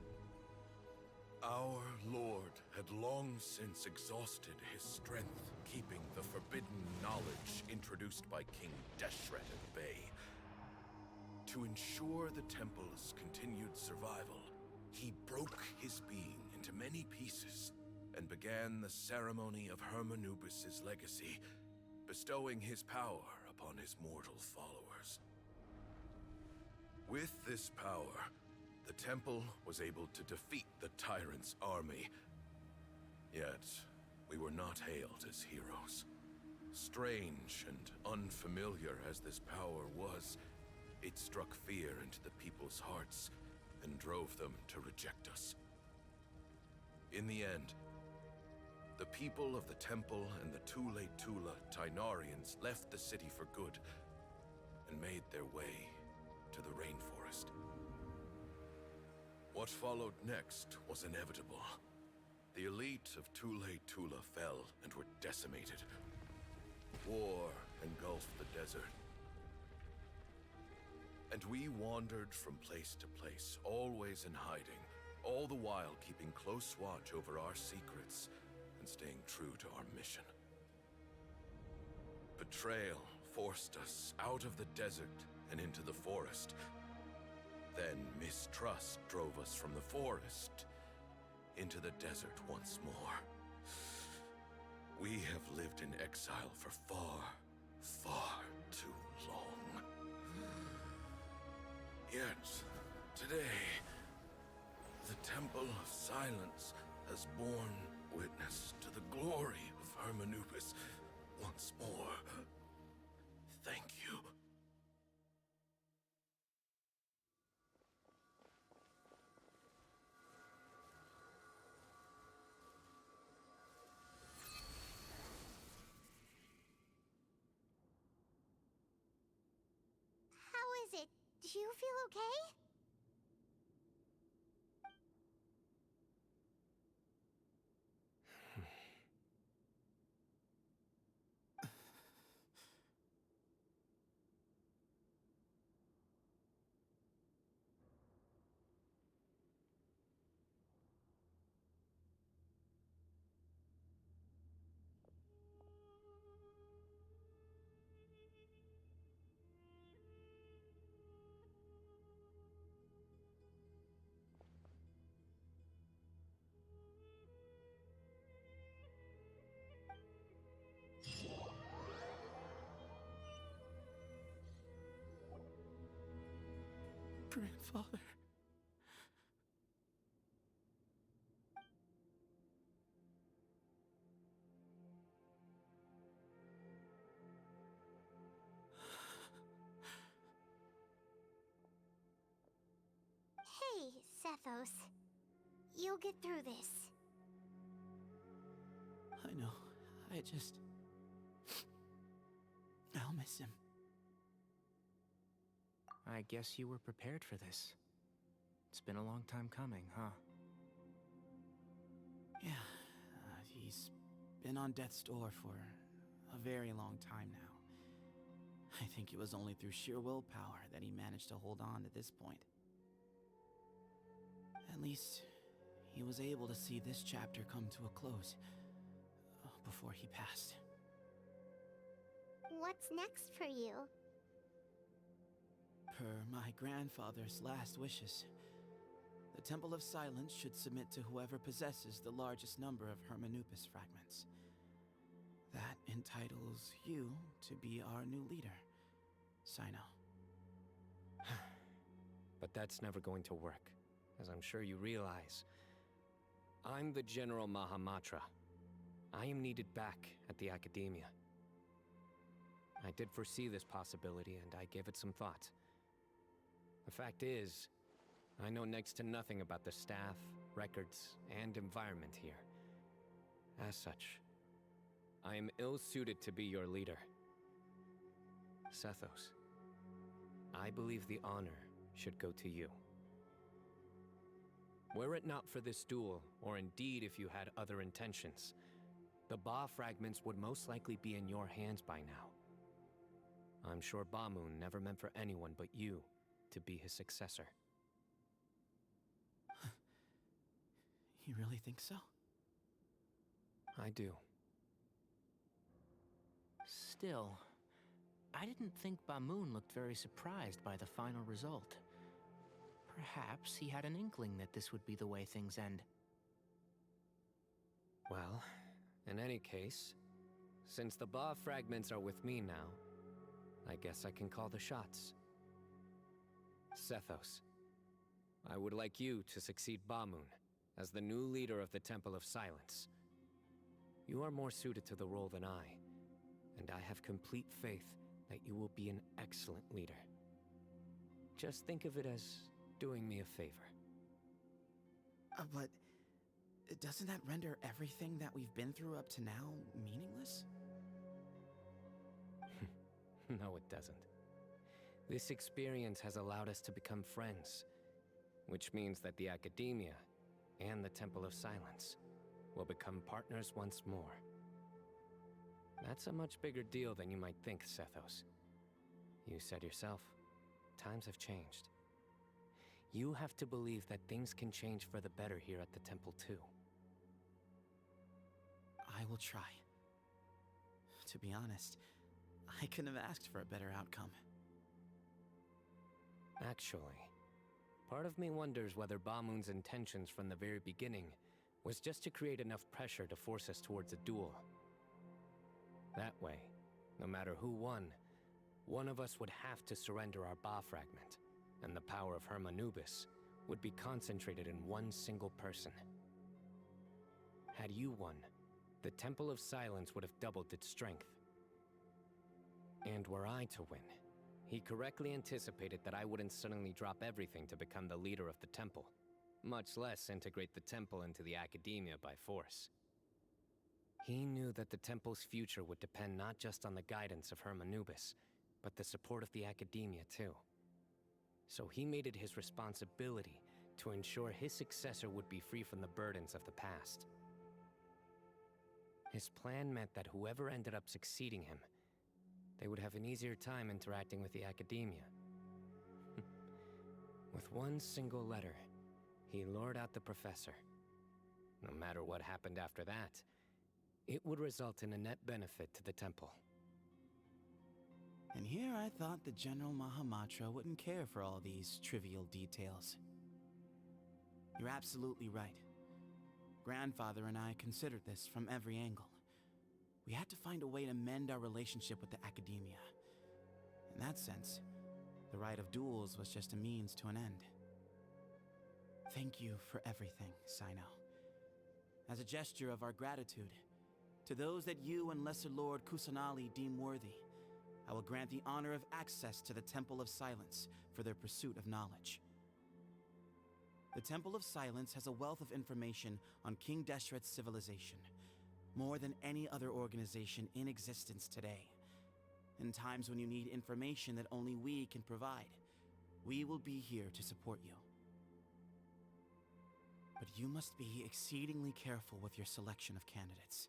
Our lord had long since exhausted his strength, keeping the forbidden knowledge introduced by King Deshret at bay. To ensure the temple's continued survival, he broke his being into many pieces and began the ceremony of Hermanubis' legacy, bestowing his power upon his mortal followers. With this power, the temple was able to defeat the tyrant's army. Yet, we were not hailed as heroes. Strange and unfamiliar as this power was, it struck fear into the people's hearts and drove them to reject us. In the end, the people of the temple and the Tule Tula Tainarians left the city for good and made their way to the rainforest. What followed next was inevitable. The elite of Tule Tula fell and were decimated. War engulfed the desert. And we wandered from place to place, always in hiding, all the while keeping close watch over our secrets and staying true to our mission. Betrayal forced us out of the desert and into the forest. Then mistrust drove us from the forest into the desert once more. We have lived in exile for far, far too long. Yet, today, the Temple of Silence has borne witness to the glory of Hermanubis once more. Thank you. How is it? Do you feel okay? Grandfather. Hey, Sethos. You'll get through this. I know. I'll miss him. I guess you were prepared for this. It's been a long time coming, huh? Yeah, he's been on death's door for a very long time now. I think it was only through sheer willpower that he managed to hold on to this point. At least, he was able to see this chapter come to a close before he passed. What's next for you? Per my grandfather's last wishes, the Temple of Silence should submit to whoever possesses the largest number of Hermanubis fragments. That entitles you to be our new leader, Cyno. But that's never going to work, as I'm sure you realize. I'm the General Mahamatra. I am needed back at the Academia. I did foresee this possibility, and I gave it some thought. The fact is, I know next to nothing about the staff, records, and environment here. As such, I am ill-suited to be your leader. Sethos, I believe the honor should go to you. Were it not for this duel, or indeed if you had other intentions, the Ba fragments would most likely be in your hands by now. I'm sure Bamoon never meant for anyone but you to be his successor. You really think so? I do. Still, I didn't think Bamoon looked very surprised by the final result. Perhaps he had an inkling that this would be the way things end. Well, in any case, since the Ba fragments are with me now, I guess I can call the shots. Sethos, I would like you to succeed Bamoon as the new leader of the Temple of Silence. You are more suited to the role than I, and I have complete faith that you will be an excellent leader. Just think of it as doing me a favor. But doesn't that render everything that we've been through up to now meaningless? No, it doesn't. This experience has allowed us to become friends, which means that the Academia and the Temple of Silence will become partners once more. That's a much bigger deal than you might think, Sethos. You said yourself, times have changed. You have to believe that things can change for the better here at the temple too. I will try. To be honest, I couldn't have asked for a better outcome. Actually, part of me wonders whether Bamoon's intentions from the very beginning was just to create enough pressure to force us towards a duel. That way, no matter who won, one of us would have to surrender our Ba fragment, and the power of Hermanubis would be concentrated in one single person. Had you won, the Temple of Silence would have doubled its strength. And were I to win, he correctly anticipated that I wouldn't suddenly drop everything to become the leader of the temple, much less integrate the temple into the Academia by force. He knew that the temple's future would depend not just on the guidance of Hermanubis, but the support of the Academia too. So he made it his responsibility to ensure his successor would be free from the burdens of the past. His plan meant that whoever ended up succeeding him, they would have an easier time interacting with the Academia. With one single letter, he lured out the professor. No matter what happened after that, it would result in a net benefit to the temple. And here I thought the General Mahamatra wouldn't care for all these trivial details. You're absolutely right. Grandfather and I considered this from every angle. We had to find a way to mend our relationship with the Academia. In that sense, the right of duels was just a means to an end. Thank you for everything, Cyno. As a gesture of our gratitude, to those that you and Lesser Lord Kusanali deem worthy, I will grant the honor of access to the Temple of Silence for their pursuit of knowledge. The Temple of Silence has a wealth of information on King Deshret's civilization, more than any other organization in existence today. In times when you need information that only we can provide, we will be here to support you. But you must be exceedingly careful with your selection of candidates,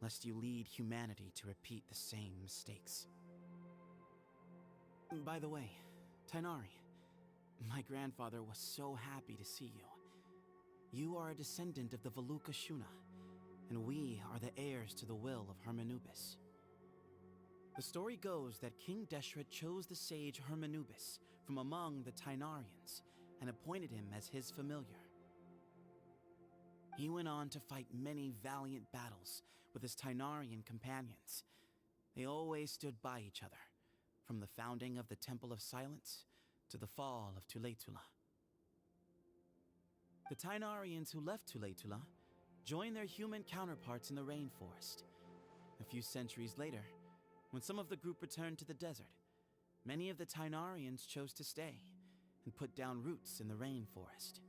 lest you lead humanity to repeat the same mistakes. By the way, Tainari, my grandfather was so happy to see you. You are a descendant of the Veluka Shuna, and we are the heirs to the will of Hermanubis. The story goes that King Deshret chose the sage Hermanubis from among the Tainarians and appointed him as his familiar. He went on to fight many valiant battles with his Tainarian companions. They always stood by each other, from the founding of the Temple of Silence to the fall of Tuletula. The Tainarians who left Tuletula join their human counterparts in the rainforest. A few centuries later, when some of the group returned to the desert, many of the Tainarians chose to stay and put down roots in the rainforest.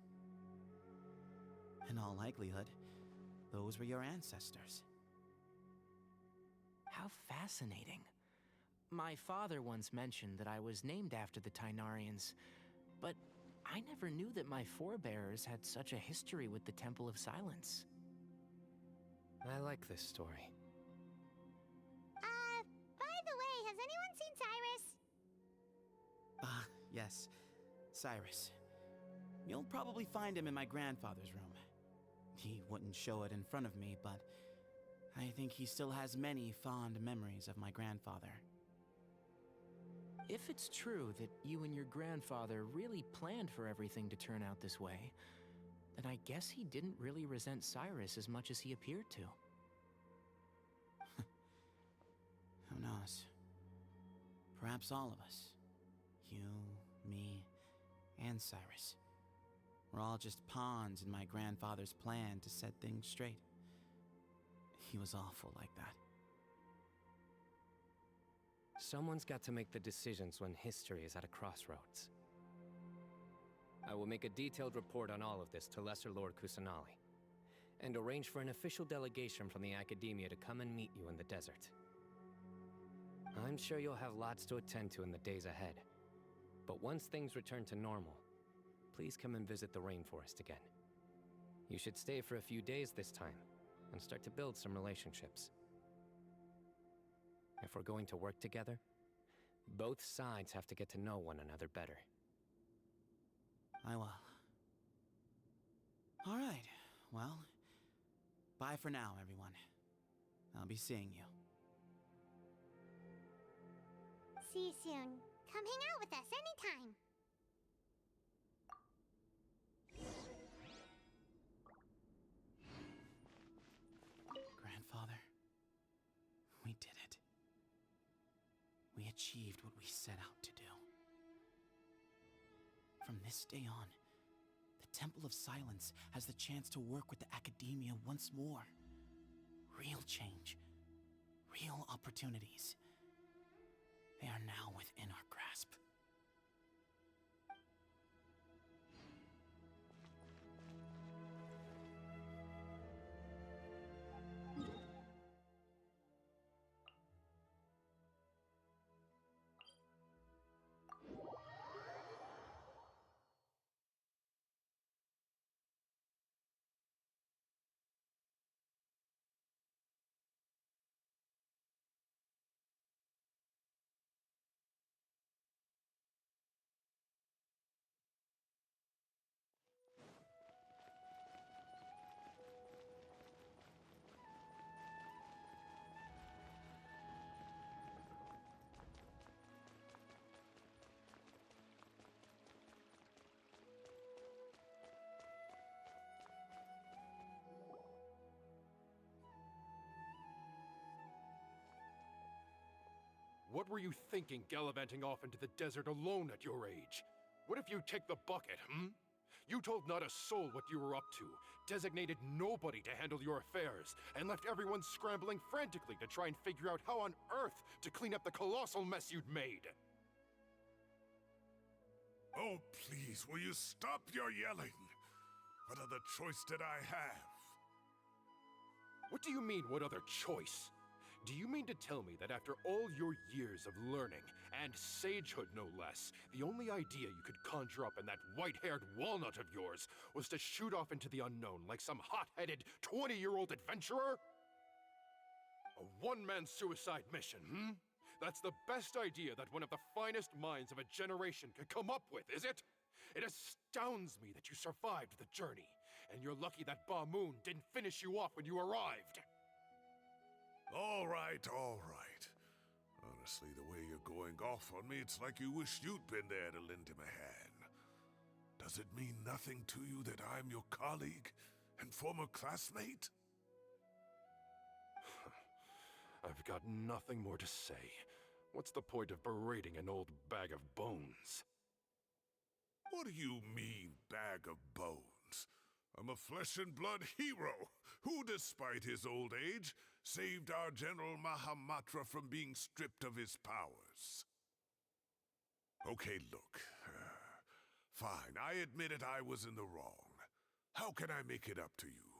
In all likelihood, those were your ancestors. How fascinating. My father once mentioned that I was named after the Tainarians, but I never knew that my forebears had such a history with the Temple of Silence. I like this story. By the way, has anyone seen Cyrus? Yes, Cyrus. You'll probably find him in my grandfather's room. He wouldn't show it in front of me, but I think he still has many fond memories of my grandfather. If it's true that you and your grandfather really planned for everything to turn out this way, then I guess he didn't really resent Cyrus as much as he appeared to. Who knows? Perhaps all of us. You, me, and Cyrus. We're all just pawns in my grandfather's plan to set things straight. He was awful like that. Someone's got to make the decisions when history is at a crossroads. I will make a detailed report on all of this to Lesser Lord Kusanali, and arrange for an official delegation from the Academia to come and meet you in the desert. I'm sure you'll have lots to attend to in the days ahead, but once things return to normal, please come and visit the rainforest again. You should stay for a few days this time, and start to build some relationships. If we're going to work together, both sides have to get to know one another better. I will. All right, well, bye for now, everyone. I'll be seeing you. See you soon. Come hang out with us anytime. Grandfather, we did it. We achieved what we set out to do. From this day on, the Temple of Silence has the chance to work with the Academia once more. Real change. Real opportunities. They are now within our grasp. What were you thinking, gallivanting off into the desert alone at your age? What if you take the bucket, You told not a soul what you were up to, designated nobody to handle your affairs, and left everyone scrambling frantically to try and figure out how on earth to clean up the colossal mess you'd made. Oh, please, will you stop your yelling? What other choice did I have? What do you mean, what other choice? Do you mean to tell me that after all your years of learning, and sagehood no less, the only idea you could conjure up in that white-haired walnut of yours was to shoot off into the unknown like some hot-headed 20-year-old adventurer? A one-man suicide mission, That's the best idea that one of the finest minds of a generation could come up with, is it? It astounds me that you survived the journey, and you're lucky that Ba Moon didn't finish you off when you arrived. All right, all right. Honestly, the way you're going off on me, it's like you wish you'd been there to lend him a hand. Does it mean nothing to you that I'm your colleague and former classmate? I've got nothing more to say. What's the point of berating an old bag of bones? What do you mean, bag of bones? I'm a flesh and blood hero who, despite his old age, saved our General Mahamatra from being stripped of his powers. Okay, look. Fine, I admit it, I was in the wrong. How can I make it up to you?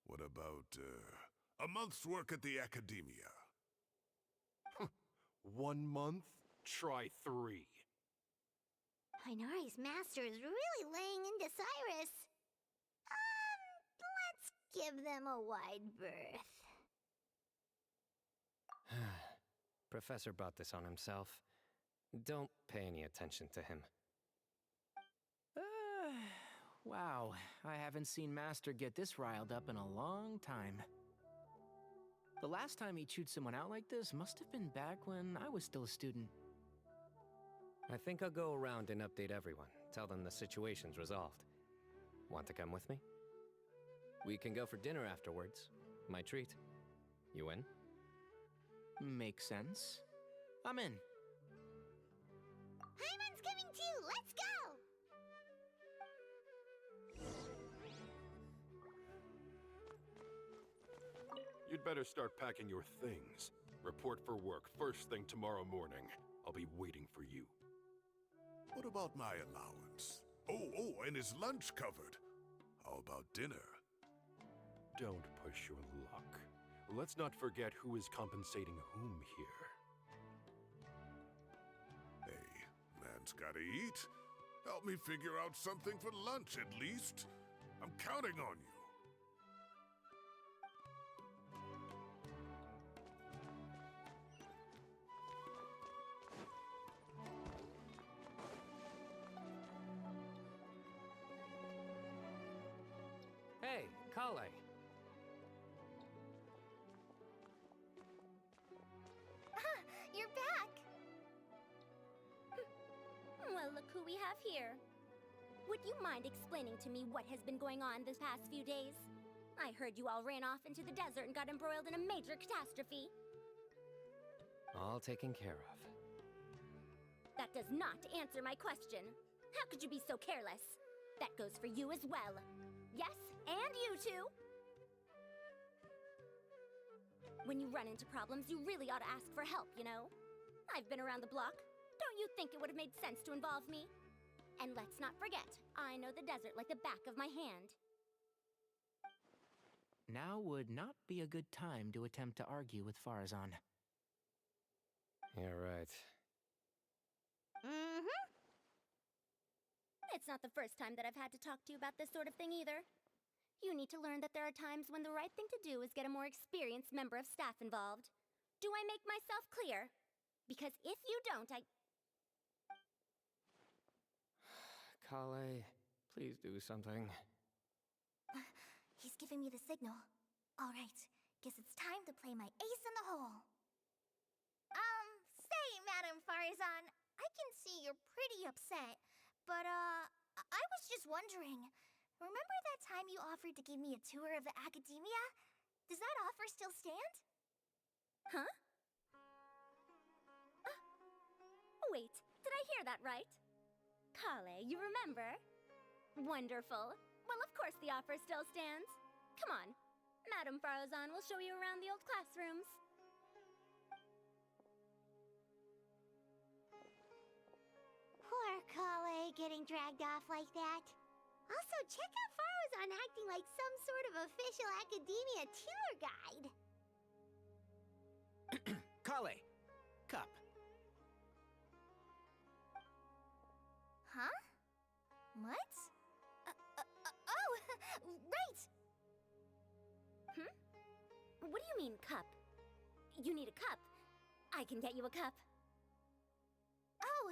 What about, a month's work at the Academia? 1 month? Try 3. Tighnari's master is really laying into Cyrus. Let's give them a wide berth. Professor brought this on himself. Don't pay any attention to him. Wow, I haven't seen Master get this riled up in a long time. The last time he chewed someone out like this must have been back when I was still a student. I think I'll go around and update everyone. Tell them the situation's resolved. Want to come with me? We can go for dinner afterwards. My treat. You in? Makes sense. I'm in. Hyman's coming too! Let's go! You'd better start packing your things. Report for work first thing tomorrow morning. I'll be waiting for you. What about my allowance? Oh, and his lunch covered. How about dinner? Don't push your luck. Let's not forget who is compensating whom here. Hey, man's gotta eat. Help me figure out something for lunch at least. I'm counting on you. Hey, Kale. You're back! Well, look who we have here. Would you mind explaining to me what has been going on this past few days? I heard you all ran off into the desert and got embroiled in a major catastrophe. All taken care of. That does not answer my question. How could you be so careless? That goes for you as well. Yes, and you too. When you run into problems, you really ought to ask for help, you know? I've been around the block. Don't you think it would have made sense to involve me? And let's not forget, I know the desert like the back of my hand. Now would not be a good time to attempt to argue with Farazan. You're right. Mm-hmm. It's not the first time that I've had to talk to you about this sort of thing either. You need to learn that there are times when the right thing to do is get a more experienced member of staff involved. Do I make myself clear? Because if you don't, Kale, please do something. He's giving me the signal. All right, guess it's time to play my ace in the hole. Say, Madam Farazan, I can see you're pretty upset, but, I was just wondering, remember that time you offered to give me a tour of the Academia? Does that offer still stand? Huh? Wait, did I hear that right? Kale, you remember? Wonderful. Well, of course the offer still stands. Come on. Madam Farazan will show you around the old classrooms. Poor Kale getting dragged off like that. Also, check out Farazan acting like some sort of official Academia tour guide. Kale! Cup. Huh? What? Oh, right! What do you mean, cup? You need a cup. I can get you a cup. Oh,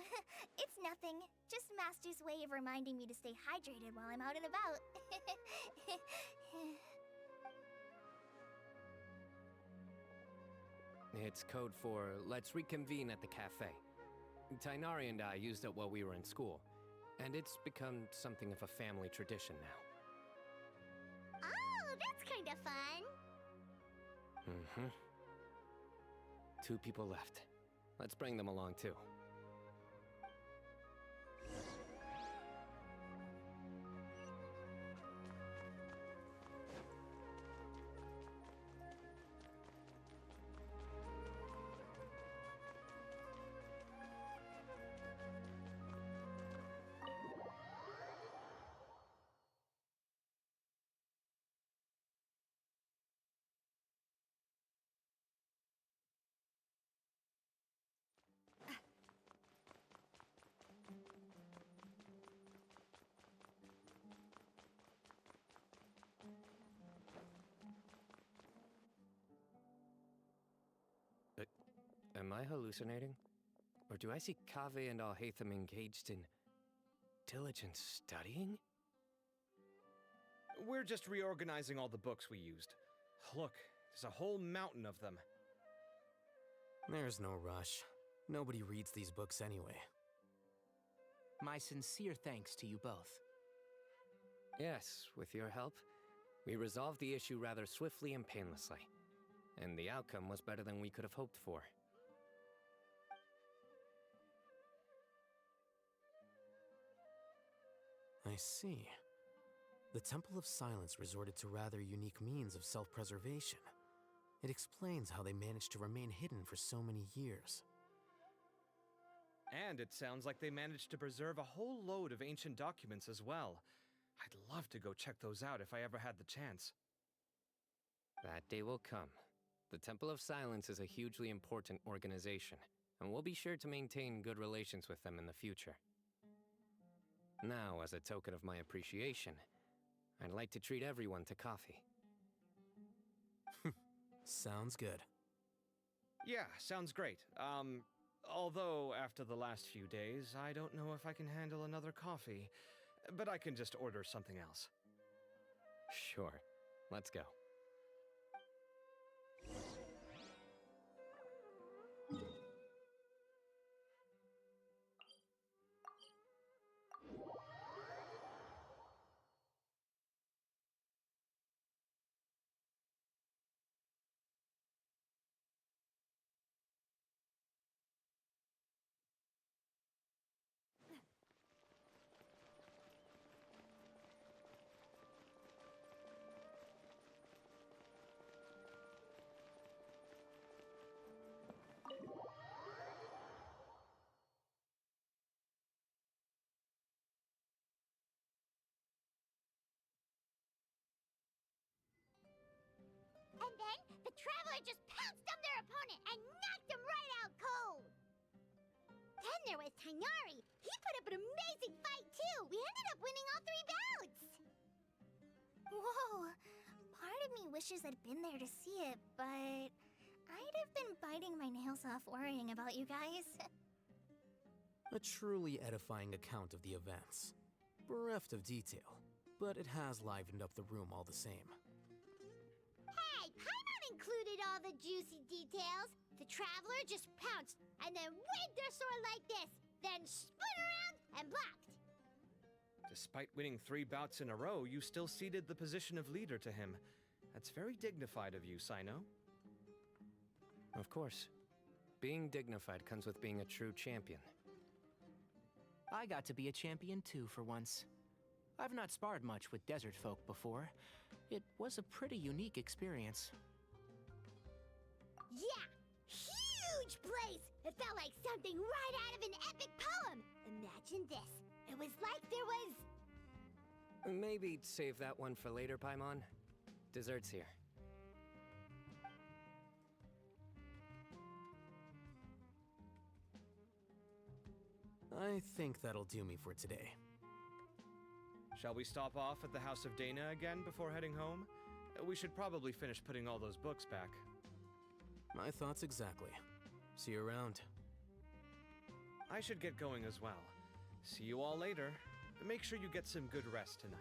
it's nothing. Just Master's way of reminding me to stay hydrated while I'm out and about. It's code for let's reconvene at the cafe. Tighnari and I used it while we were in school, and it's become something of a family tradition now. Oh, that's kind of fun. Mm-hmm. 2 people left. Let's bring them along too. Am I hallucinating? Or do I see Kaveh and Alhaitham engaged in diligent studying? We're just reorganizing all the books we used. Look, there's a whole mountain of them. There's no rush. Nobody reads these books anyway. My sincere thanks to you both. Yes, with your help, we resolved the issue rather swiftly and painlessly. And the outcome was better than we could have hoped for. I see. The Temple of Silence resorted to rather unique means of self-preservation. It explains how they managed to remain hidden for so many years. And it sounds like they managed to preserve a whole load of ancient documents as well. I'd love to go check those out if I ever had the chance. That day will come. The Temple of Silence is a hugely important organization, and we'll be sure to maintain good relations with them in the future. Now, as a token of my appreciation, I'd like to treat everyone to coffee. Sounds good. Yeah, sounds great. Although after the last few days, I don't know if I can handle another coffee. But I can just order something else. Sure. Let's go. And then, the Traveler just pounced on their opponent and knocked him right out cold! Then there was Tainari. He put up an amazing fight, too! We ended up winning all 3 bouts! Whoa! Part of me wishes I'd been there to see it, but I'd have been biting my nails off worrying about you guys. A truly edifying account of the events. Bereft of detail, but it has livened up the room all the same. Hey, Paimon included all the juicy details. The Traveler just pounced and then waved their sword like this, then spun around and blocked. Despite winning 3 bouts in a row, you still ceded the position of leader to him. That's very dignified of you, Cyno. Of course. Being dignified comes with being a true champion. I got to be a champion too for once. I've not sparred much with desert folk before. It was a pretty unique experience. Yeah! Huge place! It felt like something right out of an epic poem! Imagine this. It was like there was... Maybe save that one for later, Paimon. Dessert's here. I think that'll do me for today. Shall we stop off at the House of Dana again before heading home? We should probably finish putting all those books back. My thoughts exactly. See you around. I should get going as well. See you all later. Make sure you get some good rest tonight.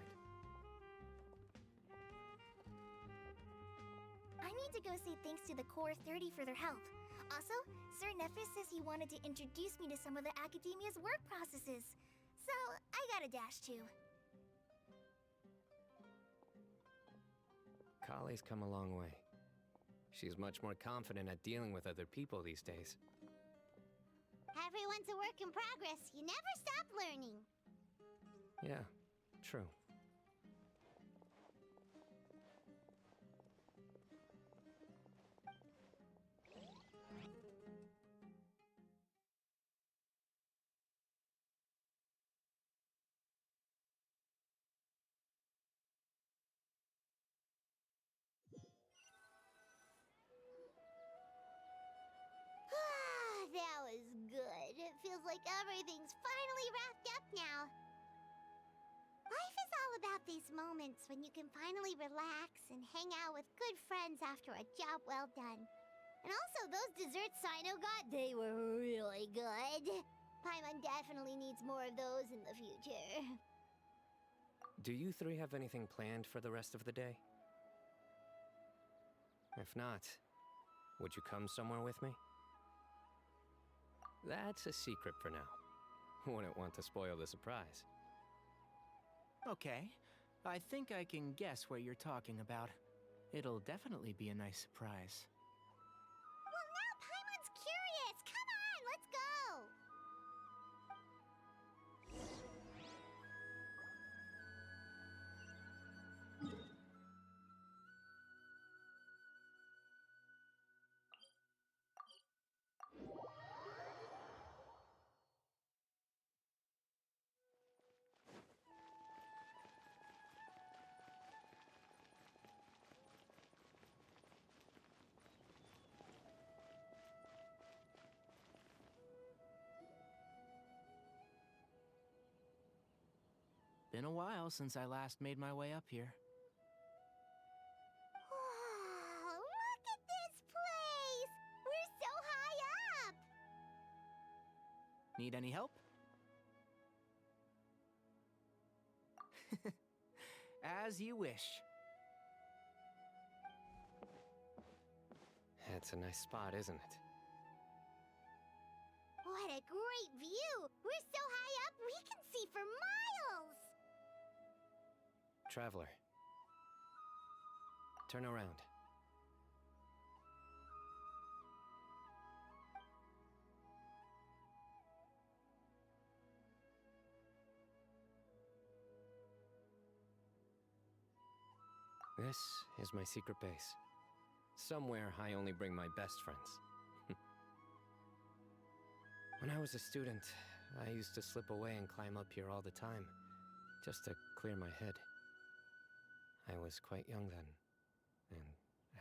I need to go say thanks to the Core 30 for their help. Also, Sir Nephis says he wanted to introduce me to some of the Academia's work processes. So, I gotta dash too. Kale's come a long way. She's much more confident at dealing with other people these days. Everyone's a work in progress. You never stop learning. Yeah, true. That was good. It feels like everything's finally wrapped up now. Life is all about these moments when you can finally relax and hang out with good friends after a job well done. And also, those desserts Cyno got, they were really good. Paimon definitely needs more of those in the future. Do you three have anything planned for the rest of the day? If not, would you come somewhere with me? That's a secret for now. Wouldn't want to spoil the surprise. Okay, I think I can guess what you're talking about. It'll definitely be a nice surprise. Well, now Paimon's curious! Come on, let's go! Been a while since I last made my way up here. Wow, look at this place! We're so high up! Need any help? As you wish. It's a nice spot, isn't it? What a great view! We're so high up, we can see for miles! Traveler. Turn around. This is my secret base. Somewhere I only bring my best friends. When I was a student, I used to slip away and climb up here all the time, just to clear my head. I was quite young then, and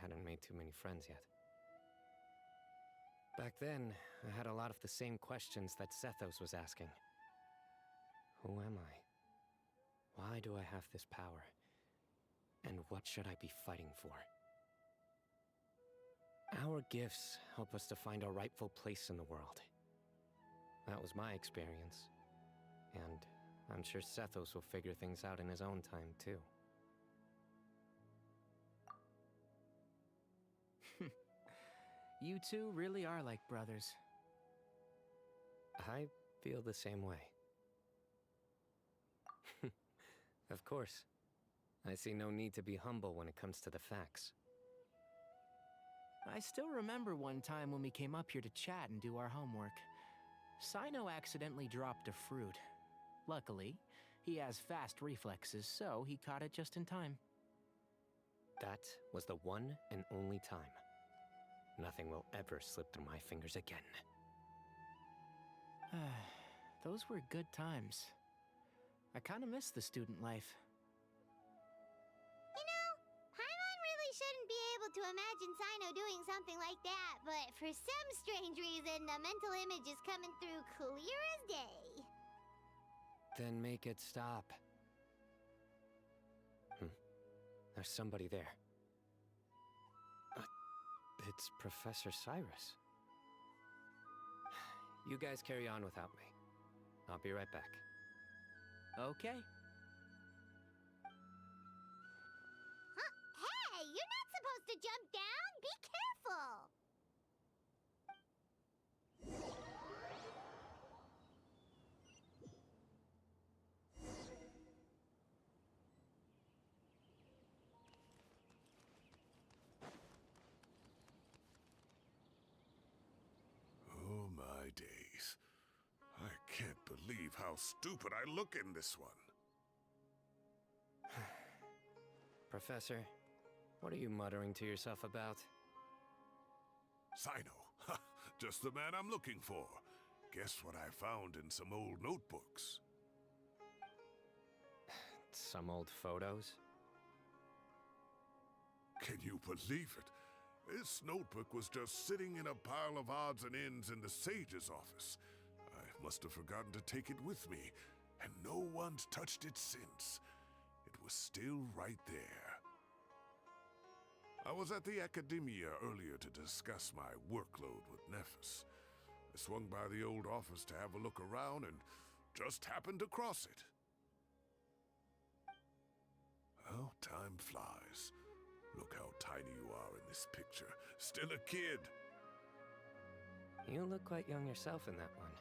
hadn't made too many friends yet. Back then, I had a lot of the same questions that Sethos was asking. Who am I? Why do I have this power? And what should I be fighting for? Our gifts help us to find our rightful place in the world. That was my experience. And I'm sure Sethos will figure things out in his own time, too. You two really are like brothers. I feel the same way. Of course. I see no need to be humble when it comes to the facts. I still remember one time when we came up here to chat and do our homework. Cyno accidentally dropped a fruit. Luckily, he has fast reflexes, so he caught it just in time. That was the one and only time. Nothing will ever slip through my fingers again. Those were good times. I kinda miss the student life. You know, Paimon really shouldn't be able to imagine Cyno doing something like that, but for some strange reason, the mental image is coming through clear as day. Then make it stop. There's somebody there. It's Professor Cyrus. You guys carry on without me. I'll be right back. Okay. Huh? Hey, you're not supposed to jump down! Be careful! Oh my days. I can't believe how stupid I look in this one. Professor, what are you muttering to yourself about? Cyno. Ha, just the man I'm looking for. Guess what I found in some old notebooks? Some old photos? Can you believe it? This notebook was just sitting in a pile of odds and ends in the sage's office. I must have forgotten to take it with me, and no one's touched it since. It was still right there. I was at the Academia earlier to discuss my workload with Nephis. I swung by the old office to have a look around and just happened to cross it. Well, time flies. Look how tiny you are in this picture. Still a kid. You look quite young yourself in that one.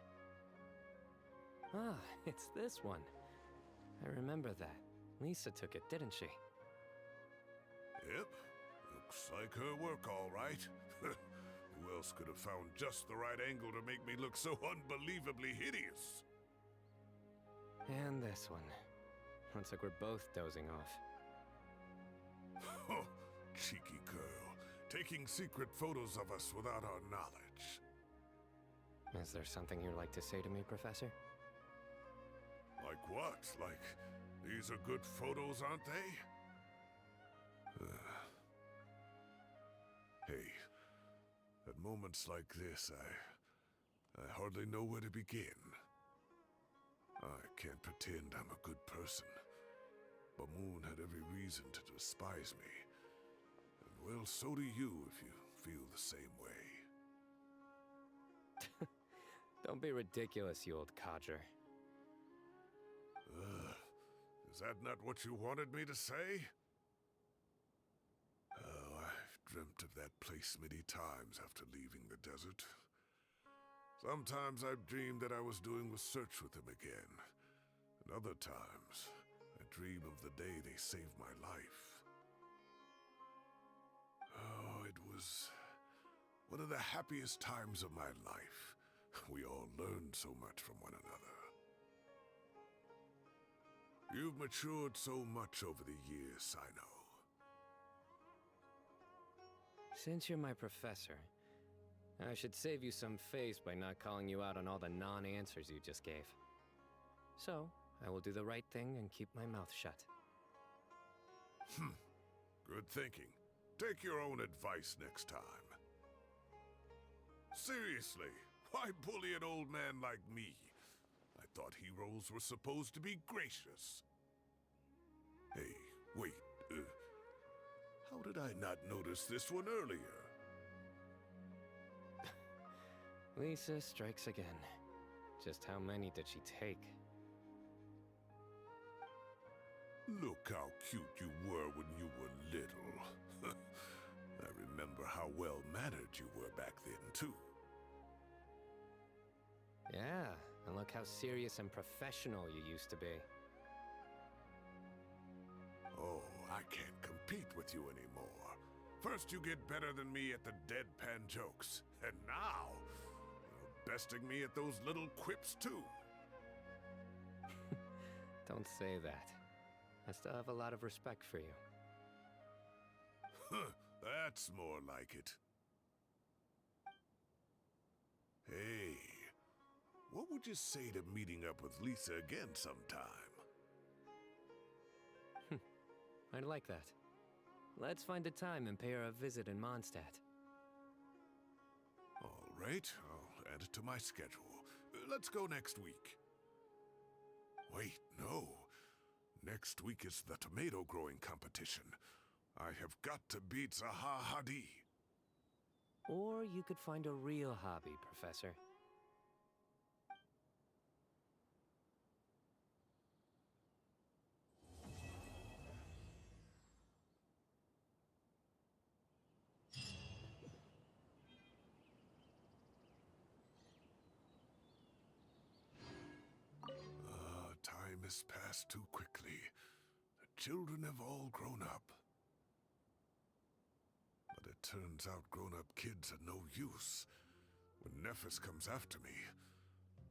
Ah, it's this one. I remember that. Lisa took it, didn't she? Yep. Looks like her work, all right. Who else could have found just the right angle to make me look so unbelievably hideous? And this one. Looks like we're both dozing off. Oh, cheeky girl. Taking secret photos of us without our knowledge. Is there something you'd like to say to me, Professor? Like what? Like, these are good photos, aren't they? Hey, at moments like this, I hardly know where to begin. I can't pretend I'm a good person. But Moon had every reason to despise me. And well, so do you if you feel the same way. Don't be ridiculous, you old codger. Is that not what you wanted me to say? Oh, I've dreamt of that place many times after leaving the desert. Sometimes I've dreamed that I was doing a search with them again. And other times, I dream of the day they saved my life. Oh, it was one of the happiest times of my life. We all learned so much from one another. You've matured so much over the years, Cyno. Since you're my professor, I should save you some face by not calling you out on all the non-answers you just gave. So, I will do the right thing and keep my mouth shut. Good thinking. Take your own advice next time. Seriously, why bully an old man like me? I thought heroes were supposed to be gracious. Hey, wait, how did I not notice this one earlier? Lisa strikes again. Just how many did she take? Look how cute you were when you were little. I remember how well-mannered you were back then, too. Yeah, and look how serious and professional you used to be. Oh, I can't compete with you anymore. First you get better than me at the deadpan jokes, and now you're besting me at those little quips too. Don't say that. I still have a lot of respect for you. That's more like it. Hey, what would you say to meeting up with Lisa again sometime? I'd like that. Let's find a time and pay her a visit in Mondstadt. All right, I'll add it to my schedule. Let's go next week. Wait, no. Next week is the tomato growing competition. I have got to beat Zaha Hadi. Or you could find a real hobby, Professor. Time has passed too quickly. The children have all grown up. But it turns out grown-up kids are no use. When Nephis comes after me,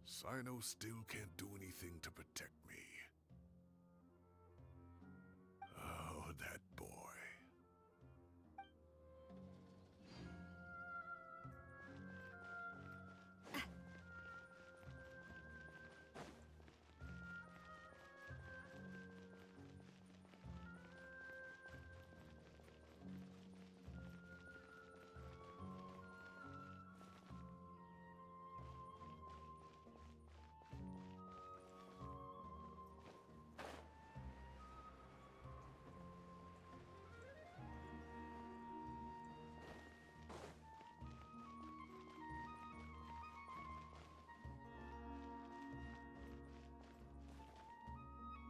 Cyno still can't do anything to protect me.